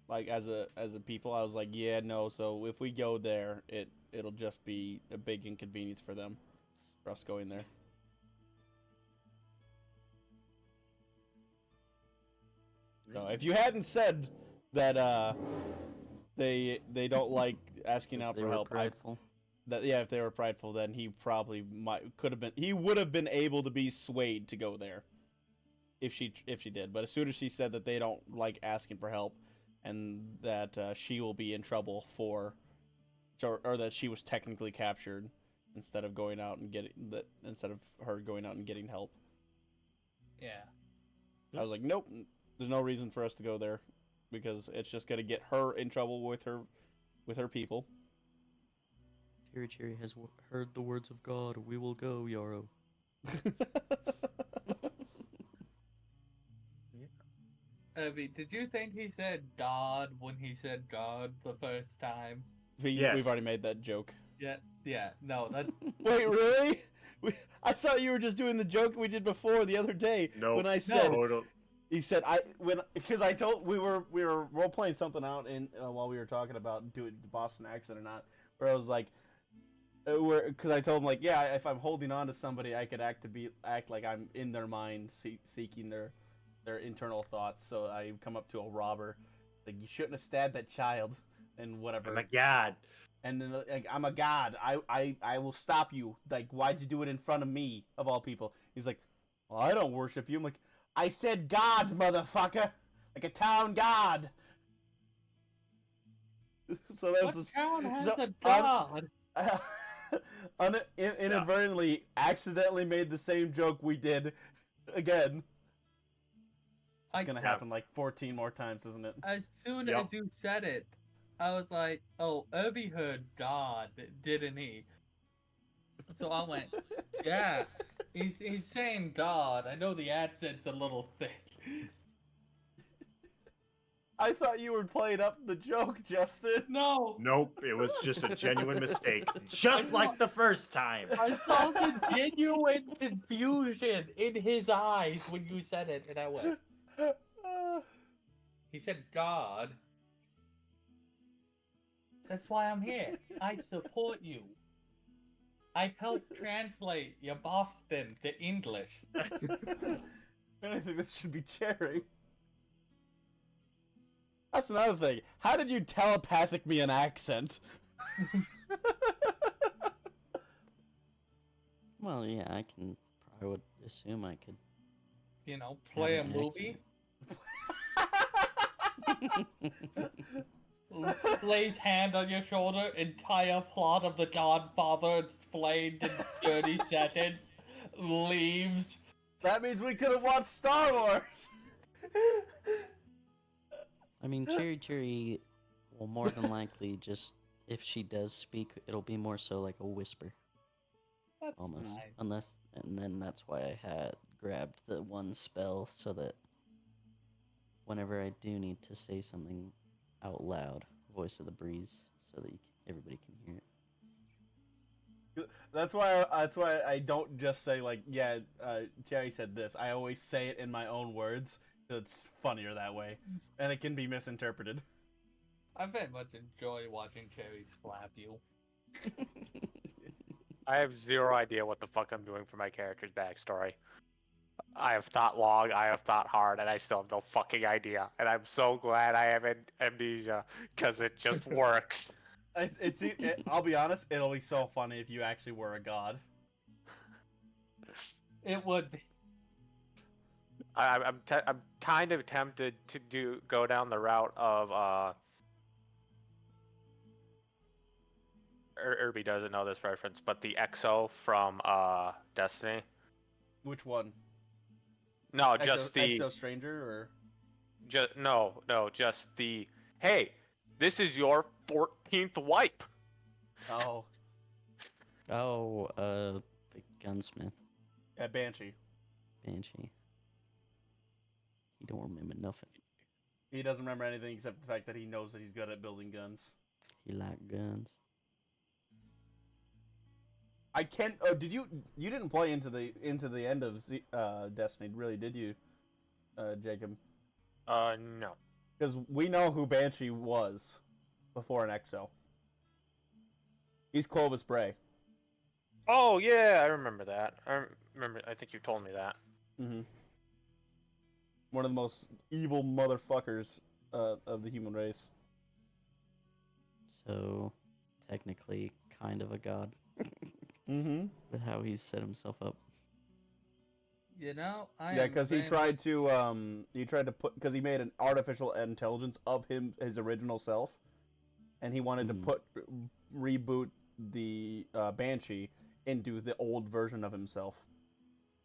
like as a people, I was like, yeah, no. So if we go there, it'll just be a big inconvenience for them, for us going there. So if you hadn't said that they don't like asking out They for were help, prideful. if they were prideful, then he probably would have been able to be swayed to go there if she did. But as soon as she said that they don't like asking for help, and that she will be in trouble or that she was technically captured instead of her going out and getting help. Yeah. I was like, nope, there's no reason for us to go there because it's just gonna get her in trouble with her people. Cherry Cherry has heard the words of God. We will go, Yarrow. Did you think he said God when he said God the first time? Yes. We've already made that joke. Yeah, no, that's... Wait, really? I thought you were just doing the joke we did before the other day. No. When I said, No. he said we were role playing something out while we were talking about doing the Boston accent or not, where I was like, because I told him like, yeah, if I'm holding on to somebody, I could act like I'm in their mind, seeking their internal thoughts. So I come up to a robber, like, you shouldn't have stabbed that child, and whatever. Oh my God. And then like, I'm a god. I will stop you. Like, why'd you do it in front of me of all people? He's like, well, I don't worship you. I'm like, I said God, motherfucker, like a town god. So that's What town has so a god? Inadvertently, accidentally made the same joke we did again. It's gonna happen like 14 more times, isn't it? As soon as you said it, I was like, oh, Irby heard God, didn't he? So I went, yeah, he's saying God. I know the accent's a little thick. I thought you were playing up the joke, Justin. No, Nope, it was just a genuine mistake. Just like the first time. I saw the genuine confusion in his eyes when you said it, and I went. He said God. That's why I'm here. I support you. I helped translate your Boston to English. I think that should be Cherry. That's another thing. How did you telepathic me an accent? Well, yeah, I would assume I could. You know, play a an movie. Lays hand on your shoulder, entire plot of The Godfather explained in 30 seconds, leaves. That means we could have watched Star Wars. I mean, Cherry will more than likely just, if she does speak, it'll be more so like a whisper. That's Almost. fine. And then that's why I had grabbed the one spell so that whenever I do need to say something out loud, voice of the breeze, so that everybody can hear it. That's why I don't just say like, yeah, Cherry said this. I always say it in my own words. It's funnier that way, and it can be misinterpreted. I very much enjoy watching Cherry slap you. I have zero idea what the fuck I'm doing for my character's backstory. I have thought long, I have thought hard, and I still have no fucking idea. And I'm so glad I have amnesia, because it just works. I'll be honest, it'll be so funny if you actually were a god. It would be. I'm kind of tempted to go down the route of Irby doesn't know this reference, but the EXO from Destiny. Which one? No, just the Exo Stranger or just the hey, this is your 14th wipe. oh, Oh, the gunsmith, yeah, Banshee. Banshee. He don't remember nothing. He doesn't remember anything except the fact that he knows that he's good at building guns. He like guns. I can't. Oh, did you? You didn't play into the end of Destiny, really? Did you, Jacob? No. Because we know who Banshee was before an EXO. He's Clovis Bray. Oh yeah, I remember that. I think you told me that. Mm-hmm. One of the most evil motherfuckers of the human race. So, technically, kind of a god. Mm-hmm. With how he's set himself up. You know, Yeah, because he tried to put, because he made an artificial intelligence of his original self, and he wanted to reboot the Banshee into the old version of himself,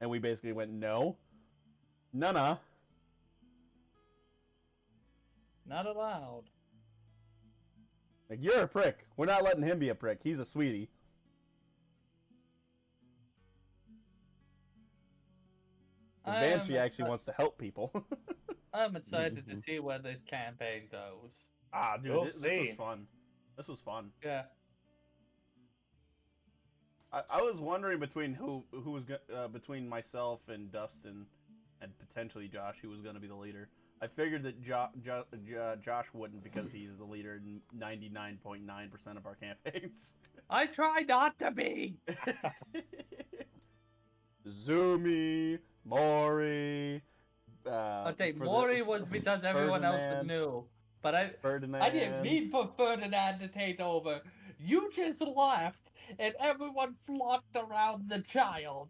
and we basically went no, nah. Not allowed. Like, you're a prick. We're not letting him be a prick. He's a sweetie. Banshee actually wants to help people. I'm excited to see where this campaign goes. Ah, dude, We'll this see. was fun. This was fun. Yeah. I was wondering between who was between myself and Dustin, and potentially Josh, who was going to be the leader. I figured that Josh wouldn't, because he's the leader in 99.9% of our campaigns. I try not to be. Zumi, Mori. Okay, Mori was because everyone else was new, but I didn't mean for Ferdinand to take over. You just left, and everyone flocked around the child.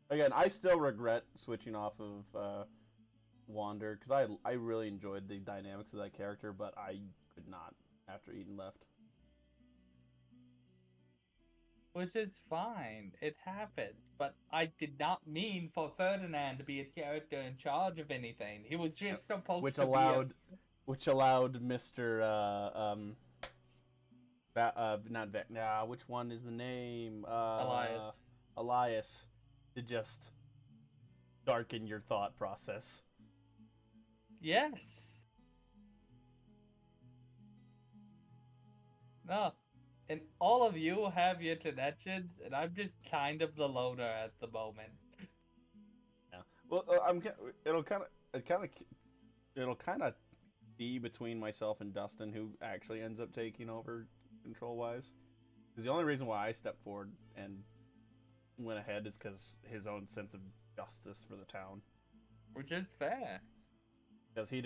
Again, I still regret switching off of Wander, because I really enjoyed the dynamics of that character, but I could not after Eden left. Which is fine. It happens. But I did not mean for Ferdinand to be a character in charge of anything. He was just supposed Which to allowed Mr. Which one is the name? Elias to just darken your thought process. Yes. No. And all of you have your connections, and I'm just kind of the loner at the moment. Yeah. Well, it'll kind of be between myself and Dustin who actually ends up taking over control wise. Because the only reason why I stepped forward and went ahead is because his own sense of justice for the town. Which is fair. Because he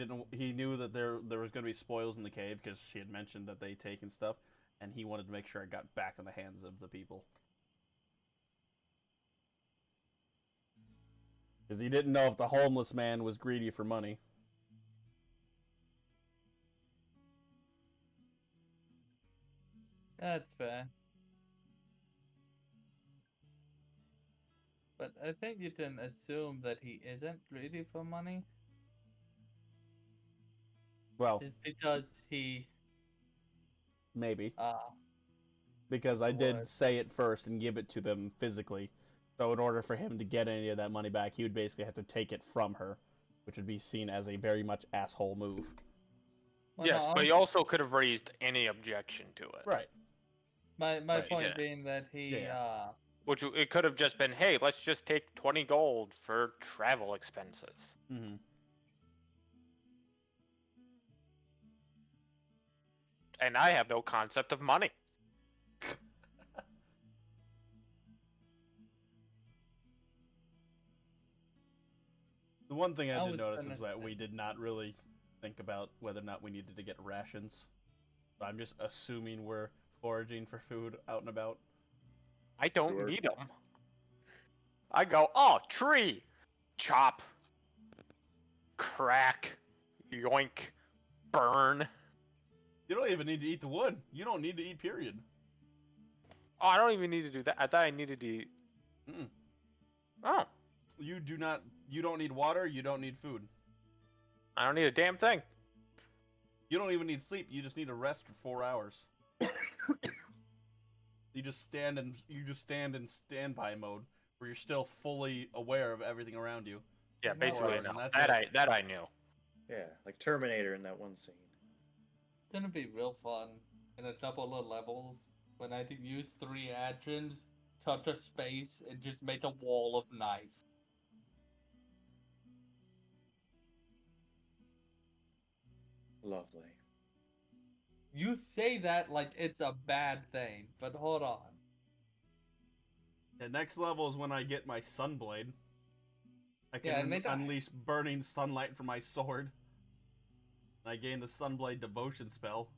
knew that there was going to be spoils in the cave because she had mentioned that they taken stuff, and he wanted to make sure it got back in the hands of the people. Because he didn't know if the homeless man was greedy for money. That's fair. But I think you can assume that he isn't greedy for money. Well, Just because he, maybe. uh, Because I did Lord. say it first and give it to them physically. So in order for him to get any of that money back, he would basically have to take it from her, which would be seen as a very much asshole move. well, Yes, no, but he also could have raised any objection to it. Right. my Right, he point did. being that he, Yeah. Which it could have just been, hey, let's just take 20 gold for travel expenses. Mm-hmm. And I have no concept of money. The one thing I I did was notice gonna is that say- we did not really think about whether or not we needed to get rations. So I'm just assuming we're foraging for food out and about. I don't Sure. need them. I go, oh, tree, chop, crack, yoink, burn. You don't even need to eat the wood. You don't need to eat, period. Oh, I don't even need to do that. I thought I needed to eat. Mm-mm. Oh, You don't need water, you don't need food. I don't need a damn thing. You don't even need sleep, you just need to rest for 4 hours. You just stand in standby mode where you're still fully aware of everything around you. Yeah, No, basically, and no. that's That it. I knew. Yeah, like Terminator in that one scene. It's gonna be real fun in a couple of levels when I can use 3 actions, touch a space, and just make a wall of knife. Lovely. You say that like it's a bad thing, but hold on. The next level is when I get my Sunblade. I Yeah, can and they die. unleash burning sunlight from my sword. And I gain the Sunblade devotion spell.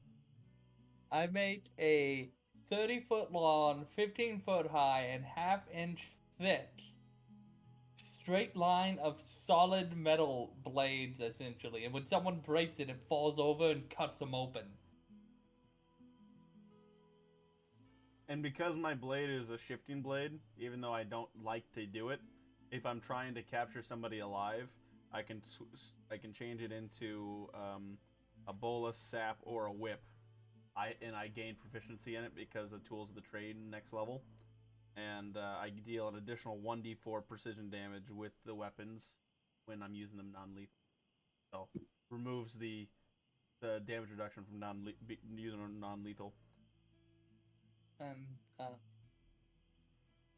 I make a 30-foot long, 15-foot high, and half-inch thick straight line of solid metal blades, essentially. And when someone breaks it, it falls over and cuts them open. And because my blade is a shifting blade, even though I don't like to do it, if I'm trying to capture somebody alive, I can change it into a bolus, sap, or a whip. I gain proficiency in it because of tools of the trade next level, and I deal an additional 1d4 precision damage with the weapons when I'm using them non-lethal. So removes the damage reduction from using them non-lethal. And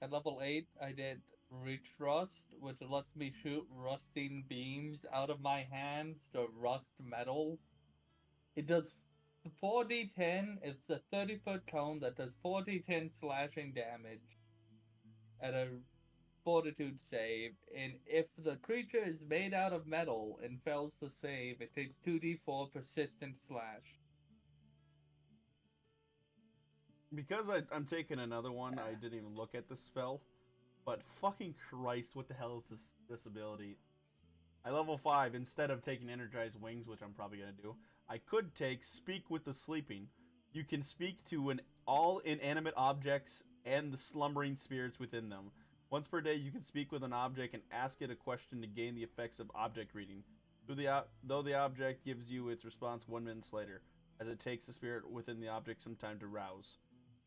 at level 8, I did Reach Rust, which lets me shoot rusting beams out of my hands to rust metal. It does 4d10. It's a 30-foot cone that does 4d10 slashing damage at a fortitude save. And if the creature is made out of metal and fails to save, it takes 2d4 persistent slash. Because I'm taking another one, I didn't even look at the spell. But fucking Christ, what the hell is this ability? I level 5, instead of taking Energized Wings, which I'm probably going to do, I could take Speak with the Sleeping. You can speak to all inanimate objects and the slumbering spirits within them. Once per day, you can speak with an object and ask it a question to gain the effects of object reading. Though the object gives you its response 1 minute later, as it takes the spirit within the object some time to rouse.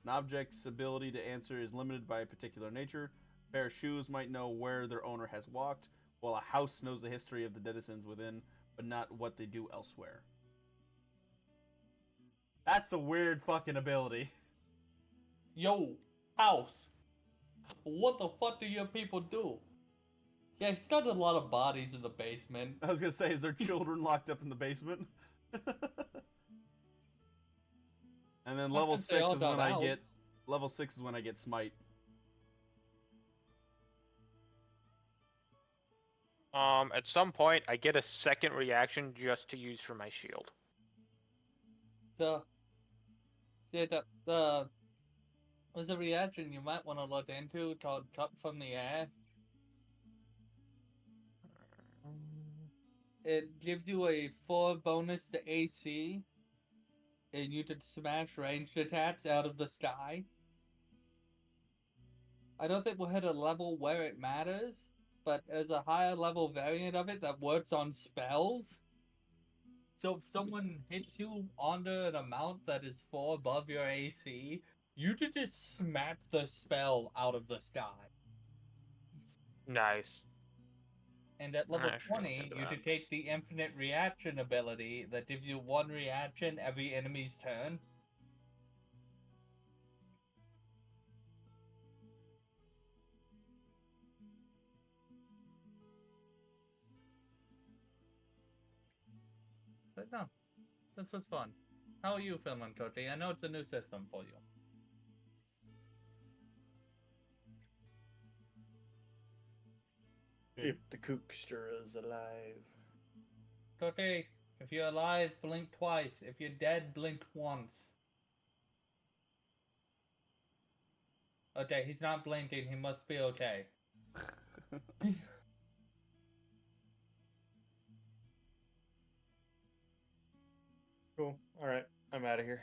An object's ability to answer is limited by a particular nature. A pair of shoes might know where their owner has walked, while a house knows the history of the denizens within. but not what they do elsewhere. That's a weird fucking ability. Yo, house. What the fuck do your people do? Yeah, he's got a lot of bodies in the basement. I was gonna say, is there children locked up in the basement? And then level 6 is when I get level 6 is when I get smite. At some point, I get a second reaction just to use for my shield. There's a reaction you might want to look into called Cut from the Air. It gives you a 4 bonus to AC, and you can smash ranged attacks out of the sky. I don't think we'll hit a level where it matters, but there's a higher level variant of it that works on spells. So if someone hits you under an amount that is 4 above your AC, you can just smack the spell out of the sky. Nice. And at level Actually, 20, into you that. can take the infinite reaction ability that gives you 1 reaction every enemy's turn. But no, this was fun. How are you feeling, Cody? I know it's a new system for you. If the Kookster is alive. Cody, if you're alive, blink twice. If you're dead, blink once. Okay, he's not blinking. He must be okay. Cool. All right, I'm out of here.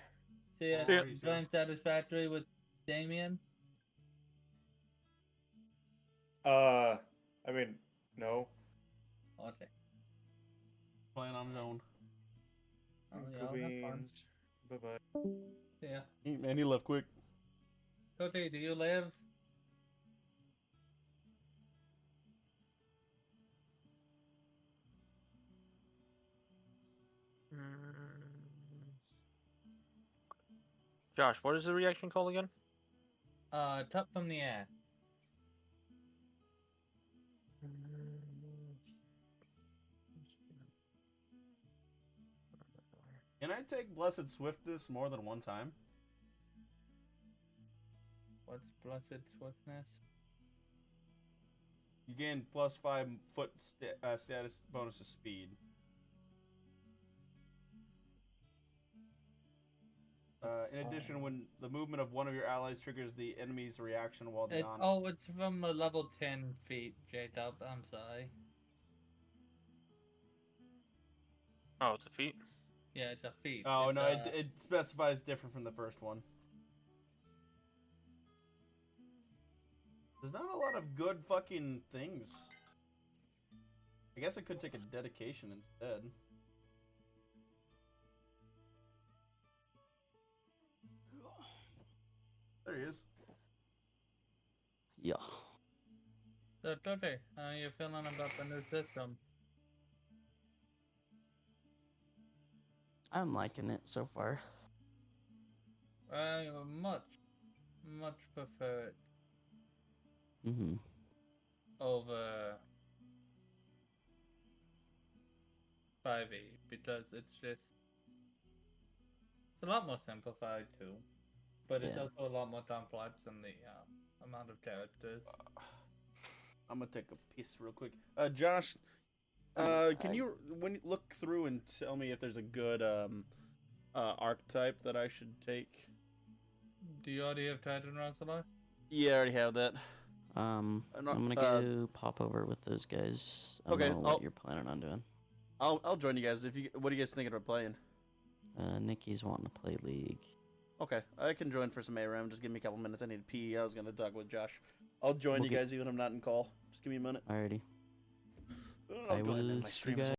See ya. Yeah. Feeling satisfactory with Damien? I mean, no. Okay. Playing on his own. Oh, yeah, Cool have fun. beans. Bye bye. Yeah. Man, he left quick. Cody, do you live? Josh, what is the reaction called again? Cut from the air. Can I take Blessed Swiftness more than one time? What's Blessed Swiftness? You gain +5 foot status bonus to speed. In addition, when the movement of one of your allies triggers the enemy's reaction while the It's from a level 10 feat, J-Dub. I'm sorry. Oh, it's a feat. Yeah, it's a feat. Oh It's, no, it specifies different from the first one. There's not a lot of good fucking things. I guess I could take a dedication instead. There he is. Yeah. So, Tote, how are you feeling about the new system? I'm liking it so far. I much prefer it Mm-hmm. over 5e because it's a lot more simplified too, but it's Yeah. also a lot more complex in the amount of characters. I'm gonna take a piss real quick. Josh, can you look through and tell me if there's a good archetype that I should take? Do you already have Titan Wrestler? Yeah, I already have that. I'm not- gonna go pop over with those guys. I don't Okay, know what you're planning on doing. I'll join you guys. What are you guys thinking about playing? Nikki's wanting to play League. Okay, I can join for some ARAM. Just give me a couple minutes. I need to pee. I was gonna talk with Josh. I'll join We'll you guys even if I'm not in call. Just give me a minute. Alrighty. I'll I go ahead and end will my see stream you as guys.